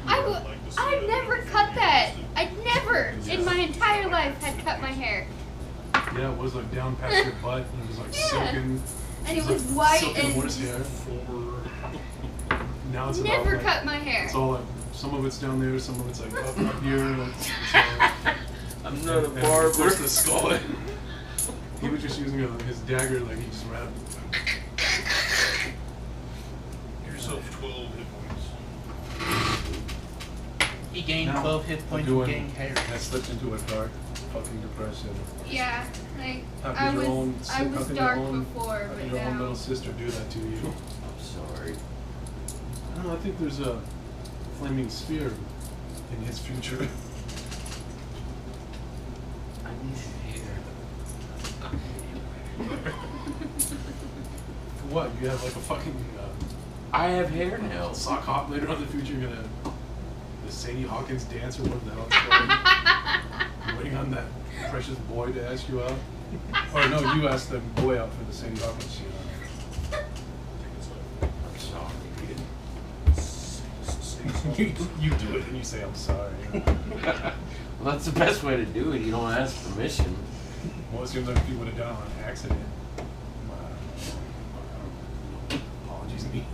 I've never cut that. I never in my entire life had cut my hair. Yeah, it was like down past your butt, and it was like Yeah. silken. And it was white silken and horsehair. Now it's about, never like, cut my hair. It's all like some of it's down there, some of it's like up here. Like, it's all, I'm not a and barber. Of course, the skull. He was just using his dagger, like he just wrapped. Give yourself 12 hit points. He gained Now, 12 hit points and gained hair. That slipped into a dark fucking depression. Yeah, like How I could your was own, I how was could dark your own, before, how could but your own now little sister do that to you? I'm sorry. I don't know, I think there's a flaming sphere in his future. I need hair. What? You have like a fucking I have hair now. sock hop later on in the future. You're gonna the Sadie Hawkins dance or whatever the hell it's called. You're waiting on that precious boy to ask you out. Or no, you asked the boy out for the Sadie Hawkins shoot. I'm sorry. You do it and you say I'm sorry. Well, that's the best way to do it. You don't ask permission. Well, it seems like if you would have done it on accident. Apologies me.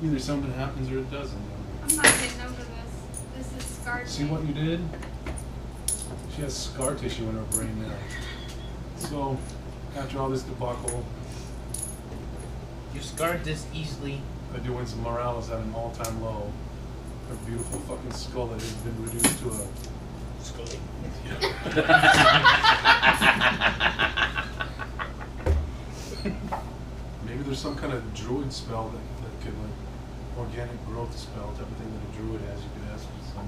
Either something happens or it doesn't. I'm not getting over this. This is scarred. See me. what you did? She has scar tissue in her brain now. So, after all this debacle, You scarred this easily. Aduan's morale is at an all-time low. Her beautiful fucking skull that has been reduced to a... Scully. Maybe there's some kind of druid spell that could, like, organic growth spell type of thing that a druid has. You could ask for some...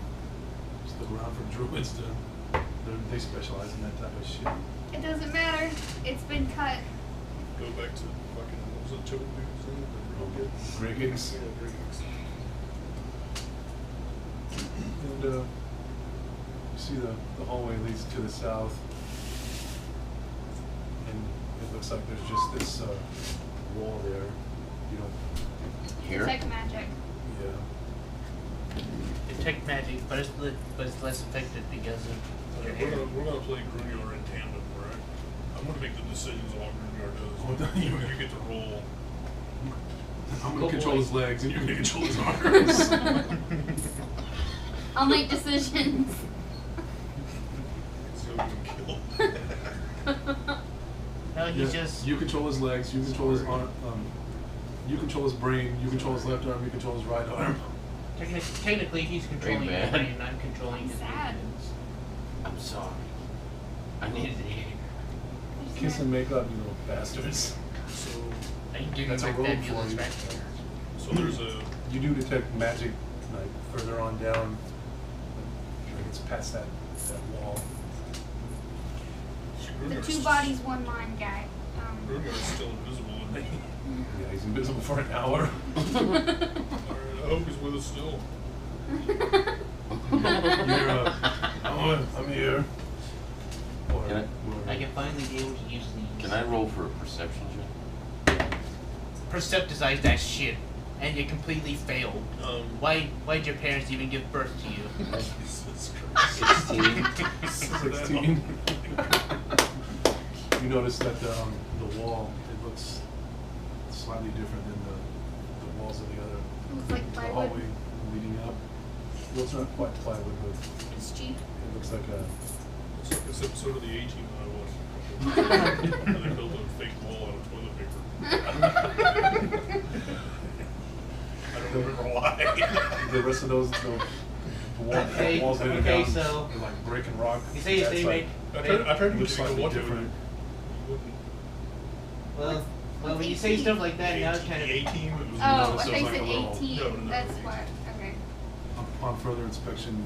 Just look around for druids to... They specialize in that type of shit. It doesn't matter. It's been cut. go back to fucking, what was it, Toad Dude's thing? The real good. Grey Gigs. Yeah, Grey Gigs. And you see the hallway leads to the south, and it looks like there's just this wall there. You don't. Here? Detect magic. Yeah. Detect magic, but it's less effective because of your Okay, hair. we're gonna play Grunyar in tandem, right? I'm gonna make the decisions on what Grunyar Oh, does. no, You you- get to roll. I'm Go gonna control boy. his legs, and You're you gonna can control control his his arms. arms. I'll make decisions. So you can kill. No, he's Yeah, just. you control his legs, you control his arm, you control his brain, you control his left arm, you control his right arm. Technically, he's controlling your bad. brain, and I'm controlling his Sad. movements. I'm sorry. I needed to hear. Kiss and make up, you little bastards. So, I can do That's a my rogue fabulous for you. right there. so there's a, You do detect magic, like, further on down, like it's past that wall. The two bodies, one mind guy. Grunyar's still invisible, isn't he? Yeah, he's invisible for an hour. Alright, I hope he's with us still. You're I'm here. Or Can I- whoever. I can finally be able to use these. Can I roll for a perception check? Percepticize that shit, and you completely failed. Why'd your parents even give birth to you? Jesus Christ. 16. 16. You notice that the wall, it looks slightly different than the walls of the other Looks like the plywood. hallway leading up. Well, it's not quite plywood, but It's cheap. it looks like a. It's like this episode of the A-Team that I watched. Where they built a fake wall out of toilet paper. I don't remember why. The rest of those, the Okay, walls leading okay, down, so- they're like brick and rock. You say That's they like- make. I tried to looks get you to slightly watch it. different. You wouldn't. Well, when you say stuff like that, now it's kind of. The A-Team, it was. Oh, notice I there's think like a little- 18. No. That's why. Okay. Upon further inspection,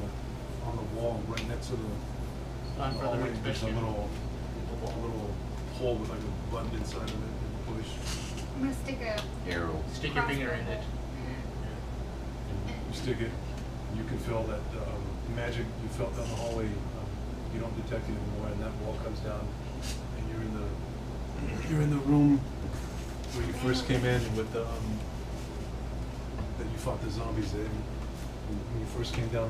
on the wall right next to the On further hallway, there's a inspection. little hole with like a button inside of it. And push. I'm gonna stick a. Arrow. Stick your finger in it. You stick it. You can feel that magic you felt down the hallway. You don't detect it anymore, and that wall comes down, and you're in the room where you first came in with the that you fought the zombies in. When you first came down,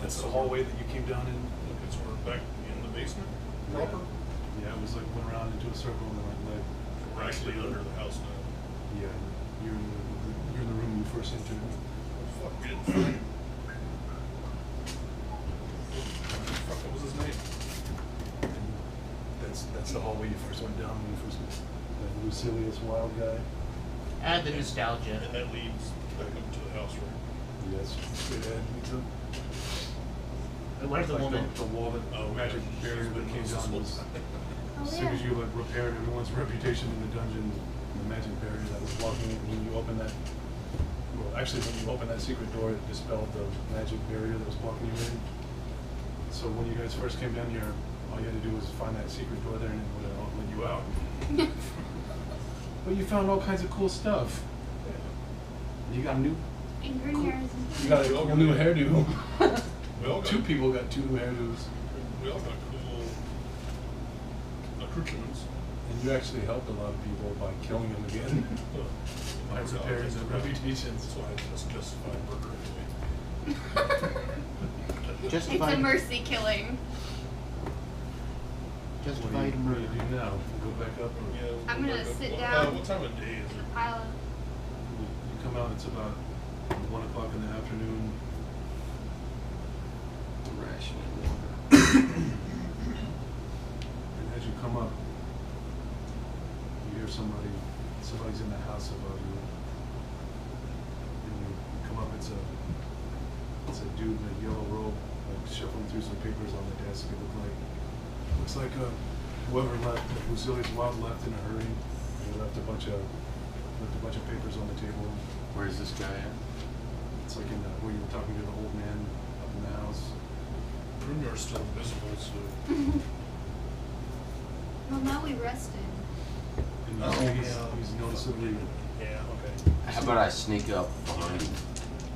that's the hallway that you came down in. Okay, so we're back in the basement proper? Yeah, it was like went around into a circle and then like led. We're actually under the house now. Yeah, you're in the room you first entered. Fuck, we didn't find. Fuck, what was his name? And that's the hallway you first went down when you first met that Lucilius Wild guy. Add the nostalgia. And that leads back up to the house, right? Yes. Straight ahead leads up. Where's the Like woman? The wall that Oh, magic yeah. barrier that came down was. Oh, As soon yeah. as you like repaired everyone's reputation in the dungeon, the magic barrier that was blocking it, when you open that, well, actually, when you open that secret door, it dispelled the magic barrier that was blocking you in. So when you guys first came down here, all you had to do was find that secret door there and it would have let you out. But you found all kinds of cool stuff. You got new, And Grunyar's. you got a cool new hairdo. We all got, Two people got two new hairdos. we all got cool accoutrements. And you actually helped a lot of people by killing them again. By That's how I repairing just- their reputations. That's why I just justified murder anyway. It's Justified. a mercy killing. Justified What do murder. you do now? Go back up or Yeah, we'll I'm go gonna back up. sit What- down. What time of day is The it? pile of. you come out, it's about 1 o'clock in the afternoon. Rationing water. And as you come up, you hear somebody's in the house above you. And you come up, it's a dude in a yellow robe, like shuffling through some papers on the desk. It looks like whoever left, Lucilius Wild left in a hurry. He left a bunch of papers on the table. Where's this guy at? It's like in where you were talking to the old man up in the house. Grunyar's still invisible, so Well, now we rested. And you Oh, see yeah. he's noticeably. Yeah, okay. How about I sneak up behind him?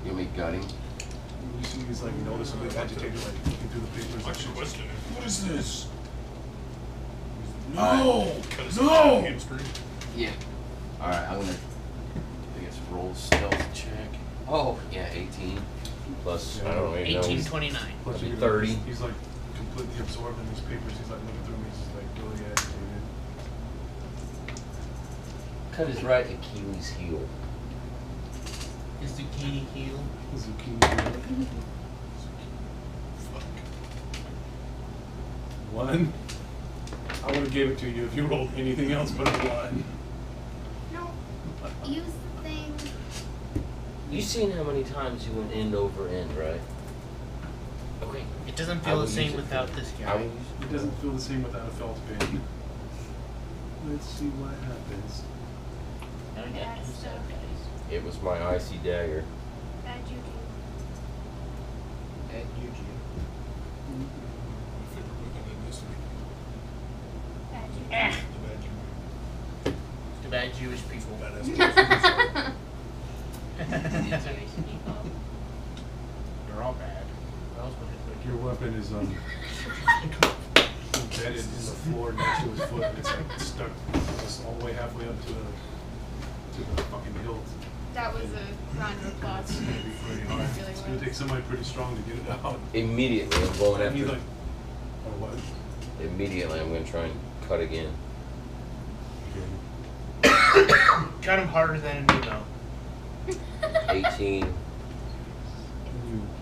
You want me gutting? You see he's like noticeably agitated, like looking through the papers. I should question him. What is this? No! Cut his No! hamstring. Yeah. Alright, I'm gonna, I guess, roll stealth check. Oh, yeah, 18. Plus, I don't even know. 1829. Plus That'd be you can- 30. He's like completely absorbed in these papers. He's like looking through them. He's like really agitated. Cut his right Achilles heel. Is zucchini heel? Zucchini. Fuck. One. I would have gave it to you if you rolled anything else but a one. No. Use the thing. You seen how many times you went end over end, right? Okay. It doesn't I feel will the same use it without for- this I guy. will use It doesn't feel the same without a felt pen. Let's see what happens. Now we got Bad two stuff. sad guys. it was my icy dagger. Bad juju. Bad juju. My favorite weapon in this week. Bad juju. Ah! The bad Jew. The bad Jewish people. Badass. They're all bad. What else would it Like your weapon is embedded in the floor next to his foot. It's like stuck just all the way halfway up to the fucking hilt. That was a round of applause. It's gonna be pretty hard. It really It's gonna was. take somebody pretty strong to get it out. Immediately, I'm going I mean, after. like, or what? Immediately, I'm gonna try and cut again. Got him harder than a Nuno. 18 You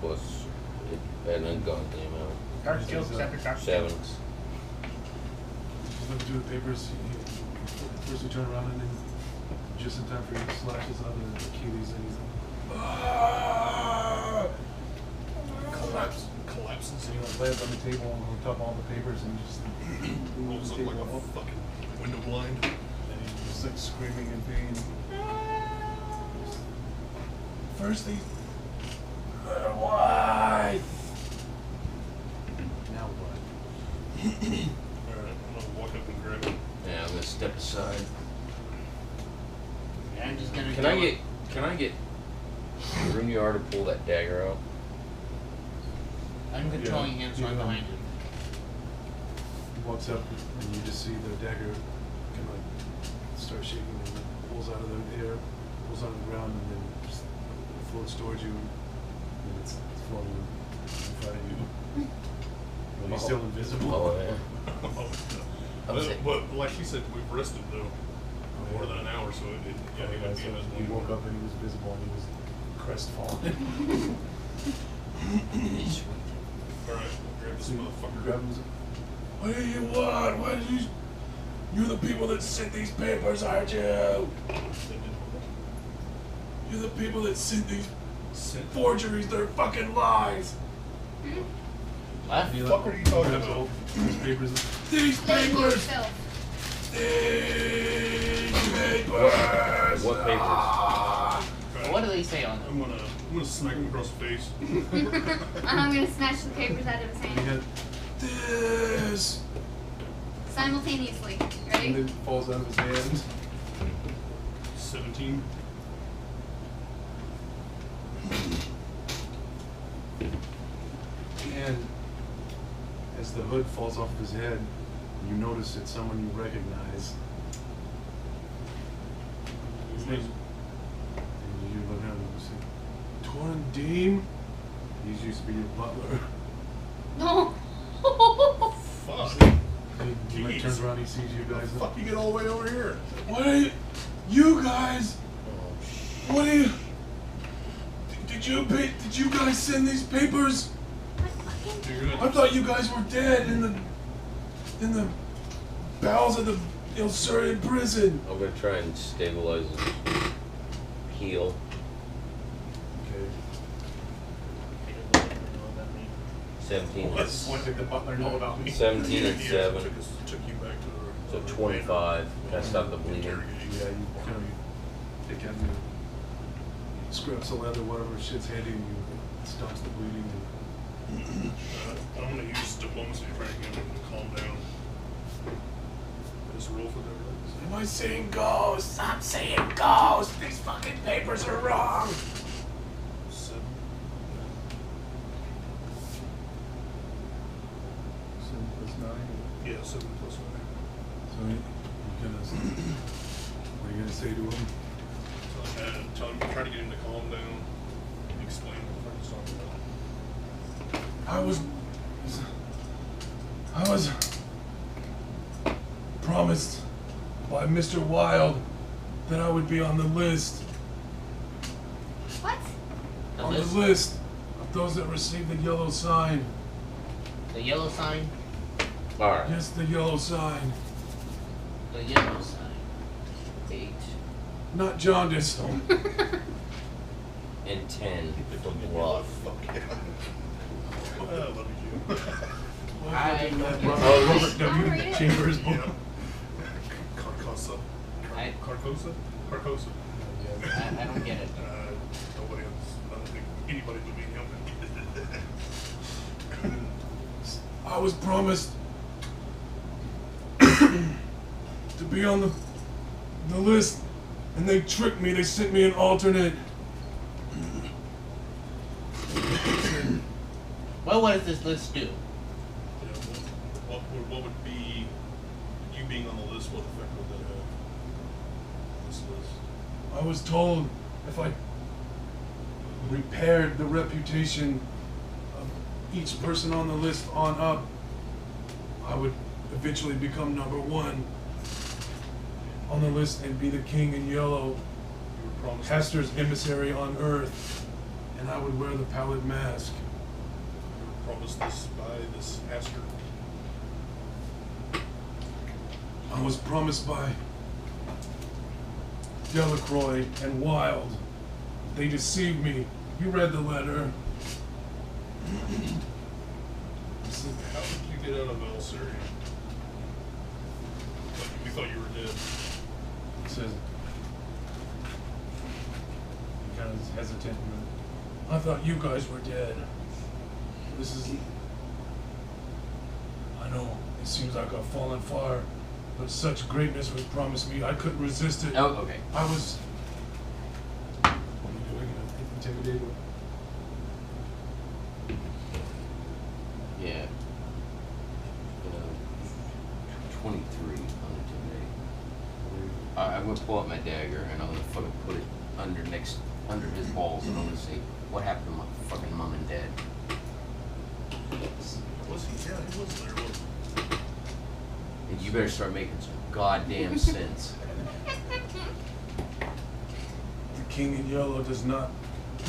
plus, and then ungodly amount. Dark jokes after dark 7. jokes. just look through the papers. First you turn around and then just in time for you to slash his other Achilles and he's like, "Ah!" Collapses. And he like lands on the table on top of all the papers and just Rolls the up table like a up. fucking window blind. And he's just like screaming in pain. First these. Why? Now what? Alright, I'm gonna walk up and grab him. Yeah, I'm gonna step aside. I'm just gonna Can I get Runyar to pull that dagger out? I'm controlling him, so I'm Yeah. behind him. He walks up and you just see the dagger kind of like start shaking and pulls out of the air, pulls out of the ground, and then just floats towards you. And it's floating in front of you. But he's still invisible. Oh, yeah. I was like- But like she said, we've rested though for more than an hour, so it yeah, he would be So invisible. he woke up and he was visible and he was crestfallen. Alright, grab this So you motherfucker. grab him. What do you want? What did you? You're the people that sent these papers, aren't you? You're the people that sent these forgeries. They're fucking lies. What? The fuck are you talking Grabs about? all These papers. These Label papers. yourself. These papers. What papers? Ah. What do they say on I'm them? gonna smack him across the face. I'm gonna snatch the papers out of his You hand got this. simultaneously. And Ready? then falls out of his hand. 17. And as the hood falls off his head, you notice it's someone you recognize. His name. And you look at him and say, Torn Dean? He used to be your butler. No. Fuck. He like, turns around, he sees you guys. Fuck, you get all the way over here. What are you guys? What are you? Did you guys send these papers? You're good. I thought you guys were dead in the bowels of the Ilsurian prison. I'm gonna try and stabilize his heel. Okay. 17. What did the butler know about me? 17 and Yeah, 7. took you back to So 25. Can I stop the bleeding? Yeah, you kind of take out your scraps of leather, whatever shit's handy, and you stops the bleeding. I'm gonna use diplomacy to try to get him to calm down. Just roll for that. Am I seeing ghosts? I'm seeing ghosts. These fucking papers are wrong. 7. 7 plus 9. Yeah, 7 plus 9. So you gonna, what are you gonna say to him? So tell him, try to get him to calm down. Explain what he's talking about. I was promised by Mr. Wilde that I would be on the list. What? On the list of those that received the yellow sign. The yellow sign? Alright. Yes, the yellow sign. The yellow sign. 8. Not jaundice. And 10 for bluff. Fuck yeah. Love you. I don't Robert get Robert it. W. I'll read it. Chambers book. Yeah. Carcosa. I- Carcosa? Carcosa. I don't get it. Nobody else. I don't think anybody but me and him. I was promised to be on the list, and they tricked me. They sent me an alternate. Well, what does this list do? What would be you being on the list? What effect would that have? This list. I was told if I repaired the reputation of each person on the list on up, I would eventually become number 1 on the list and be the king in yellow, You were promised. Castor's emissary on earth, and I would wear the pallid mask. You were promised this by this Aster. I was promised by Delacroix and Wilde. They deceived me. You read the letter. How did you get out of Elsery? We thought you were dead. It says, he kind of is hesitant. I thought you guys were dead. This is, I know it seems like I've fallen far, but such greatness was promised me. I couldn't resist it. Oh, okay. I was. What are you doing? Intimidated? Yeah. 23 unintimidating. I'm gonna pull out my dagger and I'm gonna fucking put it under his balls and I'm gonna say, what happened to my fucking mom and dad? Was he? Yeah, he was there. Wasn't And you better start making some goddamn sense. The king in yellow does not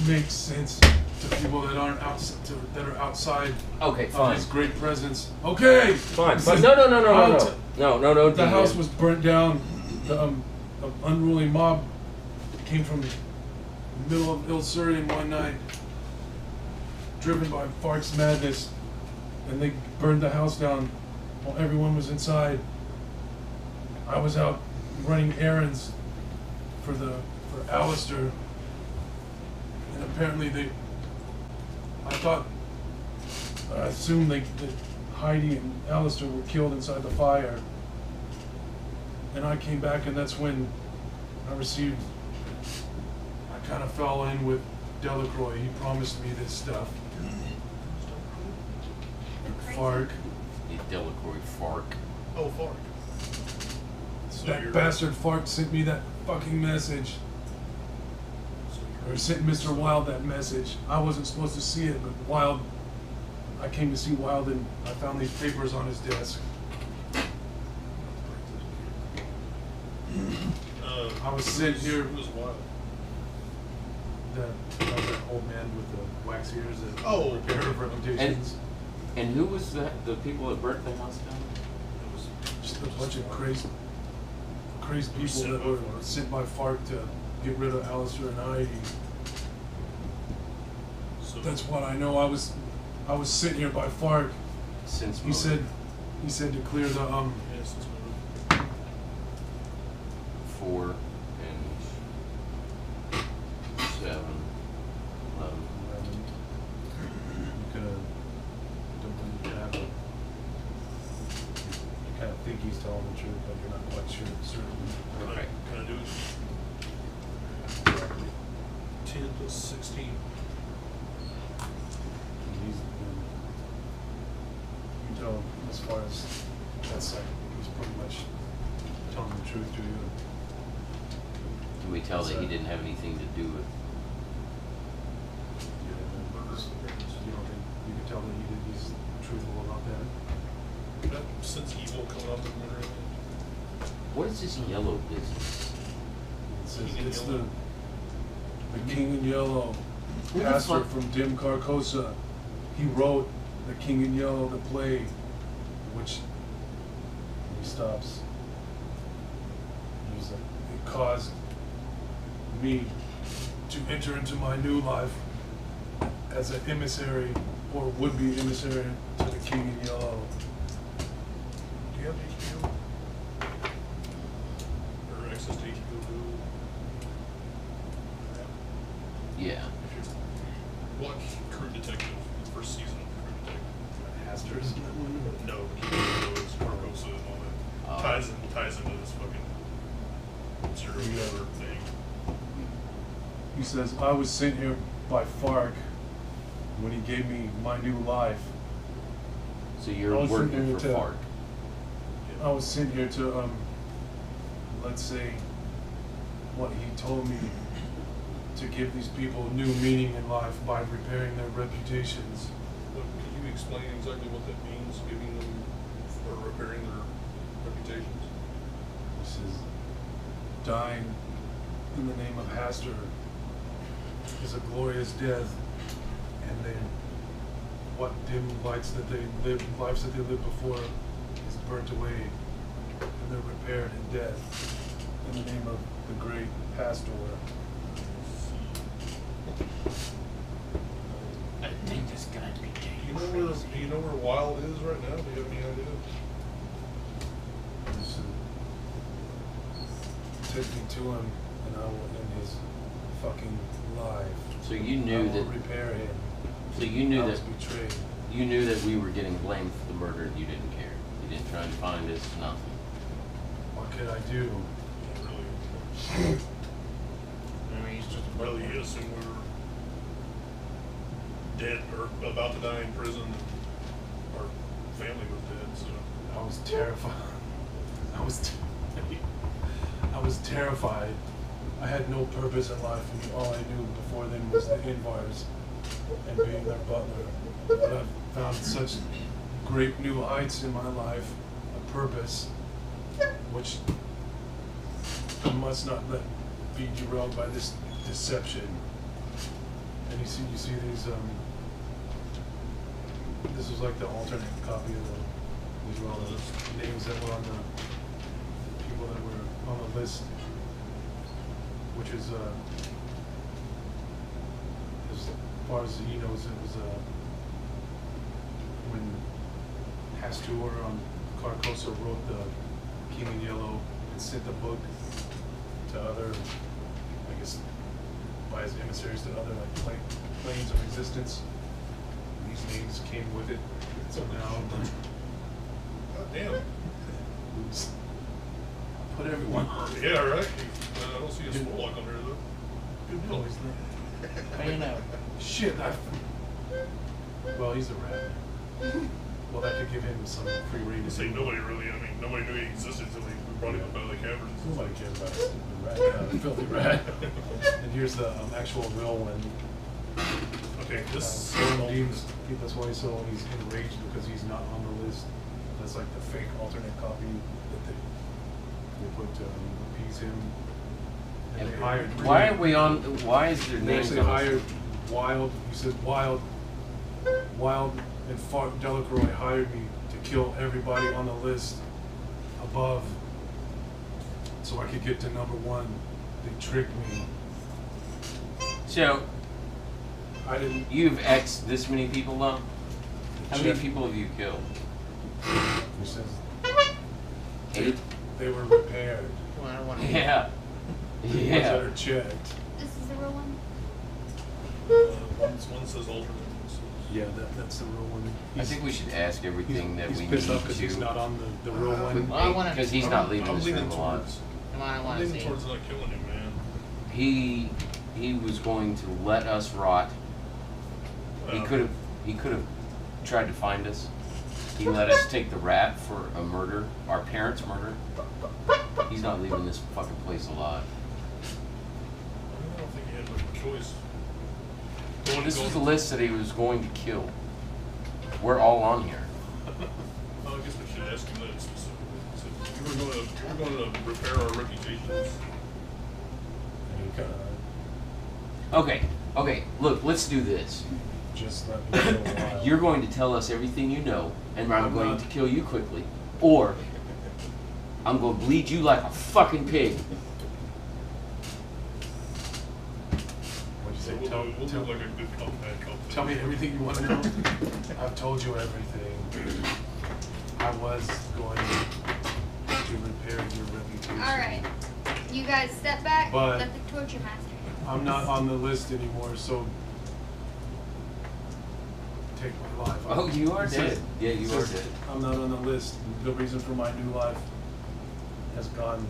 make sense to people that aren't that are outside Okay, of fine. his great presence. Okay. Fine. This But is no. out. No. The house was burnt down. The unruly mob came from the middle of Ilsurian one night, driven by Fart's madness, and they burned the house down while everyone was inside. I was out running errands for Alistair, and apparently I assumed that Heidi and Alistair were killed inside the fire. And I came back, and that's when I kind of fell in with Delacroix. He promised me this stuff. Fark. Delacroix Fark. Oh, Fark. So That you're- bastard Fark sent me that fucking message. so Or you're- sent Mr. Wilde that message. I wasn't supposed to see it, but I came to see Wilde, and I found these papers on his desk. I was sitting here. It was wild. That old man with the wax ears and Oh. repair of reputations. And who was the people that burnt the house down? It was Just a bunch of crazy people sent that by were Fark. sent by Fark to get rid of Alistair and Heidi. So That's what I know. I was sitting here by Fark. Since He said to clear the Yeah, since we 4 and 7, 11. You kind of think think he's telling the truth, but you're not quite sure, certain. Okay. Can I do it? 10 plus 16. He's, you can tell as far as that side, he's pretty much telling the truth to you. Can we tell that he didn't have anything to do with? You don't think you can tell that he's truthful about that? That sense evil coming out of the winter. What is this yellow business? It says King in it's Yellow. the King in Yellow, Who the pastor fuck- from Dim Carcosa. He wrote The King in Yellow, the play, which he stops. He's like, it caused me to enter into my new life as an emissary or would-be emissary to the King in Yellow. Do you have HBO? Or access to HBO Go? Yeah. If you watch True Detective, the first season of True Detective. Hasters. No, it's Carcosa and all that. Ties into this fucking serial killer thing. He says, I was sent here by FARC when he gave me my new life. So you're I was working sitting for there to- FARC. I was sent here to, let's say, what he told me, to give these people new meaning in life by repairing their reputations. Look, can you explain exactly what that means, giving them or repairing their reputations? This is dying in the name of Hastur is a glorious death, and then what dim lights that they lived, lives that they lived before, is burnt away, and they're repaired in death in the name of the great Pastor. I think this guy be Do you know where Wild is right now? Do you have any idea? Take me to him, and I will end his fucking life. So you knew I will that. repair him. So you knew I that. was betrayed. You knew that we were getting blamed for the murder, and you didn't care. You didn't try and find us. Nothing. What could I do? Not really. I mean, he's just a Well, he assumed we were dead or about to die in prison, and our family was dead, so. I was terrified. I was terrified. I had no purpose in life, and all I knew before then was the Invars and being their butler. But I've found such great new heights in my life, a purpose, which I must not let be derailed by this deception. And you see these. This was like the alternate copy of these were all the names that were on the people that were on the list, which is as far as he knows, it was when Hastur on Carcosa wrote the King in Yellow and sent the book to other, I guess, by his emissaries to other like planes of existence. These names came with it, so now God damn. oops, put everyone on. Yeah, right. I don't see a Spollock on there though. Good deal. He's not. How you know? Shit, well, he's a rat. Well, that could give him some free rein to Say nobody really. I mean, nobody knew he existed until we brought him up out of the caverns. Nobody cares about a stupid rat, filthy rat. And here's the actual real one. Okay, this. Soren Deems, that's why he's enraged because he's not on the list. That's like the fake alternate copy that they put to appease him. And they hired. Why are we on? Why is their They names actually on? hired Wild. He said Wild and Delacroix hired me to kill everybody on the list above, so I could get to number one. They tricked me. So I didn't. you've X'd this many people though. How many Check. people have you killed? He says 8. they were repaired. Well, I don't want to. Yeah. The ones that Yeah. are checked. This is the real one? One says alternate. One says. Yeah, that's the real one. I think we should ask everything that we He's need pissed off because he's to. not on the real one. Well, I wanna- Because he's not leaving I'm this leaning room alive. towards. Come on, I I'm want to leaning see. towards not killing him, man. He was going to let us rot. He could have tried to find us. He let us take the rap for a murder, our parents' murder. He's not leaving this fucking place alive. I don't think he had much choice. This was the list that he was going to kill. We're all on here. Well, I guess we should ask him that specifically. So we're going to repair our reputations. Okay, look, let's do this. Just let me know why. You're going to tell us everything you know, and I'm I'm going not. to kill you quickly. Or, I'm going to bleed you like a fucking pig. What'd you say? We'll do like a good cop, bad cop. Tell me everything you want to know. I've told you everything. I was going to repair your reputation. Alright. You guys step back, But- let the torture master. I'm not on the list anymore, so take my life. Oh, you are It dead. says- Yeah, it you are says dead. I'm not on the list. The reason for my new life is gone.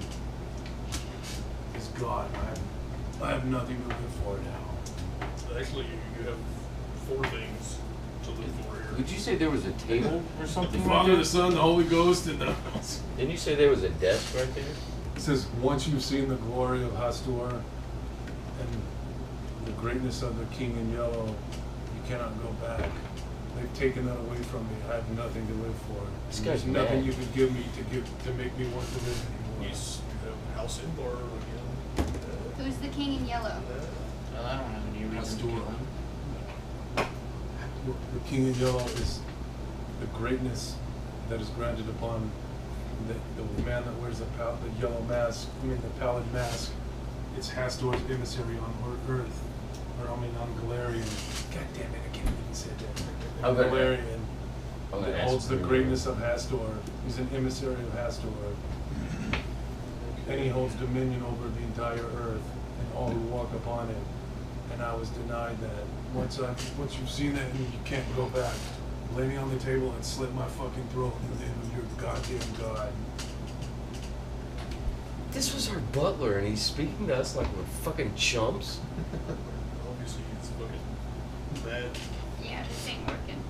I have nothing to live for now. Actually, you have 4 things to live for here. Would you say there was a table or The something right Father, there? the Son, the Holy Ghost, and the... Didn't you say there was a desk right there? It says, once you've seen the glory of Hastur and the greatness of the King in Yellow, you cannot go back. They've taken that away from me. I have nothing to live for. This And guy's there's nothing mad. you could give me to make me want to live anymore. You have house in bar again. Who's the king in yellow? Well, I don't have any reason to kill him. The King in Yellow is the greatness that is granted upon the man that wears the yellow mask, the pallid mask. It's Hastur's emissary on Earth, on Galarian. God damn it, I can't even say that. I'm gonna- Galarian. I'm gonna That ask holds the for your greatness of Hastur. He's an emissary of Hastur. And he holds dominion over the entire Earth and all who walk upon it. And I was denied that. Once you've seen that, you can't go back. Lay me on the table and slit my fucking throat in the name of your goddamn God. This was our butler, and he's speaking to us like we're fucking chumps. Obviously, it's fucking bad. Yeah, this ain't working.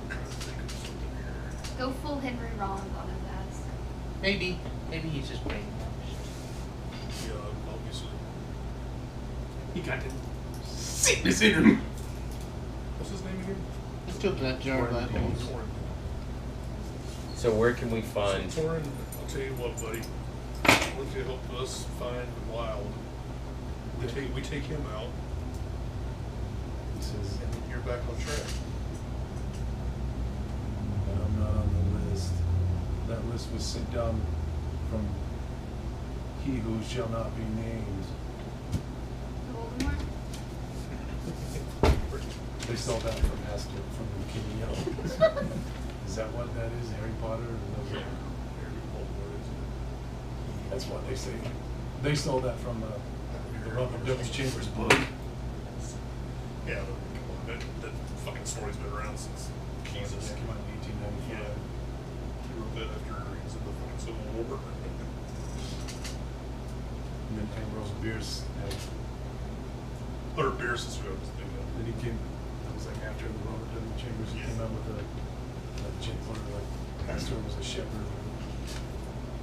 I'm trying to think of something here. Go full Henry Rollins on his ass. Maybe he's just brainwashed. Yeah, obviously. He got the sickness in him. What's his name again? Let's do that jar of black holes. Torin. So where can we find? So, Torin, I'll tell you what, buddy. What if you help us find Wild? We take him out, He says, and then you're back on track. but I'm not on the list. That list was sent down from he who shall not be named. The Voldemort? They stole that from Hastur, from the King of Yellow. Is that what that is, Harry Potter? Or was it- That's what they say. They stole that from the Robert W. Chambers book. Yeah, but come on, that fucking story's been around since Jesus. It came out in 1895. Yeah. He wrote that after he was in the fucking Civil War. And then Ambrose Bierce had, Or Bierce is who I was thinking of. then he came, that was like after the Robert W. Chambers, he came out with a gentler, like, Pastor was a shepherd.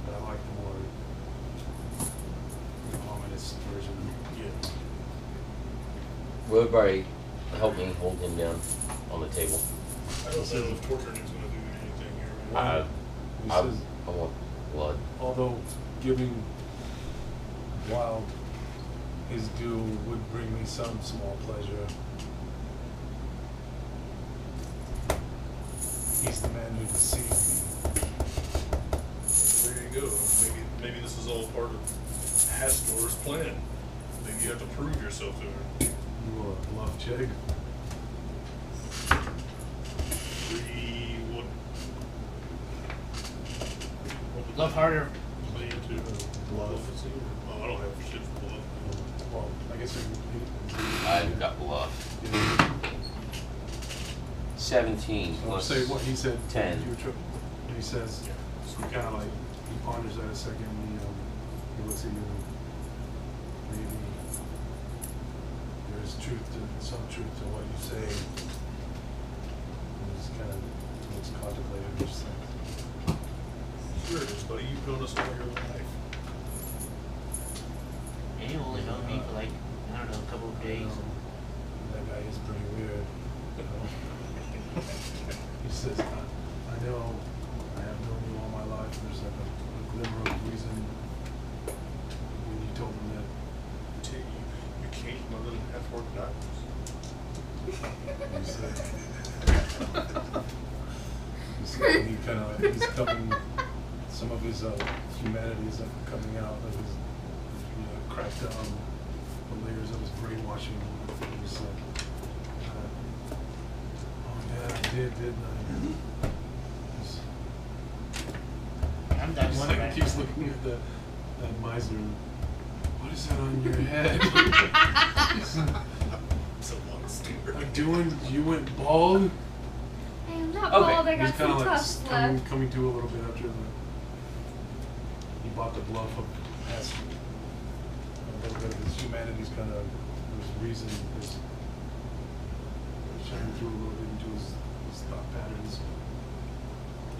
But I like the more ominous version. Yeah. Will everybody help me hold him down on the table? I don't know if torturing is gonna do anything here. He I says, want blood. although giving Wild his due would bring me some small pleasure, he's the man who deceived me. There you go. Maybe this is all part of Hastor's plan. Maybe you have to prove yourself to her. You will bluff Jake. 3-1. Love harder. Play into bluff. Oh, I don't have shit for bluff. Well, I guess I've got bluff. 17 So plus say what he said. 10. And he says, he kind of like, he ponders that a second, and he looks at you, and maybe there's some truth to what you say. And he's kind of looks contemplative, just like, Sure it is, buddy. You've known us all your life. And you only known me for like, I don't know, a couple of days. that guy is pretty weird. You know? He says, I know I have known you all my life. There's like a glimmer of reason when you told me that. You came from other than half-orc doctors. He kind of, he's coming, some of his humanity is coming out of his, cracked down the layers of his brainwashing. He's like, oh yeah, I did, didn't I? I'm that He's one like, guy. keeps looking at that miser. What is that on your head? It's a monster. You went bald? I am not Okay. bald. I He's got kind some of like tufts left. coming to a little bit after he bought the bluff of acid. A little bit of his humanity's kind of, his reason is shining through a little bit into his thought patterns.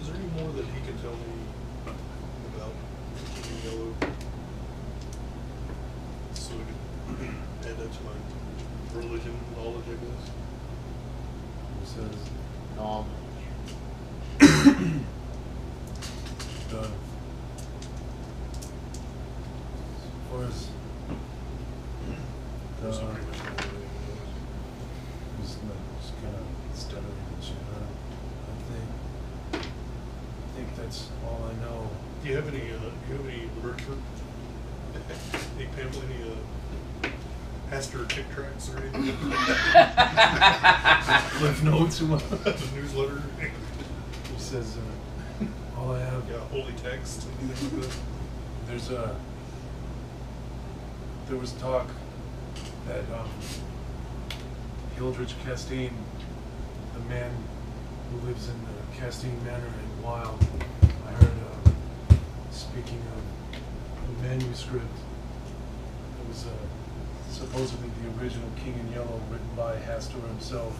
Is there any more that he can tell me about King Yellow? So we can add that to my religion knowledge, I guess. He says, No. as far as That's pretty much all that he's just kind of stuttering and shit. I think that's all I know. Do you have any literature? Any pamphlet, any pastor tick tracks or anything? Cliff notes. The newsletter? He says, all I have. Yeah, holy text, anything like that? There was talk that Hildrich Castine, the man who lives in the Castine Manor in Wild, I heard speaking of a manuscript that was supposedly the original King in Yellow, written by Hastur himself,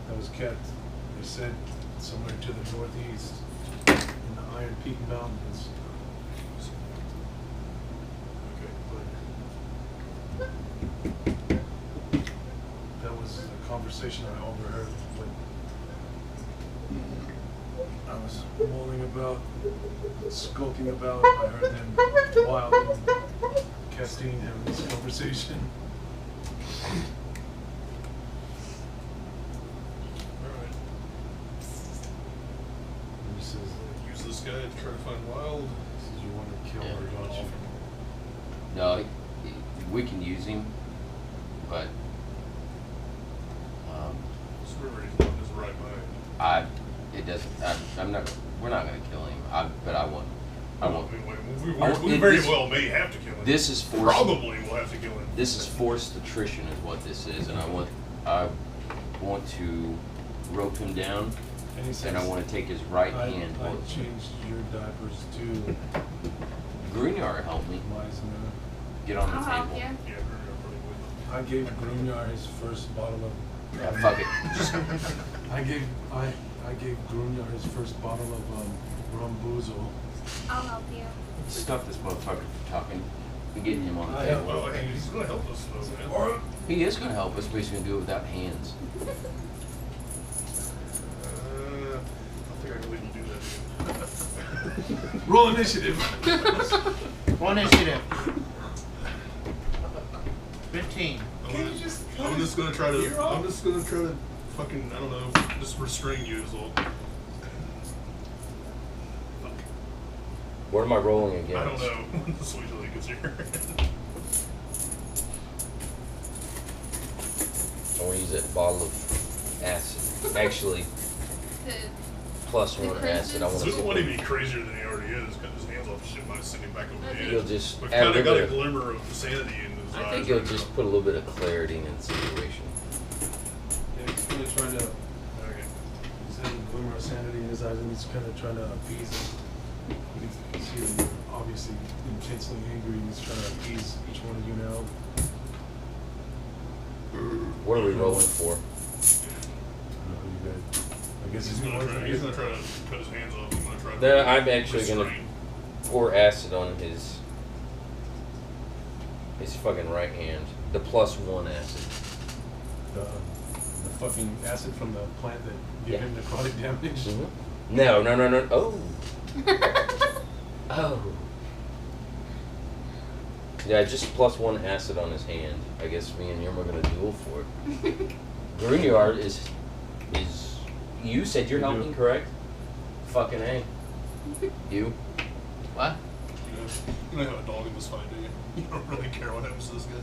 that was kept, they said, somewhere to the northeast in the Iron Peak Mountains. That was a conversation I overheard when I was mulling about, skulking about. I heard them Wild and Castine having this conversation. Alright. And he says, Use this guy to try to find Wild. you want to kill her, don't you? No, we can use him, but Swear he's not in his right mind. we're not gonna kill him. But I want. We very well may have to kill him. This is forced. Probably we'll have to kill him. This is forced attrition, is what this is, and I want to rope him down, And he says, and I want to take his right I hand. changed your diapers to Greenyard helped me Meisner. get on the I'll help table. you. Yeah, probably would. I gave Grunjar his first bottle of. Yeah, fuck it. I gave Grunjar his first bottle of rum boozle. I'll help you. Stop this motherfucker from talking. We're getting him on the I table. Well, hey, he's gonna help us though, man. He is going to help us, but he's going to do it without hands. I think I can leave him do that. Roll initiative. One initiative. 15. I'm just gonna try to fucking, I don't know, just restrain you is all. Fuck. What am I rolling against? I don't know. Just wait till he gets here. I want to use that bottle of acid. Actually, The plus The one crazy- acid. I want So to we don't want him to be crazier than he already is. Cut his hands off shit by sitting back over the edge. He'll just We've add a kind of got little a bit of- glimmer of sanity in his eyes. I think he'll right just now. put a little bit of clarity in the situation. Yeah, he's really trying to Okay. his eyes and he's kind of trying to appease him. You can see him obviously intensely angry and he's trying to appease each one of you now. What are we rolling for? I guess He's gonna try to cut his hands off. I'm gonna try to No, I'm actually gonna restrain. pour acid on his fucking right hand. The +1 acid. The fucking acid from the plant that gave Yeah. him necrotic damage. Mm-hmm. No. Oh. Oh. Yeah, just +1 acid on his hand. I guess me and Yerma are gonna duel for it. Grunyard is. You said you're helping, correct? Fucking A. You? What? You don't have a dog in this fight, do you? You don't really care what happens to this guy.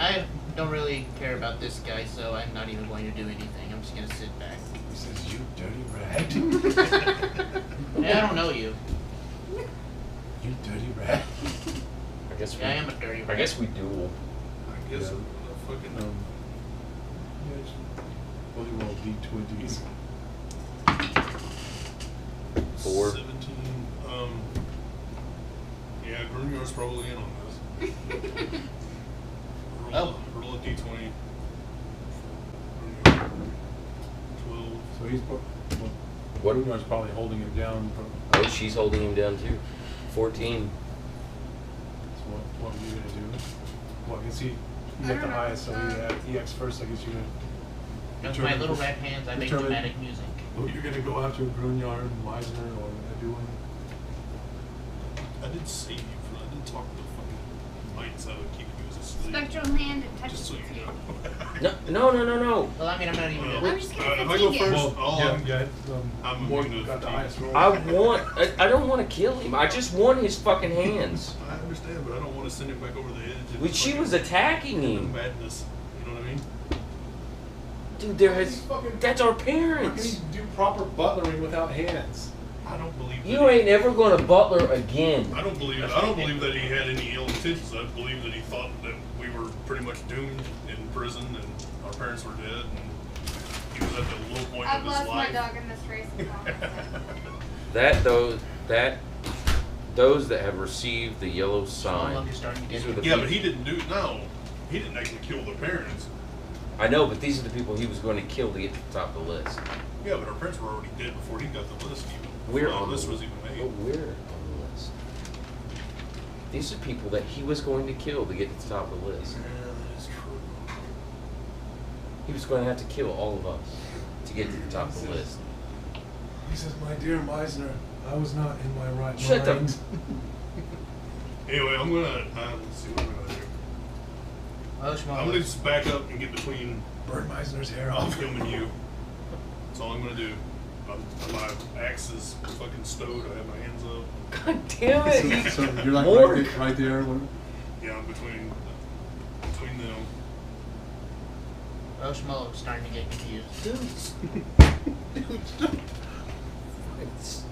I don't really care about this guy, so I'm not even going to do anything. I'm just going to sit back. He says, "You dirty rat." Hey, I don't know you. You dirty rat. I guess we. Yeah, I am a dirty I rat. guess we duel. I guess Yeah. a fucking. Well, you roll D20s. 4. 17. Yeah, Grunyard's probably in on this. Roll a D20. 12. So he's What? Bruno's probably holding him down. Oh, she's holding him down too. 14. So what are you gonna do? Well, I guess he I got don't the know. highest, so he acts first. I guess you're gonna. With my little rat hands, I make determine- dramatic music. Well, you're gonna go after Grunyard, Meisner, or Edwin. I did save you for that. I did talk to the fucking mites out of keeping you as a slave. Spectral hand and touches Just so you you. know. No. Well, I mean, I'm not even. I'm just If gonna I go fatigue it. first, I'm Morgan immune to got the fatigue. highest roll. I don't want to kill him. I just want his fucking hands. I understand, but I don't want to send him back over the edge. of When she fucking was attacking him. madness. You know what I mean? Dude, that's our How can parents. he do proper butlering without hands? I don't believe that You ain't ever gonna butler again. I don't believe that he had any ill intentions. I believe that he thought that we were pretty much doomed in prison and our parents were dead and he was at the low point I've of his lost my life. dog in this race. Those that have received the yellow All sign. of you starting to These get. are the Yeah, people. but he didn't actually kill their parents. I know, but these are the people he was going to kill to get to the top of the list. Yeah, but our parents were already dead before he got the list even. We're Before on the list the was even Oh, made. we're on the list. These are people that he was going to kill to get to the top of the list. Yeah, that is true. He was going to have to kill all of us to get to the top of the list. He says, "My dear Meisner, I was not in my right Shut the- mind." Anyway, I'm gonna let's see what I'm gonna do. Oh, I'm gonna just back up and get between Burn Meisner's hair off. him and you. That's all I'm gonna do. My axe is fucking stowed. I have my hands up. God damn it! So you're like Morg. right there. When, Yeah, I'm between them. Oh, Schmo's starting to get confused. It's-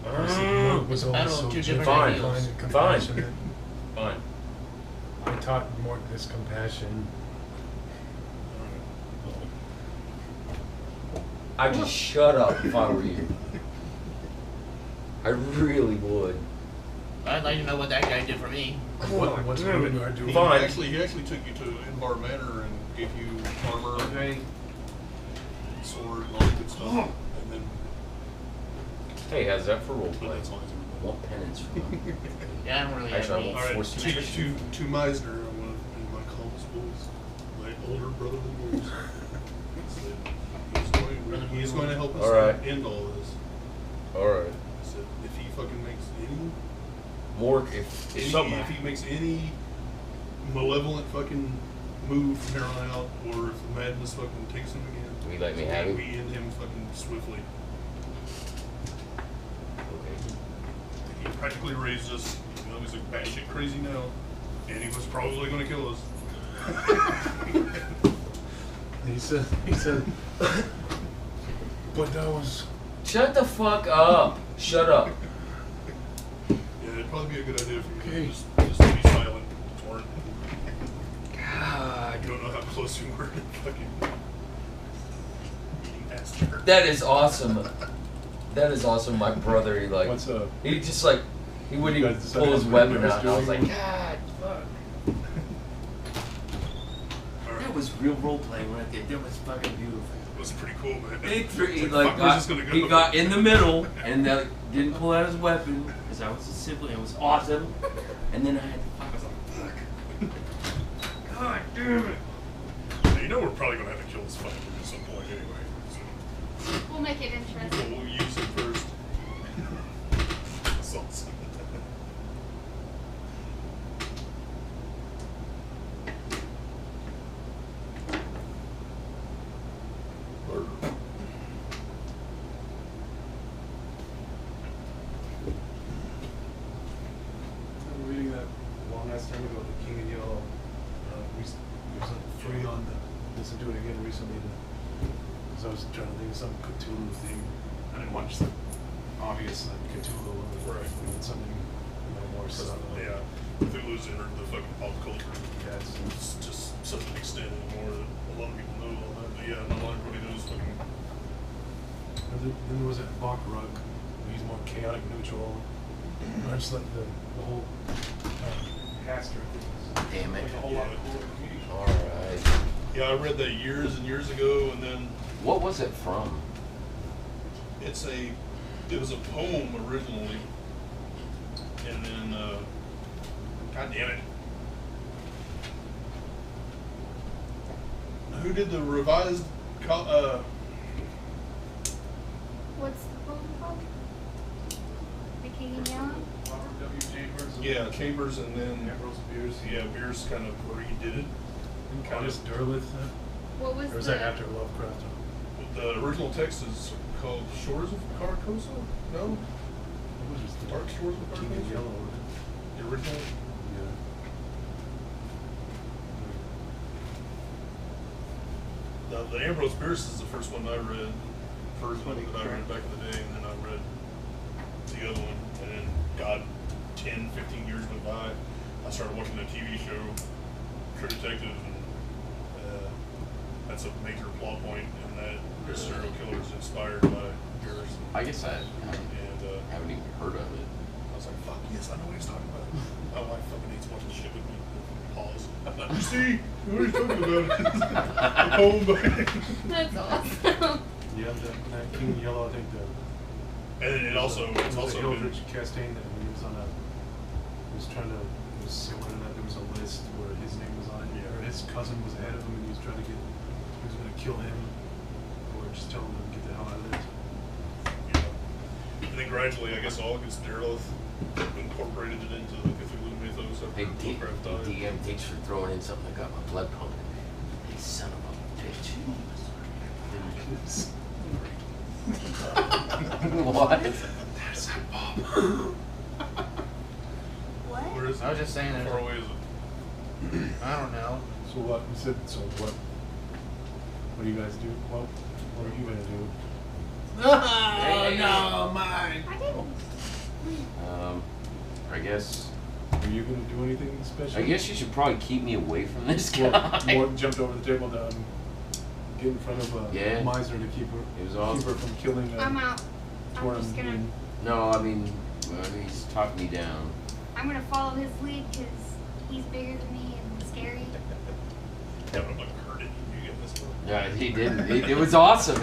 Morg was always Battle of so two gentle, different Fine. kind, ideals. and Fine. compassionate. Fine. I taught Morg this compassion. I'd just shut up if I were you. I really would. I'd like to know what that guy did for me. What's Grunyard doing? He Fine. actually took you to Inbar Manor and gave you armor, Okay. sword, and all that good stuff. And then, Hey, how's that for but roleplay? that's all he's I want penance from him. Yeah, I don't really Actually, have I any. won't. All right, Force to nutrition. Meisner, I'm gonna in my calmest voice, my older brother than yours. He's going to help us All right. end all this. Alright. I said, if he fucking makes Mork, if if something. he makes any malevolent fucking move from here on out, or if the madness fucking takes him again, Will you let me have him? we end him fucking swiftly. Okay. He practically raised us. You know, he's like batshit crazy now, and he was probably going to kill us. He said, but that was. Shut the fuck up. Shut up. Yeah, it'd probably be a good idea for you Okay. to just to be silent for it. God. I don't know how close you were to fucking eating ass jerk. That is awesome. That is awesome. My brother, he like, What's up? he just like, he wouldn't You even guys pull his decided weapon what out. And I was like, doing? God, fuck. Alright. That was real role playing right there. That was fucking beautiful. It was pretty cool, man. He, It's he like, like fuck, where's this gonna go? he got in the middle and didn't pull out his weapon because I was a sibling. It was awesome. And then I had to fuck. I was like, fuck. God damn it. Yeah, you know we're probably gonna have to kill this fucking dude at some point anyway. So We'll make it interesting. we'll use him first. That's awesome. I'm reading that long ass time ago, The King in Yellow. There's a free on the, listen to it again recently because I was trying to think of some Cthulhu thing. I didn't watch the obvious like Cthulhu one. Right. I wanted something more subtle. Yeah, Cthulhu's entered the fucking pop culture. Yeah, It's just such an extent anymore that a lot of people know all that. But yeah, not everybody knows fucking. Then there was that Bach Rug. He's more chaotic neutral. I just like the whole Haster thing. Damn it. Like a whole lot cooler. All right. Yeah, I read that years and years ago, and then What was it from? it was a poem originally, and then God damn it, who did the revised? What's the poem called? The King in Yellow? Robert W. Chambers. Yeah, Chambers, and then Ambrose Bierce. yeah, Bierce kind of redid it. Countess Derleth. What was Or was the... that after Lovecraft? The original text is called Shores of Carcosa? No? It was just the Dark Shores of King in Carcosa? Yellow. wasn't it? The original? Yeah. The Ambrose Bierce is the first one I read. First one that I read back in the day, and then I read the other one. And then, God, 10, 15 years went by. I started watching a TV show, True Detective, and that's a major plot point, and that this serial killer is inspired by Bierce. I guess I And haven't even heard of it. I was like, fuck yes, I know what he's talking about. My wife fucking hates watching shit with me. Pause. You see, what he's talking about? A poem by That's awesome. Yeah, that King in Yellow, I think And it also, it's was also been, Eldridge Castaigne that when he was on he was trying to, it was similar to that, there was a list where his name was on it, or his cousin was ahead of him and he was trying to he was gonna kill him, or just tell him to get the hell out of there. yeah. And then gradually, I guess August Derleth incorporated it into the Cthulhu mythos after Hey, Lovecraft died. DM, thanks for throwing in something that got my blood pumping. You son of a bitch. What? There's that bomb. What? Where is it? I was just saying How that. far away is it? I don't know. So what, you said, so what do you guys do? What are you gonna do? Oh, no, mine. I didn't. I guess. Are you gonna do anything special? I guess you should probably keep me away from this guy. More jumped over the table down, get in front of a Yeah. miser to keep her, It was keep awesome. her from killing I'm out. I'm Torn just gonna... Bean. No, I mean, he's talked me down. I'm gonna follow his lead because he's bigger than me and scary. Yeah, but I'm like, heard it. You get this one? Yeah, he didn't. It was awesome.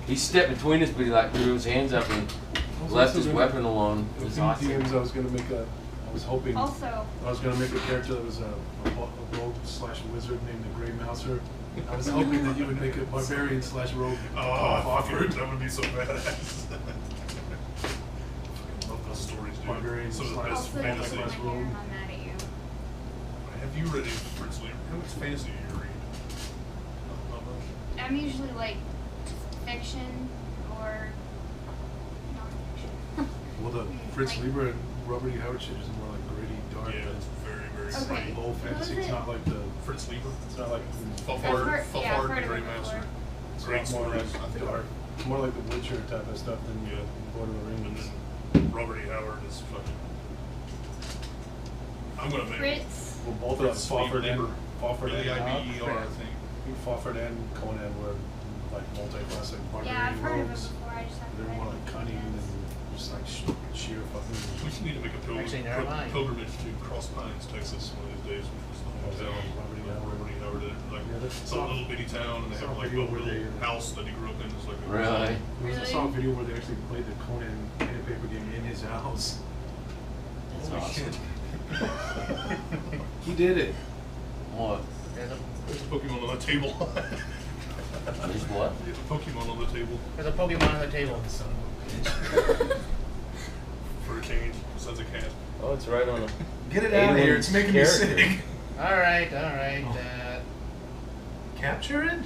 He stepped between us, but he like threw his hands up and left his weapon alone. It With was the awesome. DMs, I was gonna make I was hoping, Also, I was gonna make a character that was a rogue / wizard named the Grey Mouser. I was hoping that you would make a barbarian / rogue. Oh, fuck, that would be so badass. I love those stories, dude. Barbarian Some of the / best also, fantasy. my hair, I'm not mad at you. Have you read any Fritz Lee? How much fantasy do you read? Not much. I'm usually like fiction or non-fiction. Well, the Fritz Like- Lieber and Robert E. Howard shit is more like gritty, dark, Yeah, and it's very, very it's Okay. like low fantasy. What was It's it? not like the, Fritz Lieber. it's not like I've heard- yeah, I've Fafard, heard of Grey it Master. before. it's Great more like stories. I think dark. It's more like the Witcher type of stuff than Yeah. Lord of the And Rings. then Robert E. Howard is fucking. I'm gonna make Fritz. Well, both of them, Fritz Fawford and Lieber. L-E-I-B-E-R, I think. Fawford and Conan were like multi-classic Yeah, barbarian I've heard of it rogues. before. I just haven't They're read more it like before cunning yet. We need to make a Actually, never mind. pilgrimage to Cross Pines, Texas, one of these days, which was the hometown of Robert E. Howard. Like, Yeah, that's- it's a little bitty town, and they have like a Video where little they- house that he grew up in. It's like a Really? I saw a video where they actually played the Conan pen and paper game in his house. That's Holy awesome. shit. He did it. What? There's a There's a Pokemon on the table. There's what? There's a Pokemon on the table Pokemon on the table. for a change, besides a cat. Oh, it's right on a. Get it out of here. It's making me sick. All right. Capture it?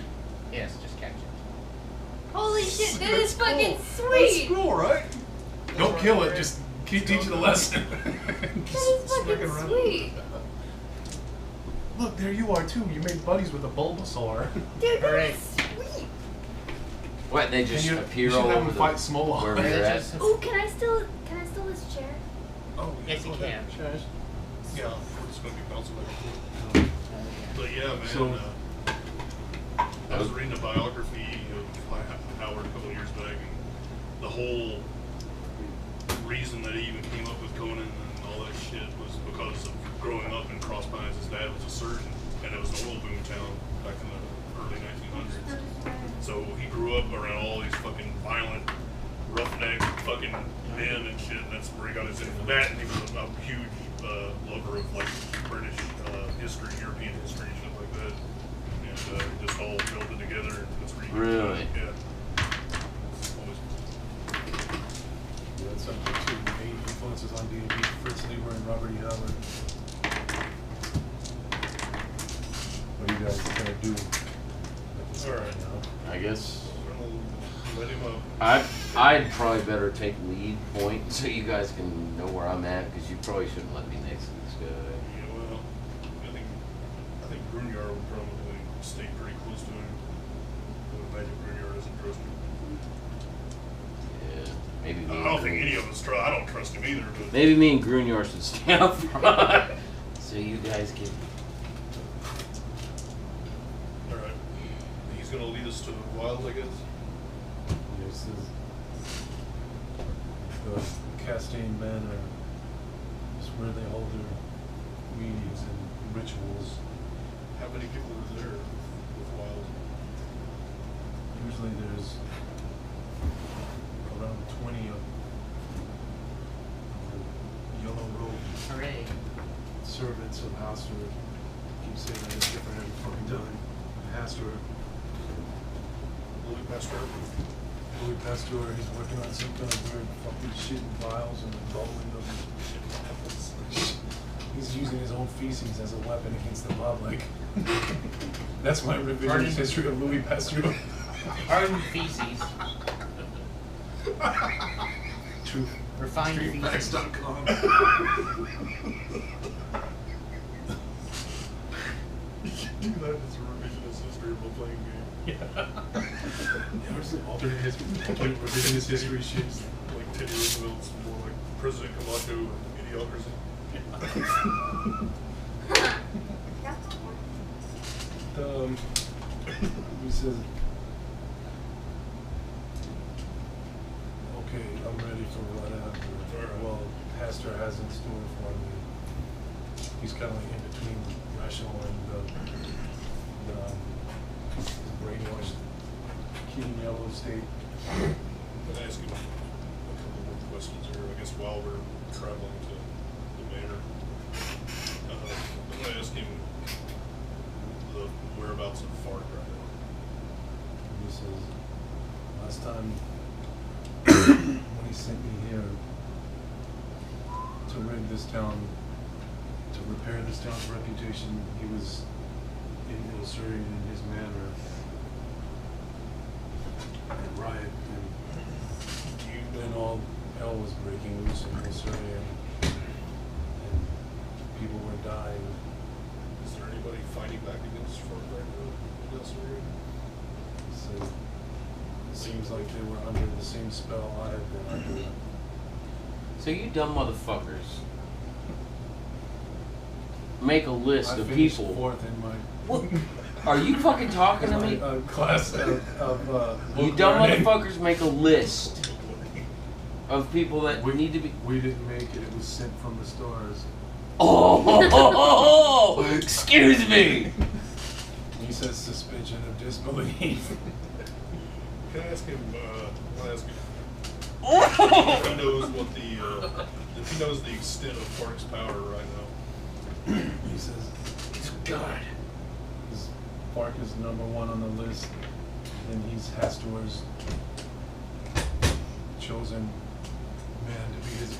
Yes, just catch it. Holy shit, that is That's fucking cool. That's sweet! cool, right? Don't kill it. Just keep teaching the lesson. That is fucking sweet! Look, there you are too. You made buddies with a Bulbasaur. Dude, that Alright. is sweet! What? They just And appear you should all have over them the fight Smoloff. wherever Yeah, you're at. just- Oh, can I steal this chair? Oh, Yes, you can. Yeah, we're just gonna be bouncing back and forth. But yeah, man. So- I was reading a biography of Howard a couple of years back, and the whole reason that he even came up with Conan and all that shit was because of growing up in Cross Pines. His dad was a surgeon, and it was an oil boom town back in the early 1900s. So he grew up around all these fucking violent, roughneck fucking men and shit, and that's where he got his into that. And he was a huge lover of like British history, European history, and shit like that. And just all melded together. And that's where he Really? Yeah. It's always Yeah, that's something too. Main influences on D&D. Fritz Lieber and Robert E. Howard. What are you guys gonna do? All right. I guess let him up. I'd probably better take lead point so you guys can know where I'm at, because you probably shouldn't let me next to this guy. Yeah, well, I think Grunyar would probably stay pretty close to him. I would imagine Grunyar doesn't trust him. Yeah, maybe me. I and don't think Grun- any of us trust. I don't trust him either. But Maybe me and Grunyar should stay up front so you guys can. all right, he's gonna lead us to the wild, I guess. This is the Castaigne Manor. It's where they hold their meetings and rituals. How many people are there with wild? Usually there's around 20 of the yellow robe Hooray. servants of Hastur. Keep saying that it's different every fucking time. Hastur. Louis Pasteur. Louis Pasteur, he's working on some kind of weird fucking shit in vials and bubbling of He's using his own feces as a weapon against the public. That's my revisionist history of Louis Pasteur. Ardent feces. Truth. Refined feces. Streetfacts.com. Do that as a revisionist history of a playing game. Yeah, where's the alternate history? Revisionist history shit. Like Teddy Roosevelt's more like President Camacho and Idiocracy. He says, okay, I'm ready for whatever. Well, Pastor has in store for me. He's kind of like in between rational and the brainwashed King Yellow state. I'm gonna ask him a couple more questions here, I guess, while we're traveling to the manor. I'm gonna ask him the whereabouts of Fart right now. He says, last time when he sent me here to rid this town, to repair this town's reputation, he was in Illustrated in his manner and riot, and all hell was breaking loose in Illustrated, and people were dying. Is there anybody fighting back against Fart right now in this area? So it seems like they were under the same spell I had been under. So you dumb motherfuckers make a list I of finished people. fourth in my What? Are you fucking talking to me? class of You book dumb learning. motherfuckers make a list of people that need to be. We didn't make it. It was sent from the stars. Oh, excuse me. He says suspension of disbelief. Can I ask him? I ask him if he knows what if he knows the extent of Park's power right now. He says he's God. His Park is #1 on the list, and he's Hastor's chosen man to be his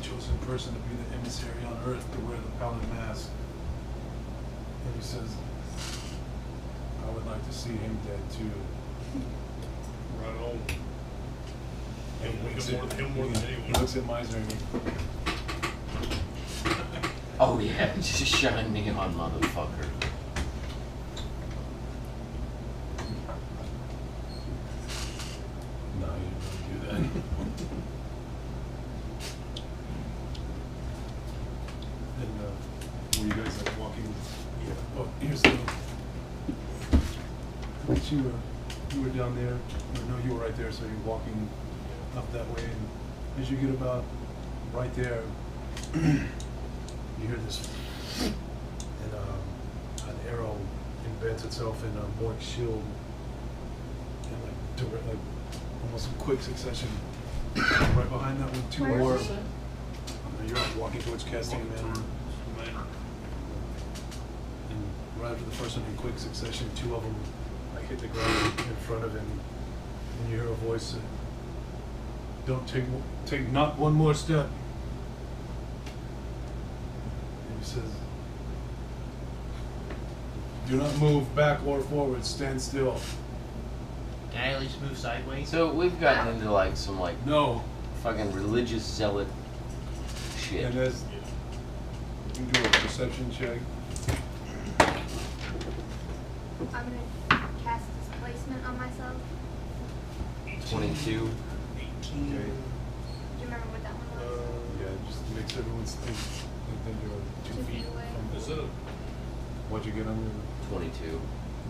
chosen person to be the emissary on Earth to wear the pallid mask. And he says, I would like to see him dead too. Right on. And Him more than he anyone. looks at Miser and he, Oh yeah, just shine me on, motherfucker. no, you didn't do that. And were you guys like walking? Yeah. Oh, here's the. You were down there. Or no, you were right there. So you're walking up that way, and as you get about right there, you hear this, and an arrow embeds itself in Mork's shield, and like almost in quick succession. Right behind that one, two Where more. is he? You're walking towards casting manor. And right after the first one, in quick succession, two of them like hit the ground in front of him, and you hear a voice say, "Don't take not one more step." And he says, "Do not move back or forward. Stand still." Can I at least move sideways? So we've gotten into like some like No. fucking religious zealot shit. And as you do a perception check. I'm gonna cast displacement on myself. 22. 18. Do you remember what that one was? Yeah, just makes everyone think that you're 2 2 feet feet away. from Is it a what'd you get on your 22.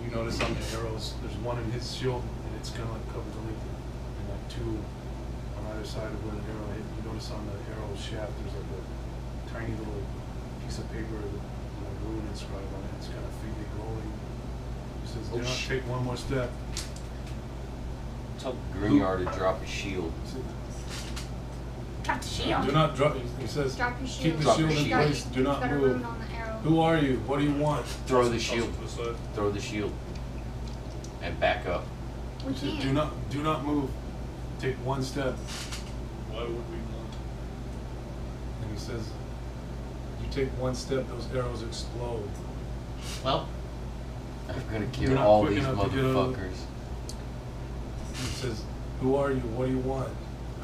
you notice on the arrows there's one in his shield and it's kinda like covered the length and like two on either side of where the arrow hit. You notice on the arrow shaft there's like a tiny little piece of paper with a rune inscribed on it. It's kinda faintly glowing. He says, "Do Oh, not shit. take one more step." Tell Grignard to drop his shield. Drop the shield. Do not drop. He says, Drop your "Keep shield. the Drop shield your in shield. place. Do not Got a move." rune on the arrow. Who are you? What do you want? Throw the shield. To the side? Throw the shield. And back up. We He says, can't. do not move. Take one step. Why would we not? And he says, "You take one step, those arrows explode." Well, I'm gonna You're kill not all quick these enough to get out of- motherfuckers. He says, "Who are you? What do you want?"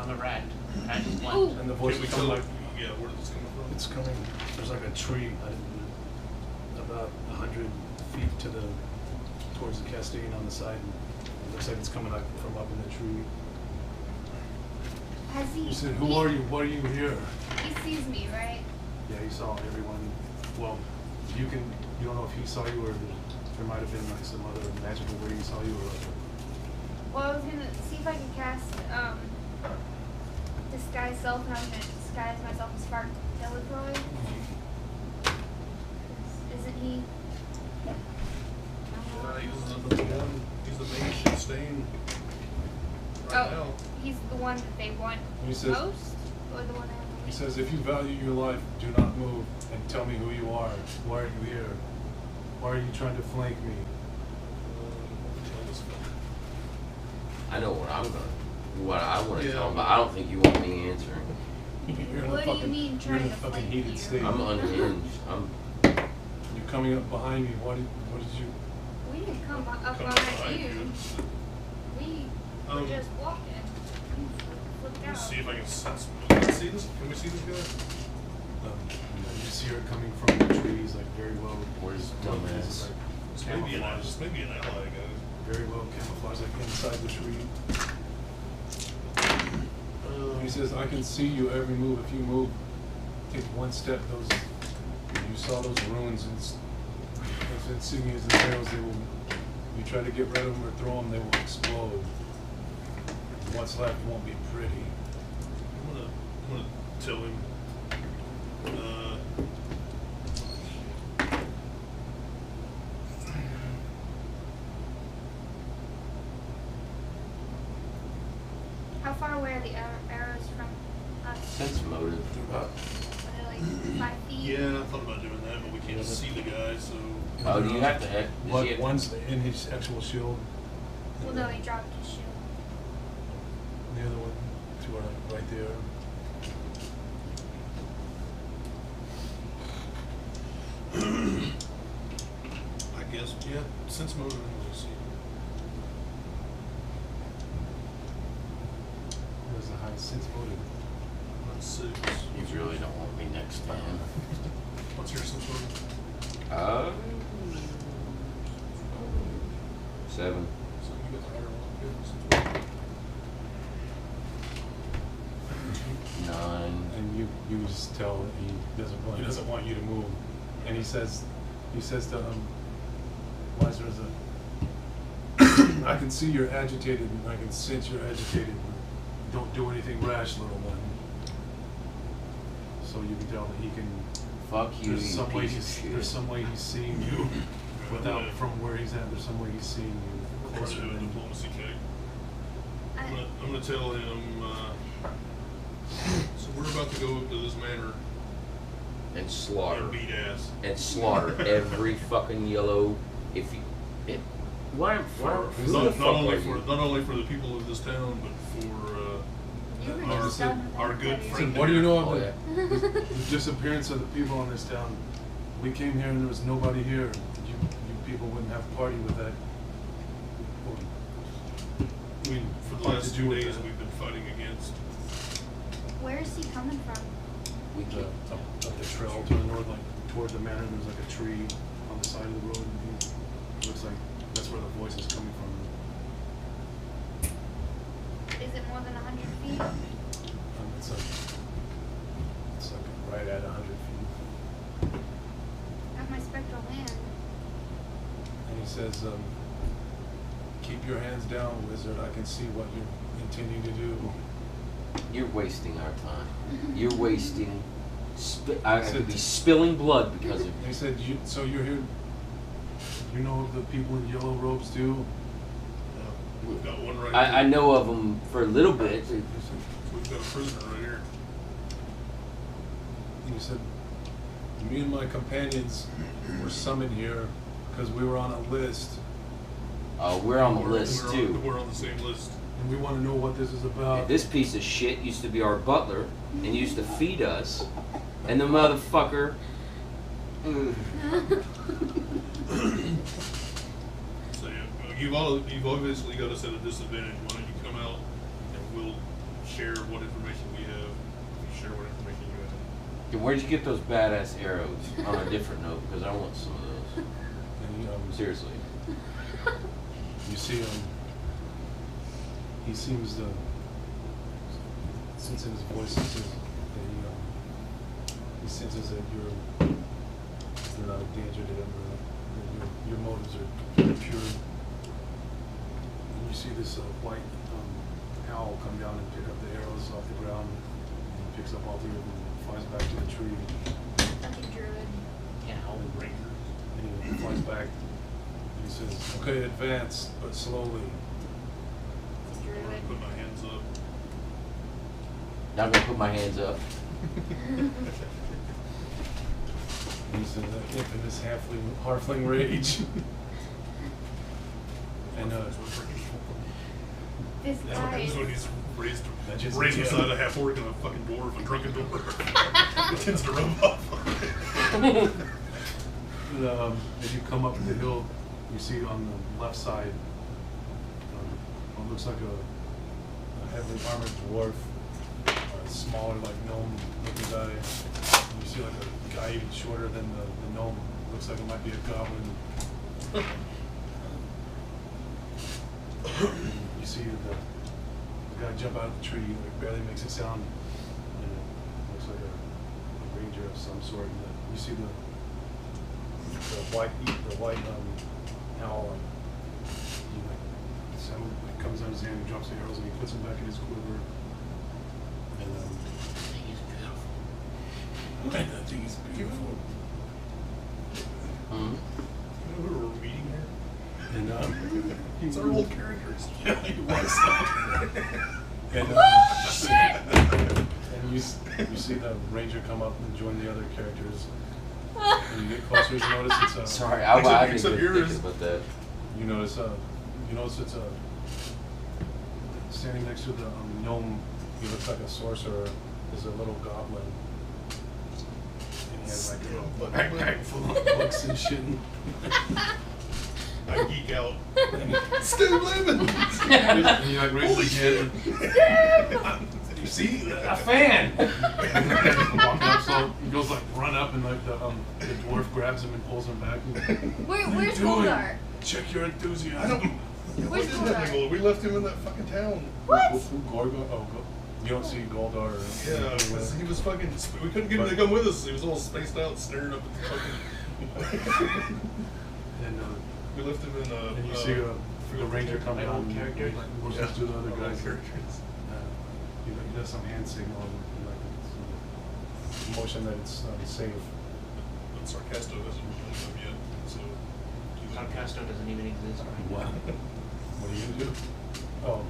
I'm a rat. I just Ooh. want. And the voice Can we is kill coming like, like, yeah, where is this coming from? it's coming. There's like a tree about 100 feet towards the cascade on the side. And it looks like it's coming like from up in the tree. Has he? He said, "Who are you? What are you here?" He sees me, right? Yeah, he saw everyone. Well, you don't know if he saw you or there might have been like some other magical way he saw you or like. Well, I was gonna see if I could cast disguise self, and I was gonna disguise myself as Spark Delacroix. Isn't he? He's the main shit stain right now. Oh, he's the one that they want He says- most, or the one He that says, "If you value your life, do not move and tell me who you are. Why are you here? Why are you trying to flank me?" I know what I want to Yeah. tell him, but I don't think you want me answering. You're in What a do you fucking, mean you're trying in a to fucking flank heated you? state. I'm unhinged. You're coming up behind me. What did you? we didn't come up Come behind behind you. you. We were just walking. You flipped Let me out. see if I can sense. Can we see this? Can we see this guy? You see her coming from the trees, like very well. Where's well, dumbass? this is, like, This may be an camouflaged. this may be an ally, guys. Very well camouflaged, like inside the tree. He says, "I can see you every move. If you move, take one step. You saw those runes and those insignias and arrows. They will. You try to get rid of them or throw them, they will explode. What's left won't be pretty." I'm gonna tell him. How far away are the arrows from us? Sense motive. Are they like 5 feet? Yeah, I thought about doing that, but we can't see the guy, so. Oh, do you have to? Does he What, have- one's in his actual shield. Well, no, he dropped his shield. The other one, to our right there. I guess, yeah, sense motive and we'll see. There's the highest sense motive. That's 6. You really don't want me next to him. What's your sense motive? 7. So you got the higher one. Good. Sense motive. 9. And you just tell that he doesn't want you to move. And he says to Weiser, I can see you're agitated and I can sense you're agitated. Don't do anything rash, little one. So you can tell that he can. Fuck you, There's you some way piece of shit. there's some way he's seeing you without from where he's at. There's some way he's seeing you We're trying closer to do a than. diplomacy check. I, I'm gonna tell him, so we're about to go up to this manor And slaughter. and beat ass. And slaughter every fucking yellow. If you. Why? Not only for the people of this town, but for you were our- just done with our that good earlier. friend. What do you know of Oh, the disappearance of the people in this town? We came here and there was nobody here. You people wouldn't have a party with that. I mean, for the What last to do 2 with days, that? we've been fighting against. Where is he coming from? We The, can. up the trail to the north, like toward the manor, there's like a tree on the side of the road. And it looks like that's where the voice is coming from. Is it more than 100 feet? It's like right at 100 feet. At my spectral hand. And he says, keep your hands down, wizard. I can see what you're intending to do. You're wasting our time. You're wasting. I could be spilling blood because of They said, so you're here, you know the people in yellow robes too? We've got one right I here. know of them for a little bit. We've got a prisoner right here. And he said, me and my companions were summoned here because we were on a list We're on the We're- list we're too. We're on the same list. and we want to know what this is about. This piece of shit used to be our butler and used to feed us, and the motherfucker. So you've obviously got us at a disadvantage. Why don't you come out and we'll share what information we have. You share what information you have. And where'd you get those badass arrows? On a different note, because I want some of those. And he, Seriously. you see he seems to sense in his voice that he senses that you're not a danger to him, or that your motives are pure. And you see this white owl come down and pick up the arrows off the ground, and he picks up all 3 of them and flies back to the tree, Fucking druid. and he flies back. He says, okay, advance, but slowly. It's a I'm gonna druid. put my hands up. Now I'm gonna put my hands up. And he says, that infamous halfling rage. And This guy is. So he's raised just- beside a half orc and a fucking dwarf, a drunken dwarf. It tends to rub off. as you come up the hill, you see on the left side, what looks like a heavily armored dwarf, a smaller, like gnome looking guy. And you see like a guy even shorter than the gnome. Looks like it might be a goblin. You see the guy jump out of the tree, like barely makes a sound, and it looks like a ranger of some sort. And you see the white owl, and he comes on his hand and drops the arrows and he puts them back in his quiver. And Man, that thing is beautiful. Hmm? You know who we're meeting here? And It's our old characters. yeah, he was. And and you see the ranger come up and join the other characters. And you get closer, you notice it's a. Sorry, I didn't except even think yours. about that. You notice it's a standing next to the gnome. He looks like a sorcerer. Is a little goblin, and he has like a backpack full of books and shit. I geek out. Still living. And you like raise the kid. You see? A fan. Walking up, so he goes like run up, and like the dwarf grabs him and pulls him back. Where's Goldar? Check your enthusiasm. I don't. What Where's did Goldar? happen, Goldar? We left him in that fucking town. What? You don't see Goldar. Yeah, because he was fucking. We couldn't get him to come with us. He was all spaced out, staring up at the fucking. And We left him in and you see the ranger come My down. old character? And, like, motions to the other My old guys. characters. He does some hand signal and like it's, motion that it's safe. But Sarcasto hasn't really come yet, so. Sarcasto doesn't even exist right What? now. What are you gonna do? Oh.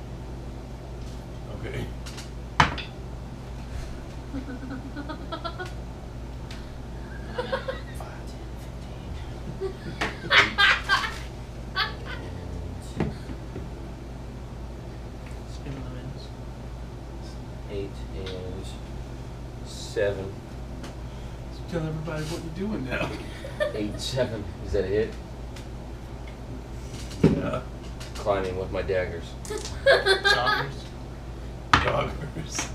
Okay. Spin limits. 8 and 7. So tell everybody what you're doing now. 8 and 7. Is that a hit? Yeah. Climbing with my daggers. Joggers. Doggers.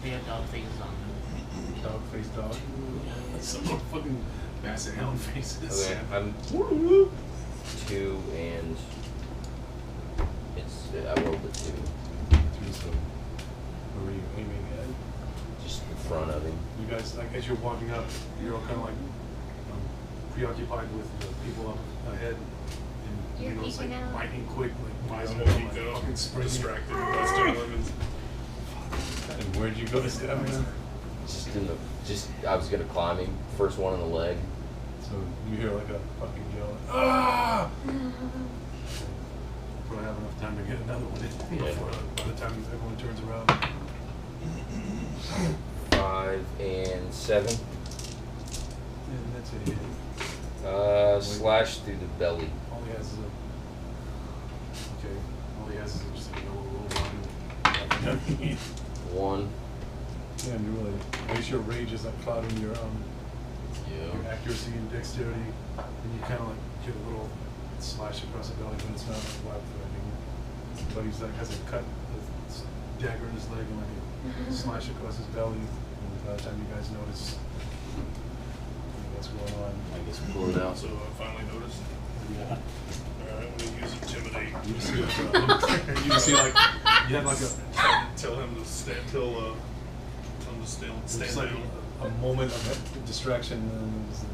They have dog faces on them. Dog face dog. Some fucking basset hound faces. Okay, I'm 2 and it's I rolled a 2. So, where were you aiming at? Just in front of him. You guys, like, as you're walking up, you're all kind of like preoccupied with the people up ahead. And You're you know, it's like peeking out. lightning quick, like He's miles all an hour, geeked like out, fucking sprinting. distracted by Stone Lemons. And where'd you go to stamina? Just I was gonna climb him. First one on the leg. So you hear like a fucking yell, ah! Probably have enough time to get another one in Yeah. before by the time everyone turns around. 5 and 7. And that's it. Slash through the belly. All he has is a. Okay. All he has is just a little line. 1. Yeah, and you really. I guess your rage is like clouding your Yeah. accuracy and dexterity, and you kind of like get a little slash across the belly, but it's not like life threatening. But he's like has a cut, a dagger in his leg, and like a slash across his belly. And by the time you guys notice what's going on, I guess pull it out. So I finally noticed. yeah, Alright, I'm gonna use intimidate. you see like, you see like you have like a. Tell him to stand. Tell him to stand It's like down. a moment of distraction, and then it's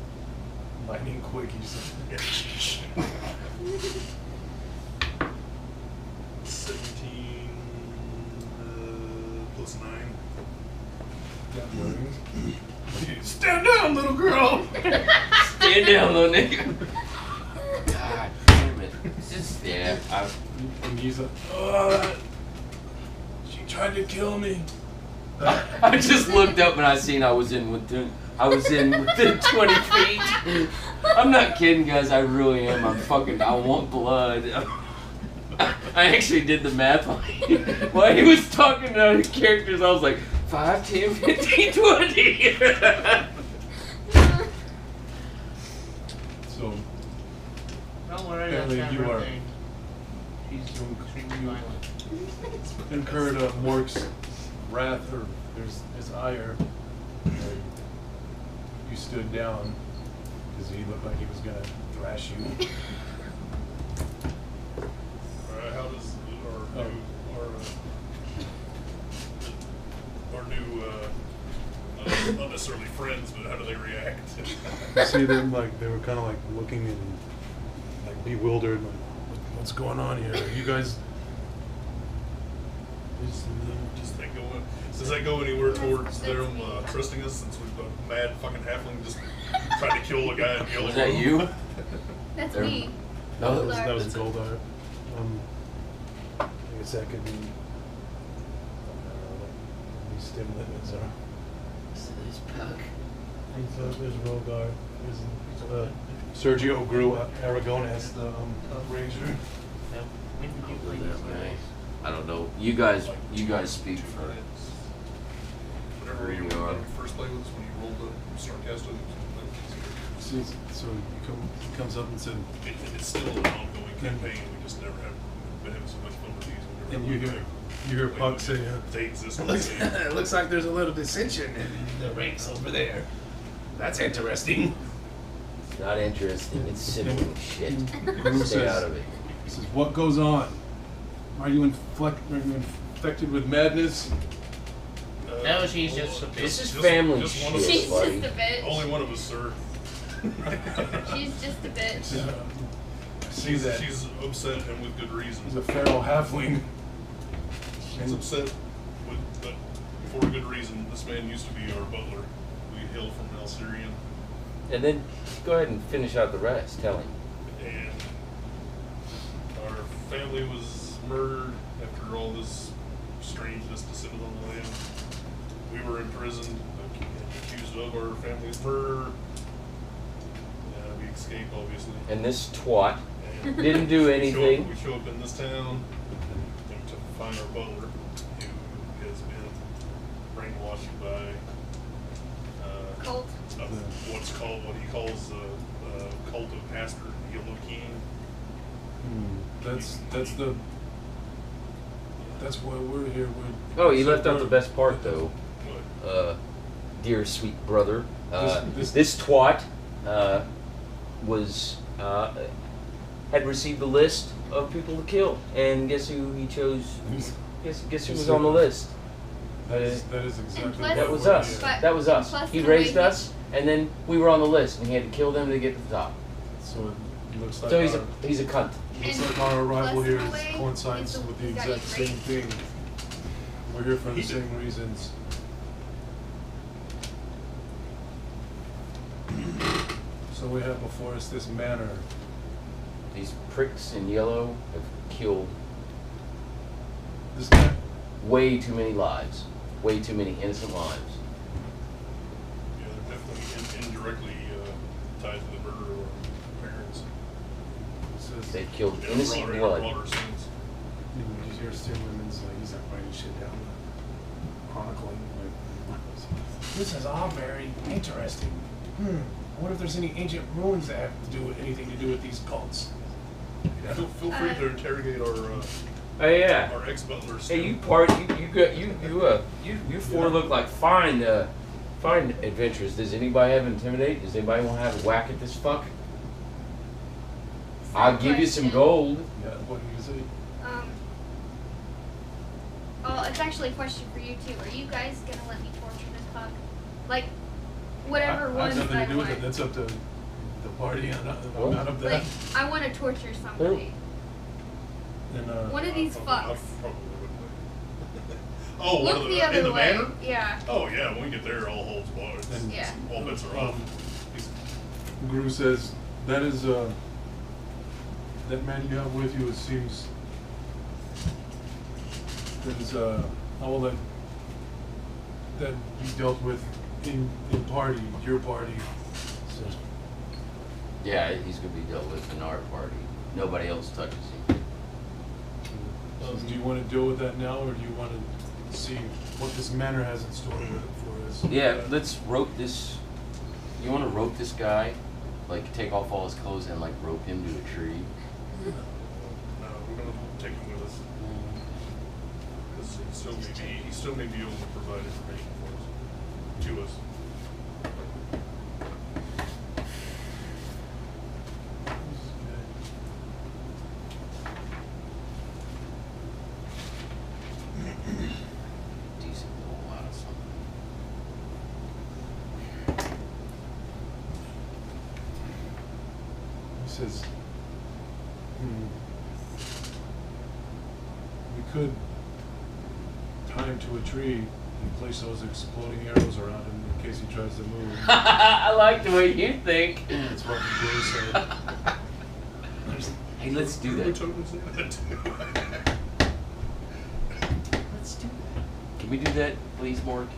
lightning quick. You just 17 plus 9. stand down, little girl. Stand down, little nigga. God damn it. It's just, yeah, And he's like, she tried to kill me. I just looked up and I seen I was in within 20 feet. I'm not kidding, guys. I really am. I want blood. I actually did the math while he was talking to other characters. I was like, 5, 10, 15, 20. So Don't worry, Apparently that's you are- everything. She's extremely violent. incurred Mork's wrath, or his ire. You stood down because he looked like he was gonna thrash you. How does our new not necessarily friends, but how do they react? You see them like they were kind of like looking and like bewildered, like what's going on here? You guys, Does that go anywhere towards them trusting us since we've got a mad fucking halfling just trying to kill a guy in yellow? Was that you? That's There- me. No, Goldar. that was Goldar. I guess that could be. These stimulants are. So there's Puck. There's Rogar. There's Sergio Gru Aragones, the ranger. Now, when did you play That these guy. guys? I don't know. You guys speak for. Whenever you Who you are. first play with us, when you rolled the sarcastic, See, so he comes up and said, it's still an ongoing campaign. We just never have been having so much fun with these. We and never you hear Puck say, they exist. It looks like there's a little dissension in the ranks over there. That's interesting. It's not interesting. It's sibling shit. Gru Stay out of it. He says, "What goes on? Are you infected with madness?" No, she's just a bitch. This is family just one shit, of us. She's buddy. just a bitch. Only one of us, sir. She's just a bitch. I see that. She's upset and with good reason. He's a feral halfling. She's upset with, but for a good reason. This man used to be our butler. We hail from Alcerian, And then go ahead and finish out the rest. Tell him. and our family was murdered after all this strangeness descended on the land. We were imprisoned, accused of our family's murder. We escaped, obviously. And this twat And didn't do anything. We show up in this town and to find our butler, who has been brainwashed by Cult. what he calls the cult of Pastor Yellow King. That's why we're here. Oh, you left out the best part though. What? Dear sweet brother. This- This twat was had received a list of people to kill, and guess who he chose? Guess who was on the list? That is exactly plus- That was we're us. here. But- That was us. plus He the raised way he- us, and then we were on the list, and he had to kill them to get to the top. So it looks like So he's our, a cunt. looks And like our arrival plus here the way coincides he's with the he's got exact you same raped. thing. We're here for the He same did. reasons. So we have before us this manor. These pricks in yellow have killed This guy. way too many lives, way too many innocent lives. Yeah, they're definitely indirectly tied to the murder of our parents. Says, They've killed Yeah, innocent broader blood. sense. you hear Stillman's like he's not writing shit down, chronicling like. This is all very interesting. I wonder if there's any ancient ruins that have to do with anything to do with these cults. Feel free to interrogate our Oh yeah. our ex-butlers. Hey, you too. four look like fine adventurers. Does anybody have intimidate? Does anybody want to have a whack at this fuck? I'll give you some Question. gold. Yeah, what do you say? Well, it's actually a question for you too. Are you guys gonna let me torture this pug? Like, whatever I ones have nothing I to do with want. it. That's up to the party. I'm What? not up to Like, that. I want to torture somebody. And One of these I fucks. probably wouldn't. Oh, one Look of the in other the way. manor? Yeah. Oh yeah, when we get there, all holds barred. And- Yeah. All bets are off. Gru says that is that man you have with you. It seems that is all that you dealt with in party, your party. So Yeah, he's gonna be dealt with in our party. Nobody else touches him. do you want to deal with that now, or do you want to see what this manor has in store for us? Yeah, let's rope this. You want to rope this guy, like take off all his clothes and like rope him to a tree. No, we're gonna take him with us. Because he still may be able to provide information for us. To us. Decent roll out of something. He says, we could to a tree and place those exploding arrows around him in case he tries to move. I like the way you think. That's what Blue said. Hey, let's do that. Let's do Let's do that. Can we do that, please, Mark?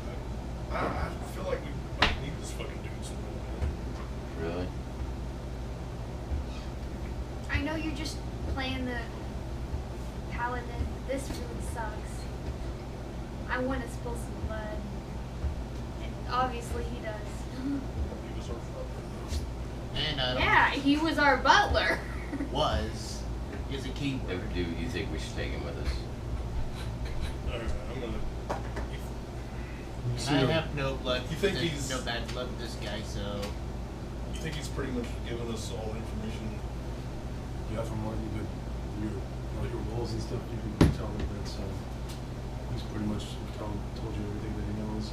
I feel like we might need this fucking dude some more. Really? I know you're just playing the paladin. This really sucks. I want to spill some blood. And obviously he does. He was our father. And I don't Yeah, he was our butler. was is a key Ever word. do you think we should take him with us? Alright, I'm gonna. You see I him- have no blood. You think he's- no bad blood with this guy, so You think he's pretty much given us all the information? Yeah, from what you did, your roles and stuff, you can tell that that's, he's pretty much told you everything that he knows.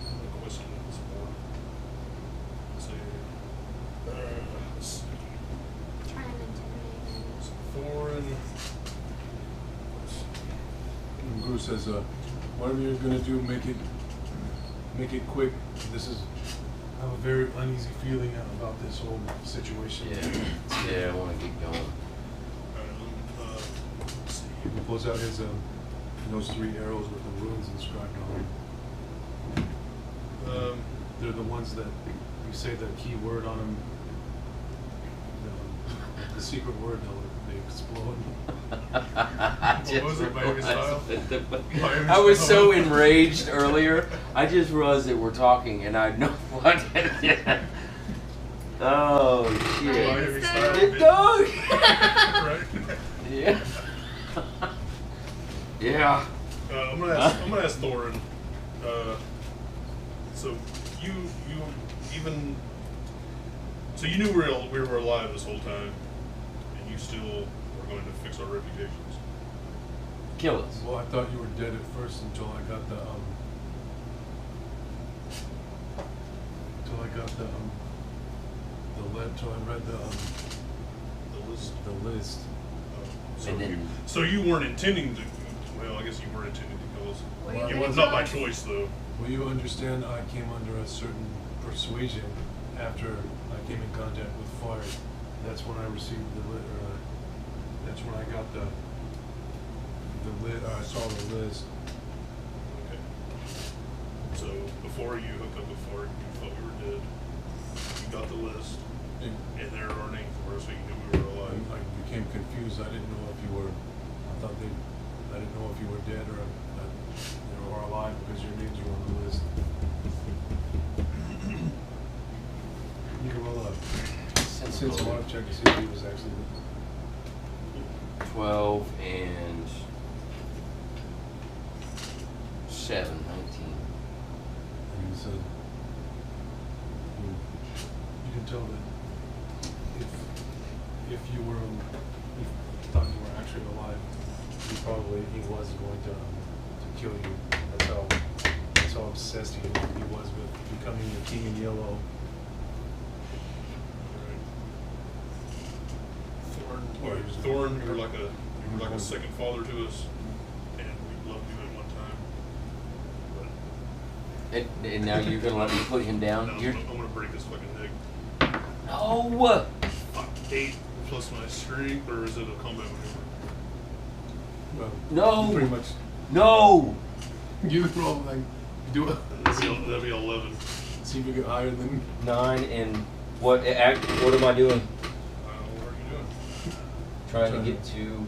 I'm gonna question him some more. Say, let's see. Try and intimidate him. Thorin. And Guru says, whatever you're gonna do, make it quick. This is, I have a very uneasy feeling about this whole situation. Yeah, I want to get going. Let's see. He pulls out his, those 3 arrows with the runes inscribed on them. They're the ones that you say the key word on them, the secret word, they explode. What was it, Miami style? Miami I was style. so enraged earlier. I just realized that we're talking and I had no what. Oh shit! Miami style. It does. Right? Yeah. Yeah. I'm gonna ask Thorin. So you knew we were alive this whole time, and you still were going to fix our reputations. Kill us. Well, I thought you were dead at first until I got the until I read The list. the list. And then- So you weren't intending to. Well, I guess you weren't intending to kill us. Were you Well, It gonna was not kill by us? choice, though. Well, you understand I came under a certain persuasion after I came in contact with fire. That's when I received that's when I got I saw the list. Okay. So before you hooked up with Fart, you thought we were dead. You got the list, And and there our names were, so you knew we were alive. I became confused. I didn't know if you were. I didn't know if you were dead or you were alive because your names were on the list. You can roll up. Since I want to check to see if he was actually. 12 and 7, 19. And he said, you can tell that if you thought you were actually alive, he was going to kill you. That's how obsessed he was with becoming the king in yellow. Thorn, you were like a second father to us, and we loved you at one time. And now you're gonna let me put him But down? now You're... I'm gonna break this fucking neck. No! Fuck, 8 plus my strength, or is it a combat maneuver? Well, No! pretty much. No! You roll do it. That'd be 11. See if you get higher than. 9 and what am I doing? What are you doing? Trying to get to.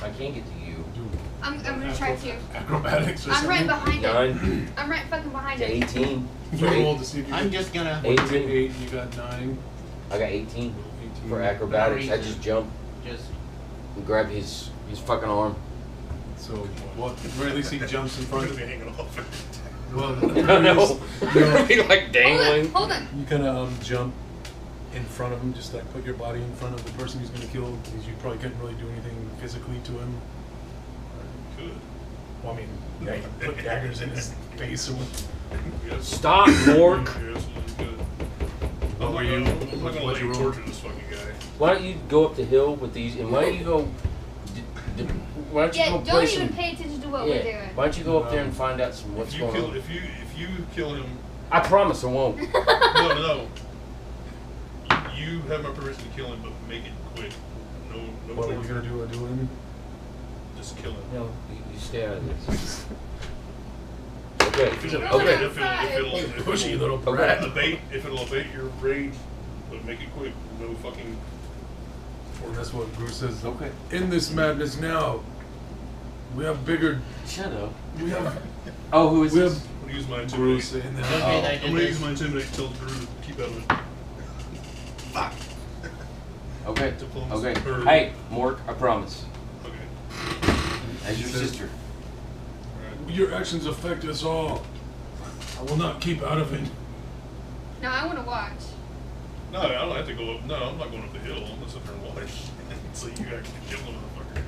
I can't get to you. I'm gonna try to. Acrobatics or I'm right something. behind him. 9 I'm right fucking behind to him. 18. You roll to see if you I'm get. just gonna 8. You get 8, you got 9. I got 18 for 18. acrobatics. I reason. just jump just and grab his fucking arm. So, well, at the very least he jumps in front We're of gonna be you. hanging off. Well, No, be like dangling. Hold on. you kind of jump in front of him, just like put your body in front of the person who's going to kill, because you probably couldn't really do anything physically to him. Good. Well, I mean, yeah, you can put daggers in his face or what. Yes. Stop, Mork. You're absolutely good. What I'm were not you? gonna let What'd you you roll? torture this fucking guy. Why don't you go up the hill with these, and why don't you go? Why don't you Yeah, go don't play even some? pay attention to what we're doing. Why don't you go up there and find out what's going on? If you kill him, I promise I won't. no. You have my permission to kill him, but make it quick. No What are we torture. gonna do him? Just kill him. No, you stay out of this. Okay. If it'll, Okay. if it'll Pushy little Okay. brat. if it'll abate your rage, but make it quick. No fucking. Well, that's what Bruce says. Okay. In this madness now, we have bigger. Shut up. We have. Oh, who is We this? have I'm gonna use my Bruce intimidate. in It's there. okay that I I'm did gonna this. use my intimidate to tell Drew to keep out of it. Fuck. Okay. Diplomacy. Okay. Or- Hey, Mork, I promise. Okay. As your sister. Alright. Your actions affect us all. I will not keep out of it. No, I want to watch. No, I don't have to go up. No, I'm not going up the hill. I'm gonna sit there and watch. So you actually kill the motherfucker.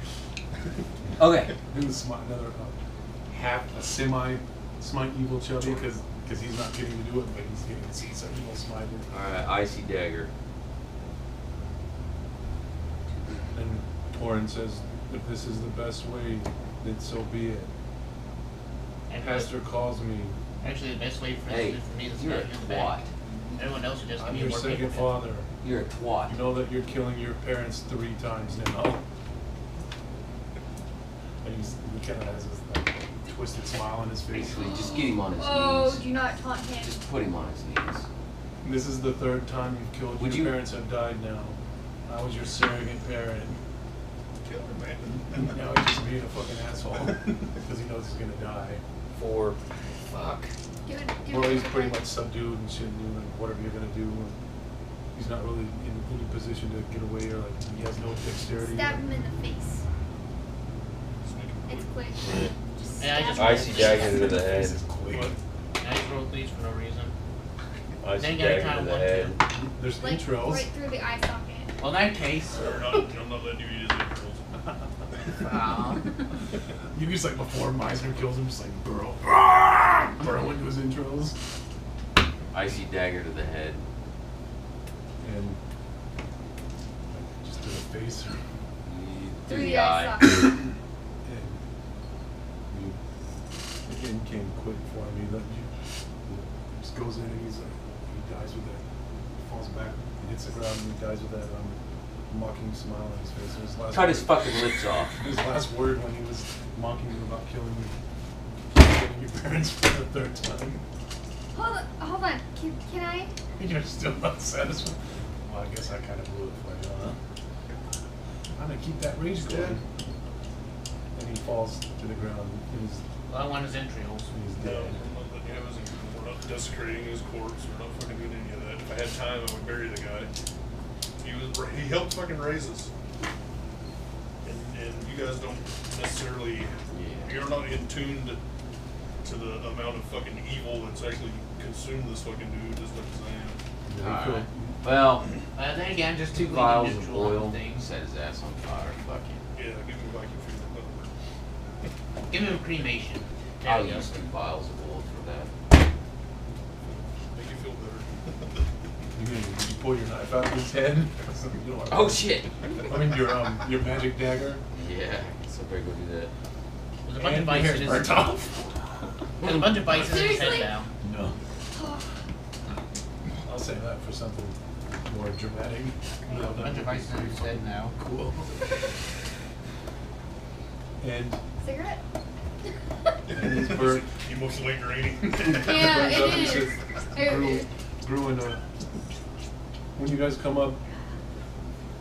Okay. In the another half a semi evil chubby because he's not getting to do it, but he's getting to see some evil smite. Alright, icy dagger. And Torin says, if this is the best way, then so be it. And Pastor calls me. Actually, the best way for Hey, me to you're a stab you in the back. twat. Everyone else would just give I'm me your more second paper. father. You're a twat. You know that you're killing your parents 3 times now. And he kind of has this like, twisted smile on his face. Basically, just get him on his Oh, knees. do not taunt him. Just put him on his knees. This is the 3rd time you've killed. Would Your you- parents have died now. I was your surrogate parent. Kill him, man. Now he's just being a fucking asshole because he knows he's gonna die. For fuck. Do it. Well, he's pretty much subdued and shouldn't do and whatever you're gonna do. He's not really in any position to get away or like he has no dexterity. Stab him in the face. Just make it It's quick. quick. Just Yeah, I stab just- him in Icy the dagger face. to the head. This is quick. What? Nice roll, please, for no reason. Icy Then I dagger kinda to the want head. There's Like intros. right through the eye socket. Well, in that case, I'm not letting you use it, girls. You just like before Meisner kills him, just like burrow into his intros. Icy dagger to the head. And just to the face. Through the eye. socket. And you again came quick for him. He just goes in and he dies with that. He falls back, he hits the ground, and he dies with that mocking smile on his face. And his last Cut his word- fucking lips off. His last word when he was mocking you about killing your parents for the 3rd time. Hold on. Can I? You're still not satisfied. Well, I guess I kind of blew it for you, huh? I'm gonna keep that rage going. And he falls to the ground. He's well, I want his entrails. No, dead. I'm not letting you have his. We're not desecrating his corpse. We're not fucking doing any of that. If I had time, I would bury the guy. He helped fucking raise us. And you guys don't necessarily. Yeah. You're not in tuned to the amount of fucking evil that's actually consumed this fucking dude as much as I am. Yeah, he Alright. killed- Well, Then again, just two vials of neutral oil. things. Set his ass on fire. Fuck it. Yeah, give me vacuum fever. Give him cremation. There I'll we go. use 2 vials of oil for that. Make you feel better. Did you pull your knife out of his head? You don't want to- Oh shit! I mean your magic dagger. Yeah, so better go do that. There's a bunch of And bites your in hair's his burnt off. There's a bunch of bites in his head Seriously? now. No. I'll say that for something more dramatic. A bunch of bites in his head now. Cool. And Cigarette? his burnt. Emotionally draining. Yeah, it is. Grew in a. When you guys come up,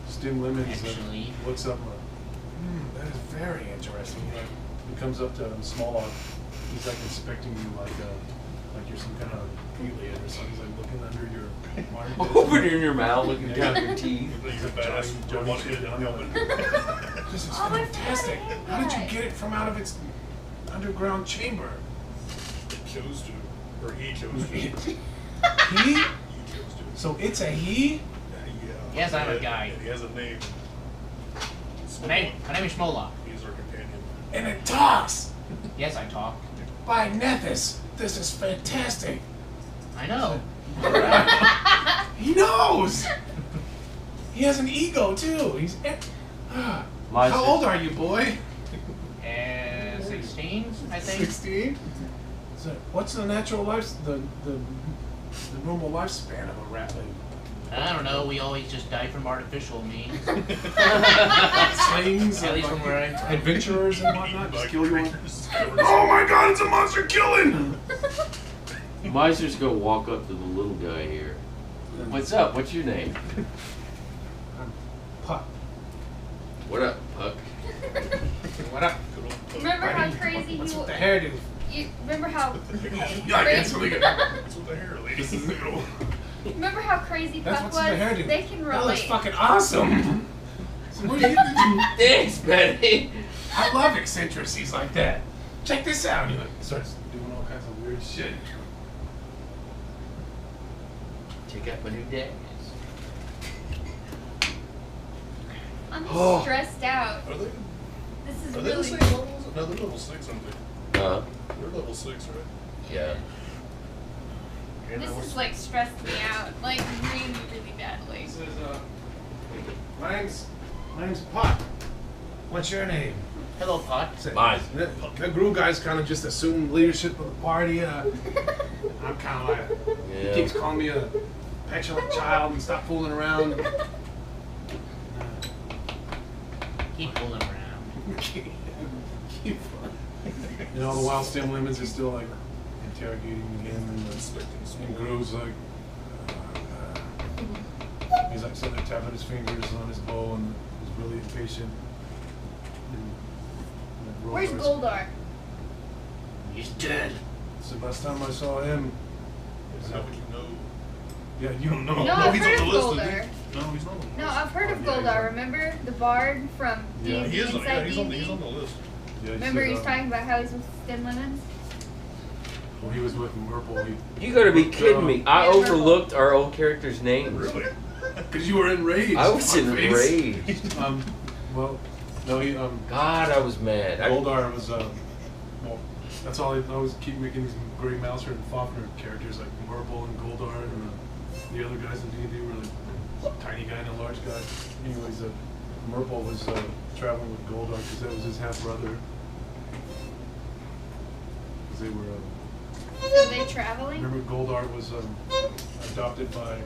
Stim Lemons Actually. looks up. That is very interesting. Like, he comes up to Smallhawk. He's like inspecting you like you're some kind of alien or something. He's like looking under your armpit. Open in your mouth, looking down at your teeth. He's a badass. Johnny One shit hit down helmet. This is Oh, my fantastic. God. How did you get it from out of its underground chamber? It chose to. Or he chose to. He? He chose to. So it's a he? Yeah. Yes, I'm a Yeah, guy. He has a name. My name is Shmolok. He's our companion. And it talks! Yes, I talk. By Nethys, this is fantastic. I know. He knows! He has an ego too. He's. My How old are you, boy? 6. 16, I think. 16? So what's the natural the normal lifespan of a ratling? I don't know. We always just die from artificial means. Slings At and least from where I'm from. adventurers and whatnot. Just kill you one. Oh my god, it's a monster killing! Might just go walk up to the little guy here. What's up? What's your name? Puck. What up, Puck? What up? Remember how crazy What's he with the was? hairdo? You remember how Yeah, it's really good. What's with the hair, lady? This is new. remember how crazy That's Puck what's in the was? hairdo. They can That looks relate. fucking awesome. So what are you Thanks, Betty. I love eccentricities like that. Check this out. He like starts doing all kinds of weird shit. Check out my new daggers. I'm Oh. stressed out. Are they? This is Are they the really. same levels? No, they're level 6, aren't they? They're level 6, right? Yeah. This is like stressed me out, like really, really badly. He says, my name's Puck. What's your name? Hello, Pot. Mine. That Gru guy's kind of just assumed leadership of the party. I'm kind of like, he Yeah. keeps calling me a petulant child and stop fooling around. Keep fooling around. And all the while, Stim Lemons is still like interrogating him, and Gru's like, he's like sitting there tapping his fingers on his bow and he's really impatient. And Where's Rogar's- Goldar? He's dead. So last time I saw him, How would you know? yeah, you don't know. No, I've he's heard on of the list, Goldar. isn't he? No, he's not on the list. No, I've heard of Oh, yeah, Goldar. Remember the bard from Yeah. D&D He is on, Inside he's D&D? on the list. Yeah, he Remember said, he was talking about how he's with Stim Lemons? when he was with Merple, You gotta be kidding me. I overlooked our old character's name. Really? because you were enraged. I was fuckface. enraged. Well, no, he God, I was mad. Goldar was well, that's all. I always keep making these Grey Mouser and Fafnir characters like Merple and Goldar, and the other guys in D&D were like tiny guy and a large guy. Anyways, Merple was traveling with Goldar because that was his half brother. Because they were. So they traveling? Remember, Goldar was adopted by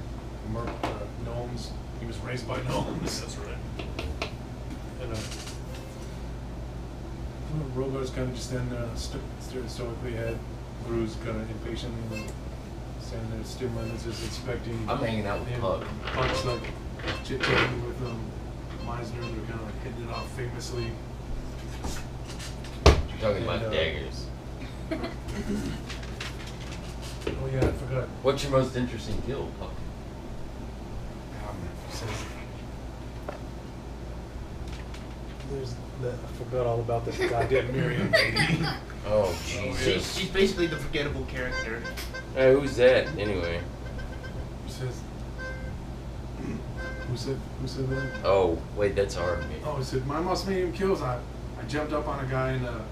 gnomes. He was raised by gnomes. That's right. And Rogar's kind of just standing there, staring stoically ahead. Gru's kind of impatiently like, standing there, Stim Lemons is expecting. I'm hanging out with him. Puck. Puck's like chit-chatting with Meisner. They're kind of like hitting it off famously. You're talking about And, daggers. Oh yeah, I forgot. What's your most interesting guild, Puck? Says, there's I forgot all about this goddamn Miriam lady. Oh, Jesus. She's basically the forgettable character. Hey, who's that, anyway? He says, who said that? Oh, wait, that's our name. Oh, he said, my most medium kills. I jumped up on a guy in a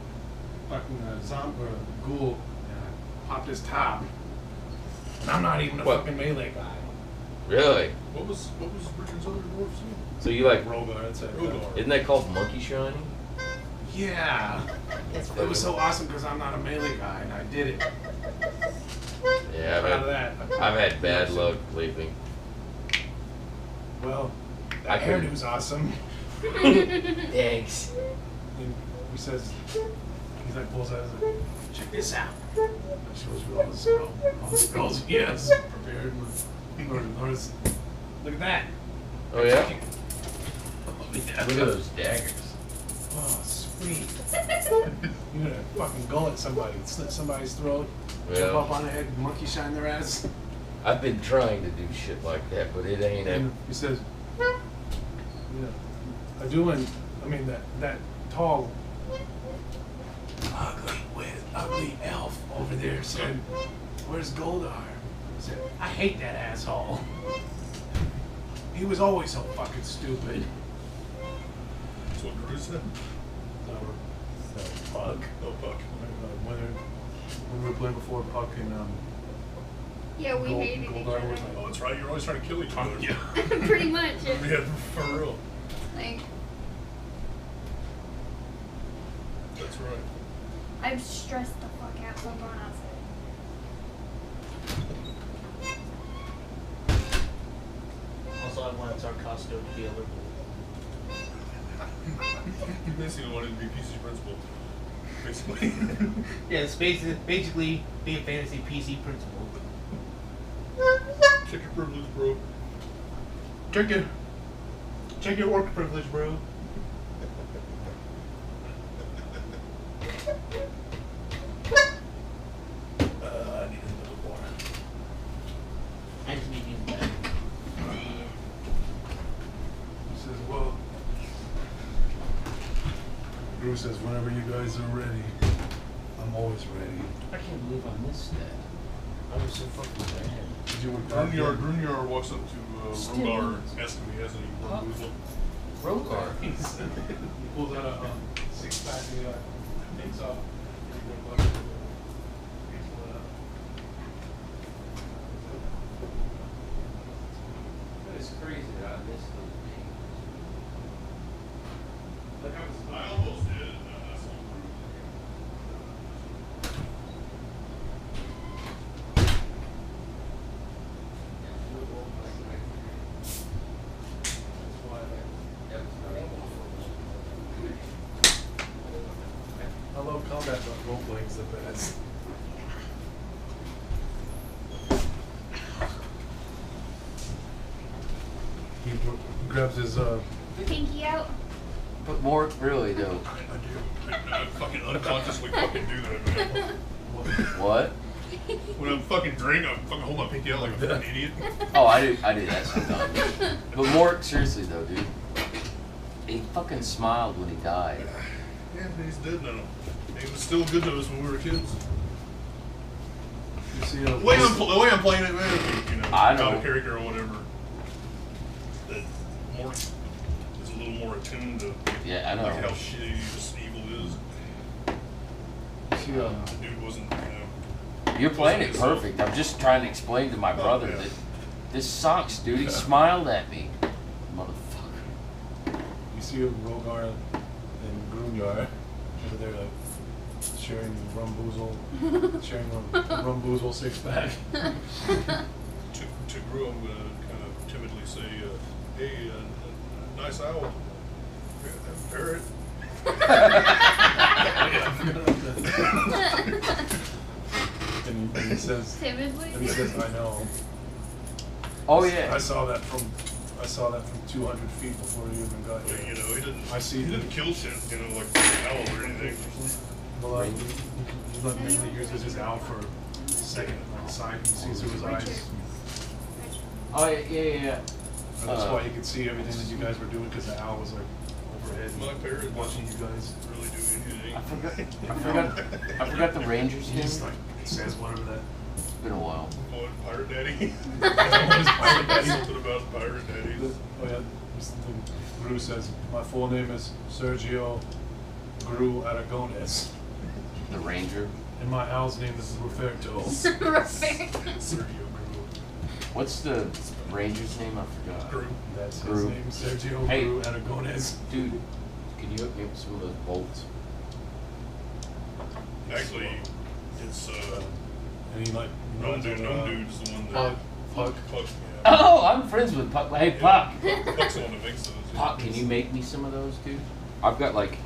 fucking zombie or a ghoul and I popped his top. And I'm not even a What? fucking melee guy. Really? What was Richard's other dwarf's name? So you like, Rogar, that's it. Rogar. isn't that called monkey shiny? Yeah. It was so awesome because I'm not a melee guy and I did it. Yeah, Proud of that. I've had bad luck lately. Well, I that couldn't- hairdo's awesome. Thanks. And he says, he's like pulls out his like, check this out. And shows you all the spells he has prepared. Or look at that. Oh, yeah? Oh, yeah. Look at those daggers. Oh, sweet. You're gonna fucking go at somebody, slit somebody's throat, jump Yeah. up on their head, monkey shine their ass. I've been trying to do shit like that, but it ain't And it. he says, I do, and I mean that tall, ugly elf over there said, "Where's Goldar?" I said, "I hate that asshole. He was always so fucking stupid." That's what Gru said. Puck. Oh, Puck. When we were playing before, Puck and Yeah, we hated each Goldar was other. Oh, that's right. You're always trying to kill each other. yeah. Pretty much. Yeah, for real. Like, That's right. I'm stressed the fuck out, so I'm going outside. Also, I wanted Sarcosto to be a liberal. You basically wanted to be PC principal. Basically. Yeah, it's basically be a fantasy PC principal. Check your privilege, bro. Check your work privilege, bro. I need a little water. I just need you to He says, well, Drew says, whenever you guys are ready, I'm always ready. I can't believe I missed that. I was so fucking bad. Did you work Grunyar walks up to Rogar and asks him if he has any bamboozle. Rogar. He pulls out a 6-pack and he takes off. It's crazy that I missed those games. I almost did. That's all. I love combat, but role playing's the best. He grabs his Pinky out. But more really though. I do. I fucking unconsciously fucking do that, man. What? When I'm fucking drinking, I fucking hold my pinky out like a fucking idiot. Oh, I do that sometimes. But more seriously though, dude. He fucking smiled when he died. Yeah, he's dead now. He was still good to us when we were kids. you see The way I'm playing it, man, you know, I know. got a character or whatever that more is a little more attuned to Yeah, I know. like how shitty this evil is. see The dude wasn't, you know. You're playing it Wasn't perfect. I'm just trying to explain to my brother yeah. that this sucks, dude. He smiled at me. Motherfucker. you see Rogar and Grunyar over there like sharing Rumboozle 6-pack. To Gru, I'm gonna kind of timidly say, hey, nice owl. Parrot. And he says, Timidly. and he says, I know. Oh yeah. I saw that from 200 feet before you even got You here. know, he didn't. I see He the- didn't kill shit. You know, like owl or anything. Well, he's not mainly uses his owl for second on the side. He sees through his eyes. Oh yeah. And that's why you could see everything that you guys were doing because the owl was like overhead My parrot watching you guys. really do anything. I forgot the Rangers He name. just like says whatever that. It's been a while. Oh, Pirate Daddy. What is Pirate Daddy? Something about Pirate Daddy. Oh yeah, Gru says, my full name is Sergio Gru Aragones. The Ranger. And my owl's name is Roberto. Sergio Gru. What's the Ranger's name? I forgot. Gru. That's his Gru. name, Sergio Hey. Gru Aragones. Dude, can you hook me up with some of those bolts? Actually, it's And he like Gnome Dude's the one that Puck. Puck. Oh, I'm friends with Puck. Hey, Puck. Puck's the one that makes those. Puck, can you make me some of those, dude? I've got like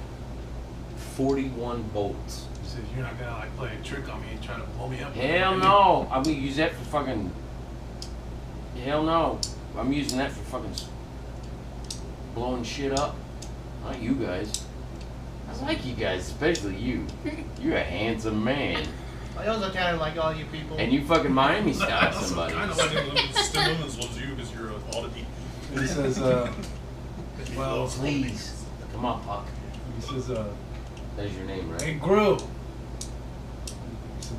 41 bolts. He says, you're not gonna like play a trick on me and try to blow me up. Hell no! I'm gonna use that for fucking. Hell no! I'm using that for fucking blowing shit up. Not you guys. I like you guys, especially you. You're a handsome man, I also kind of like all you people. and you fucking Miami style Also, somebody. kind of like Stimmons loves you because you're an oddity. And he says, He well, loves Please, come on, Puck. he says, That is your name, hey, right? Gru. He said,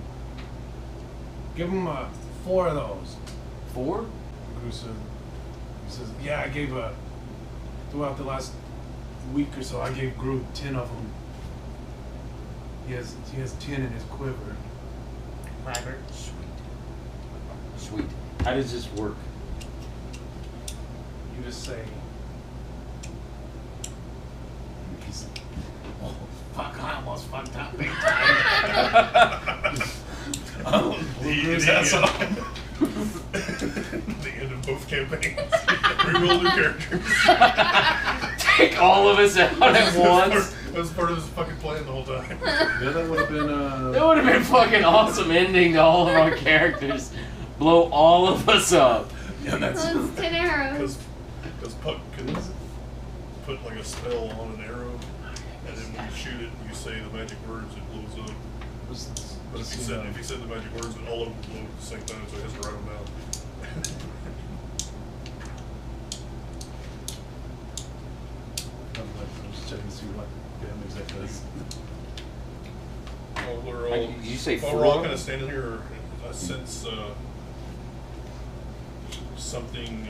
give him 4 of those. 4? Gru said, he says, yeah, I gave throughout the last week or so, I gave Gru 10 of them. He has 10 in his quiver. Robert. Sweet. How does this work? You just say, Oh, fuck, I almost fucked up big time. The end of both campaigns. Reroll new characters. Take all of us out at once. That was part of his fucking plan the whole time. Yeah, that would have been, That would have been fucking awesome ending to all of our characters. Blow all of us up. yeah, that's, So it's 10 arrows. Because Puck can put like a spell on an arrow, and then when you shoot it, you say the magic words, it blows up. But if he said the magic words, then all of them blow at the same time, so he has to write them down. I'm just checking to see what damage that does. While we're all, Did you say while we're all 4? kind of standing here, I sense something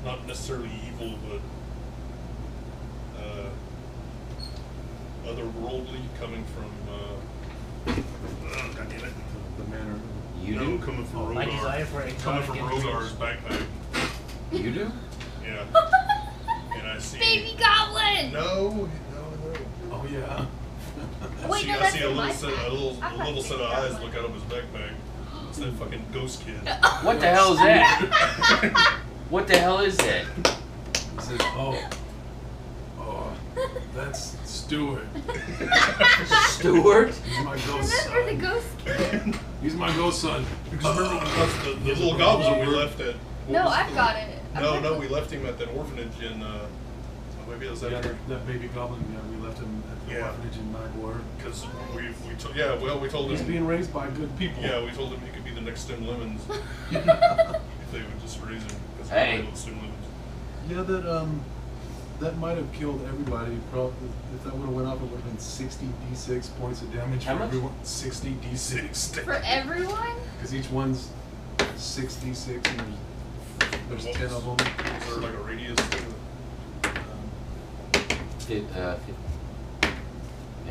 not necessarily evil, but otherworldly coming from. God damn it! The manner. You No, do? coming from My Rodar. desire for Coming from exotic Rodar's backpack. You do? Yeah. And I see. Baby goblin! No. Oh, yeah. Wait, no, I that's see a in my little set, pack. a little, I've a got little set of baby eyes goblin. look out of his backpack. It's that fucking ghost kid. What the hell is that? What the hell is that? He says, oh, that's Stuart. Stuart? He's my ghost Remember the son. ghost kid? He's my ghost son. Because remember the little goblin we left at. what No, was I've the- got it. No, we left him at that orphanage in. Maybe it was Yeah, after. that baby goblin, yeah, we left him at the Yeah. orphanage in Nightwar. Because we told He's him. being raised by good people. Yeah, we told him he could be the next Stem Lemons if they would just raise him. Because Hey. we Stem Lemons. Yeah, that might have killed everybody. Probably, if that would have went off, it would have been 60 d6 points of damage How for much? everyone. 60 d6. For everyone? Because each one's 6 d6 and there's 10 of them. Is there like a radius thing? Yeah,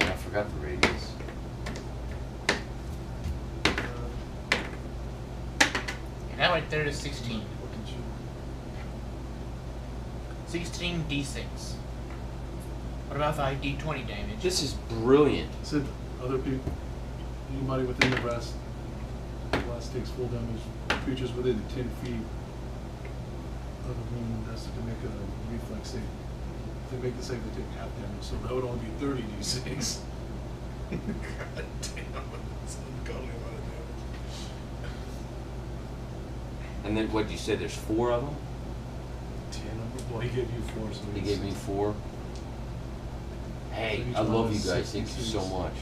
I forgot the radius. That right there is 16. What did you? 16 d6. What about if I d20 damage? This is brilliant. Said other people, anybody within the rest takes full damage. Creatures within 10 feet of the wound has to make a reflex save. If they make the save, they take half damage, so that would only be 30 d6. God damn, that's an ungodly amount of damage. And then what you said? There's 4 of them. 10 of them. Well, he gave you 4, so He it's gave me 4. Hey, So each I one love you is guys. Thank you so 66. much.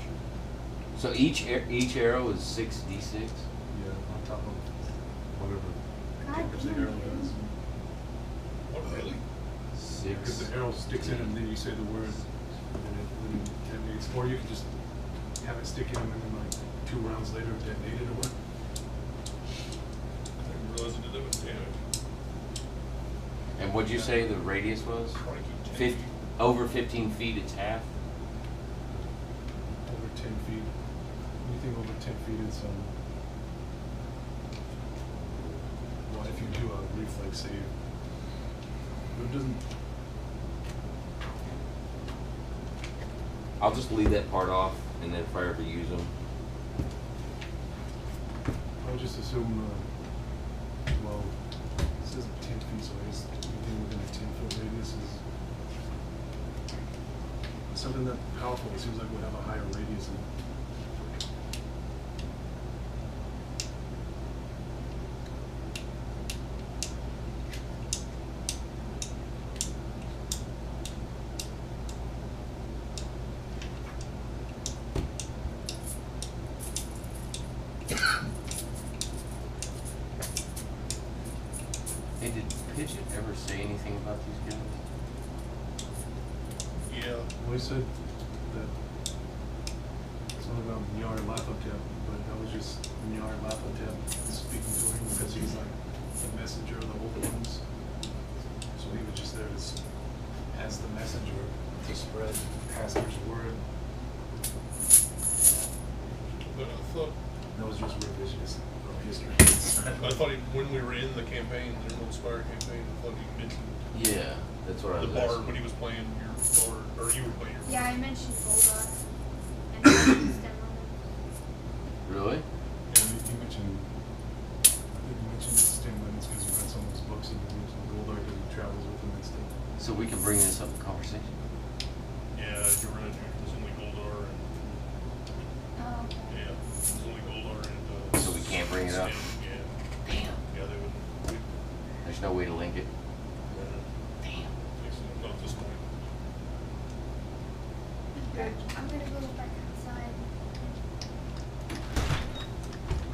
So each arrow is 6d6. Yeah, on top of whatever God damage the damn arrow it. does. Oh, really? Because 6. the arrow sticks in and then you say the word and it detonates. Or you can just have it stick in and then like 2 rounds later detonate it or what. I didn't realize it did that with damage. And what'd you say the radius was? Crikey, 10 50, feet. over 15 feet, it's half. Over 10 feet. Anything over 10 feet is well, if you do a reflex save. But it doesn't. I'll just leave that part off, and then if I ever use them. I would just assume, well, it says 10 feet, so I guess anything within a 10-foot radius is something that powerful. It seems like would have a higher radius. Hey, did Pigeon ever say anything about these guys? Yeah. Well, he said that something about Nyar Lathotep, but that was just Nyar Lathotep speaking to him because he's like the messenger of the Old Ones. So he was just there as the messenger to spread Pastor's word. But I thought That was just revisionist history. when we were in the campaign, the Emerald Spire campaign, I thought he mentioned Yeah, that's what I the was bard asking. when he was playing your bard Or you were playing your Yeah, I mentioned Goldar. And Stem Really? Yeah, you mentioned, I think you mentioned the stem limits because you read some of those books and you mentioned Goldar because he travels with them and stuff. So we can bring this up in conversation. Yeah, you're right. There's only Goldar and Oh, okay. yeah, there's only Goldar and. So we can't bring it up? Stan, yeah. Damn. Yeah, they would. There's no way to link it. Damn. Not at this point. I'm gonna go back outside.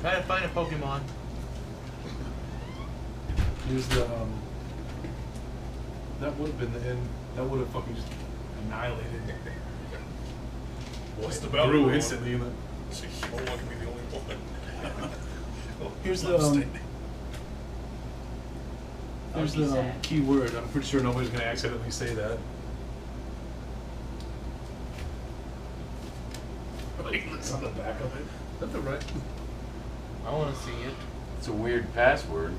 Try to find a Pokemon. Here's the, that would have been the end, that would have fucking just annihilated. What's the battle? Grew instantly. You know. See, I don't want to be the only one. Here's Love the, state. There's That would be the sad. key word. I'm pretty sure nobody's going to accidentally say that. It's on the back of it. That's all right. I want to see it. It's a weird password.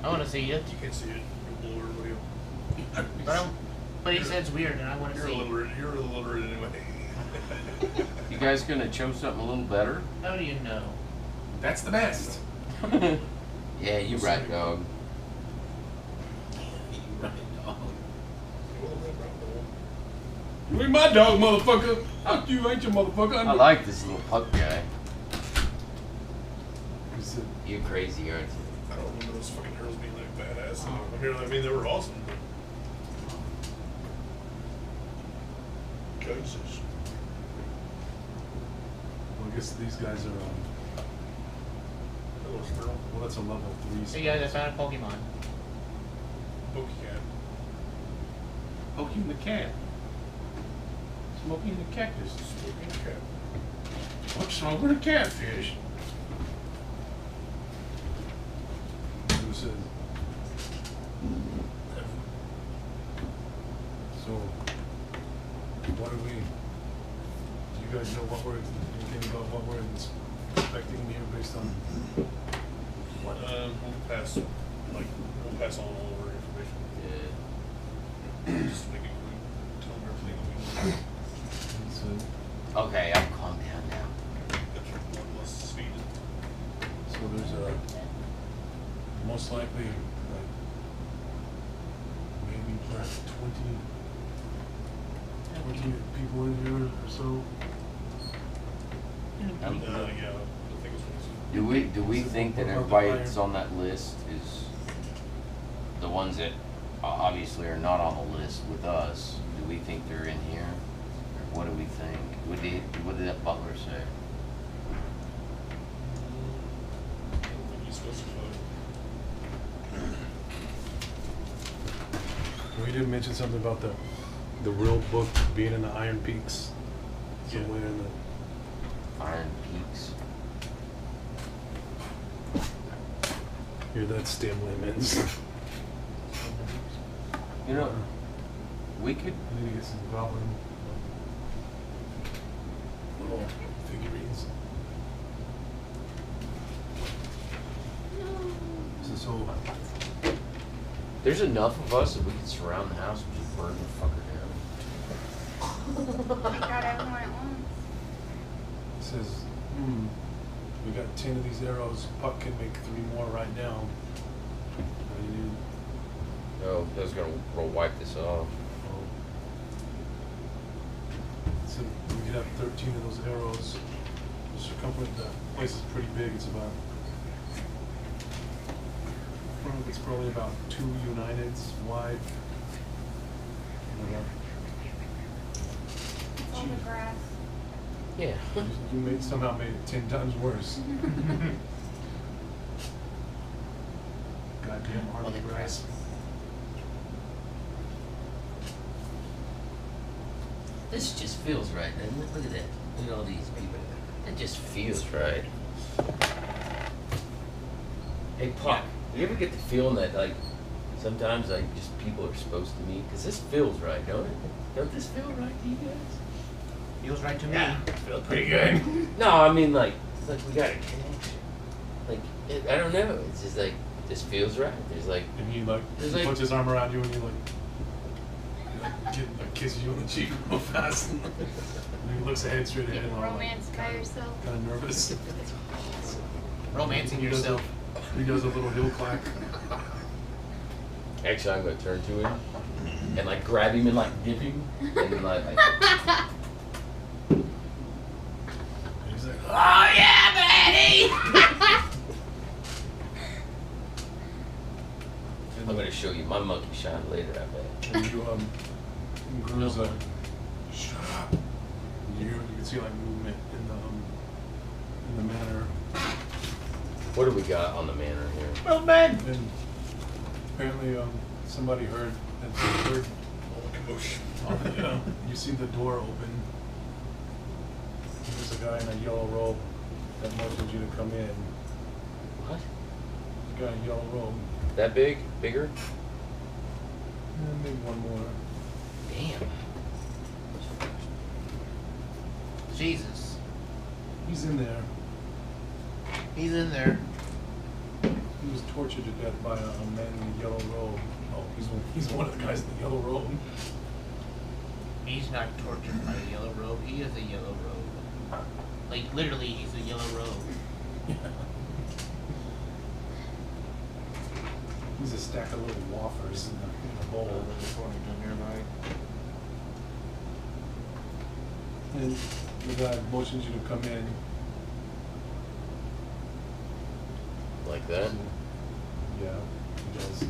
I want to see it. You can't see it. You'll blow everybody up. But he said it's weird, and I want to You're see it. illiterate. You're illiterate anyway. You guys gonna show something a little better? How do you know? That's the best. Yeah, you right, dog. You ain't my dog, motherfucker. Fuck you, ain't your motherfucker. I like this little puck guy. It's a- You're crazy, aren't you? I don't remember those fucking girls being like badass. I mean, they were awesome. But... Jesus. Well, I guess these guys are, Hello, squirrel. well, that's a level 3. Hey guys, I found a Pokemon. Pokecat. Poking the cat. Smoking the cactus. Smoking cat. What's wrong with a catfish? Who says? So, what do we? Do you guys know what we're anything about what we're expecting here based on what? We'll pass. Like, we'll pass on all of our information. Yeah. Just make it quick. Tell them everything that we know. Okay, I'll calm down now. Got your bloodlust speed. So there's a most likely like maybe like 20 people in here or so. Yeah, I think it's Do we think that everybody that's on that list is the ones that obviously are not on the list with us? Do we think they're in here? Or what do we think? What did that butler say? We did mention something about the real book being in the Iron Peaks somewhere in the. Iron Peaks. Here, that's stem lemons. You know, we could. I need to get some goblin little figurines. So There's enough of us that we could surround the house and just burn the fucker down. Take out everyone at once. it says, we got 10 of these arrows. Puck can make 3 more right now. What do you do? Oh, I was gonna wipe this off. So we could have 13 of those arrows. The circumference, the place is pretty big. It's about, it's probably about 2 Uniteds wide. And It's all the grass. Yeah. you somehow made it 10 times worse. Goddamn army grass. This just feels right, doesn't it? Look at that. Look at all these people. It just feels right. Hey, Puck, you ever get the feeling that, like, sometimes, like, just people are supposed to meet? Because this feels right, don't it? Don't this feel right to you guys? Feels right to me. Feels pretty good. No, I mean, like we got a connection. Like, I don't know. It's just like, this feels right. There's like, And he like There's he like- puts his arm around you and you like, kisses you on the cheek real fast. And he looks ahead, straight ahead. And Romance by yourself. Kind of nervous. Romancing He does yourself. He does a little heel clack. Actually, I'm gonna turn to him and like grab him and like dip him and then like And he's like, Oh yeah, Betty! I'm gonna show you my monkey shine later. I bet. and you Gru's like, shut up. And you can see like movement in the manor. What do we got on the manor here? Well, man. And apparently somebody heard All commotion. you see the door open. There's a guy in a yellow robe that motions you to come in. What? There's a guy in a yellow robe. That big? Bigger? And maybe one more. Damn. Jesus. He's in there. He's in there. He was tortured to death by a man in a yellow robe. Oh, he's one of the guys in the yellow robe. He's not tortured by a yellow robe. He is a yellow robe. Like, literally, he's a yellow robe. He's a stack of little wafers in a bowl. And the guy motions you to come in. Like that? Yeah, he does.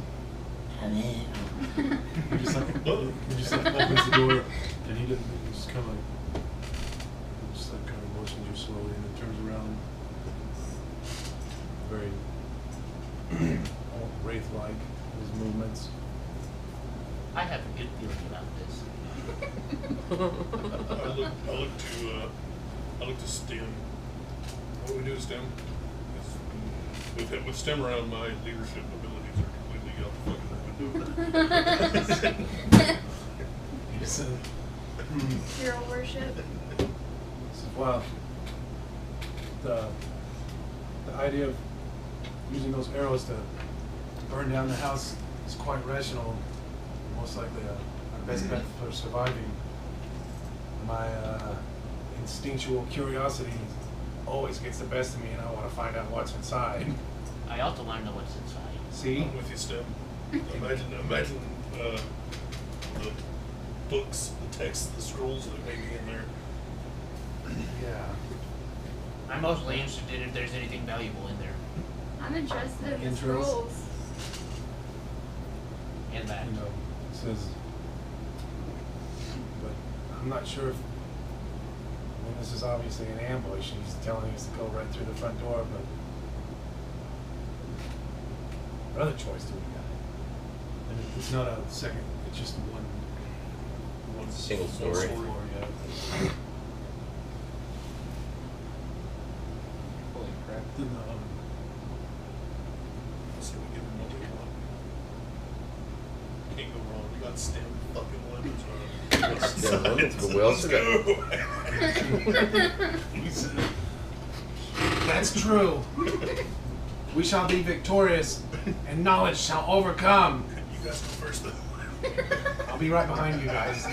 Come in. He just like opens the door, and he just kind of like, motions you slowly, and then turns around. Very wraith-like his movements. I have a good feeling about this. I look to Stem. What do we do to Stem? With Stem around, my leadership abilities are completely out the fucking window. He said, Hero worship. well, the idea of using those arrows to burn down the house is quite rational. Most likely our best bet for surviving. My instinctual curiosity always gets the best of me, and I want to find out what's inside. I also want to know what's inside. See? I'm with you, Stem. Imagine the books, the texts, the scrolls that may be in there. Yeah. I'm mostly interested if there's anything valuable in there. I'm interested in the Intros. scrolls. And that. You know, it says, but I'm not sure if, I mean, this is obviously an ambush. He's telling us to go right through the front door, but what other choice do we got? And it's not a second, it's just one Single story. floor, yeah. Holy crap. Then, So we give him what we want. Can't go wrong. We got Stem fucking lemons. Stem lemons, but we also got. That's true. We shall be victorious, and knowledge shall overcome. You guys go first, though. I'll be right behind you guys.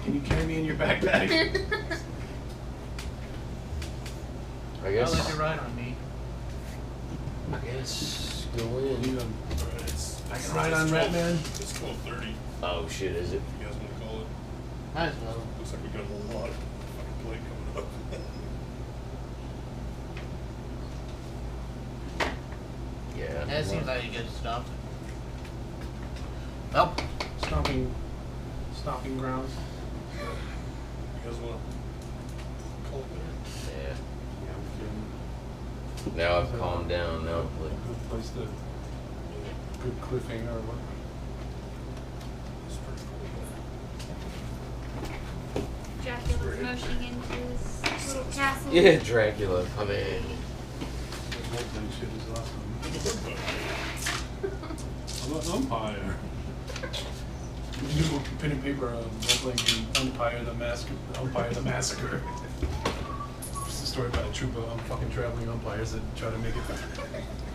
Can you carry me in your backpack? I I'll guess. let you ride on me. I guess go You in. know, Alright, I can ride on Ratman. It's 12:30. Oh shit, is it? If you guys want to call it. Might as well. Looks like we got a lot of fucking play coming up. Yeah. That seems like good stuff. Well, Stomping grounds. You guys want to call it there? Yeah. Yeah, we can. Now I've calmed down. Now I'm like, Good place to. Good cliffhanger or what? It's pretty cool. Dracula's motioning into his little castle. yeah, Dracula. I mean, The role-playing shit is awesome. How about Umpire? You do pen and paper role-playing game Umpire the Massacre. It's a story about a troop of fucking traveling umpires that try to make it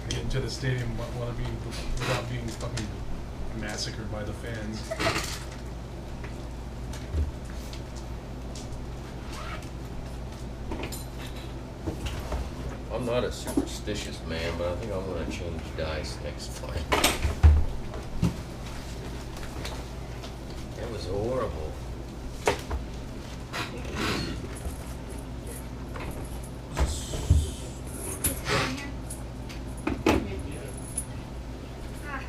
get into the stadium without being fucking massacred by the fans. I'm not a superstitious man, but I think I'm gonna change dice next fight. That was horrible. Ah.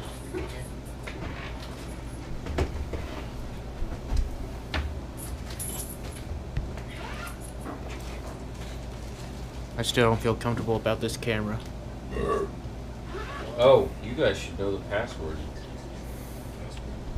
I still don't feel comfortable about this camera. Oh, you guys should know the password.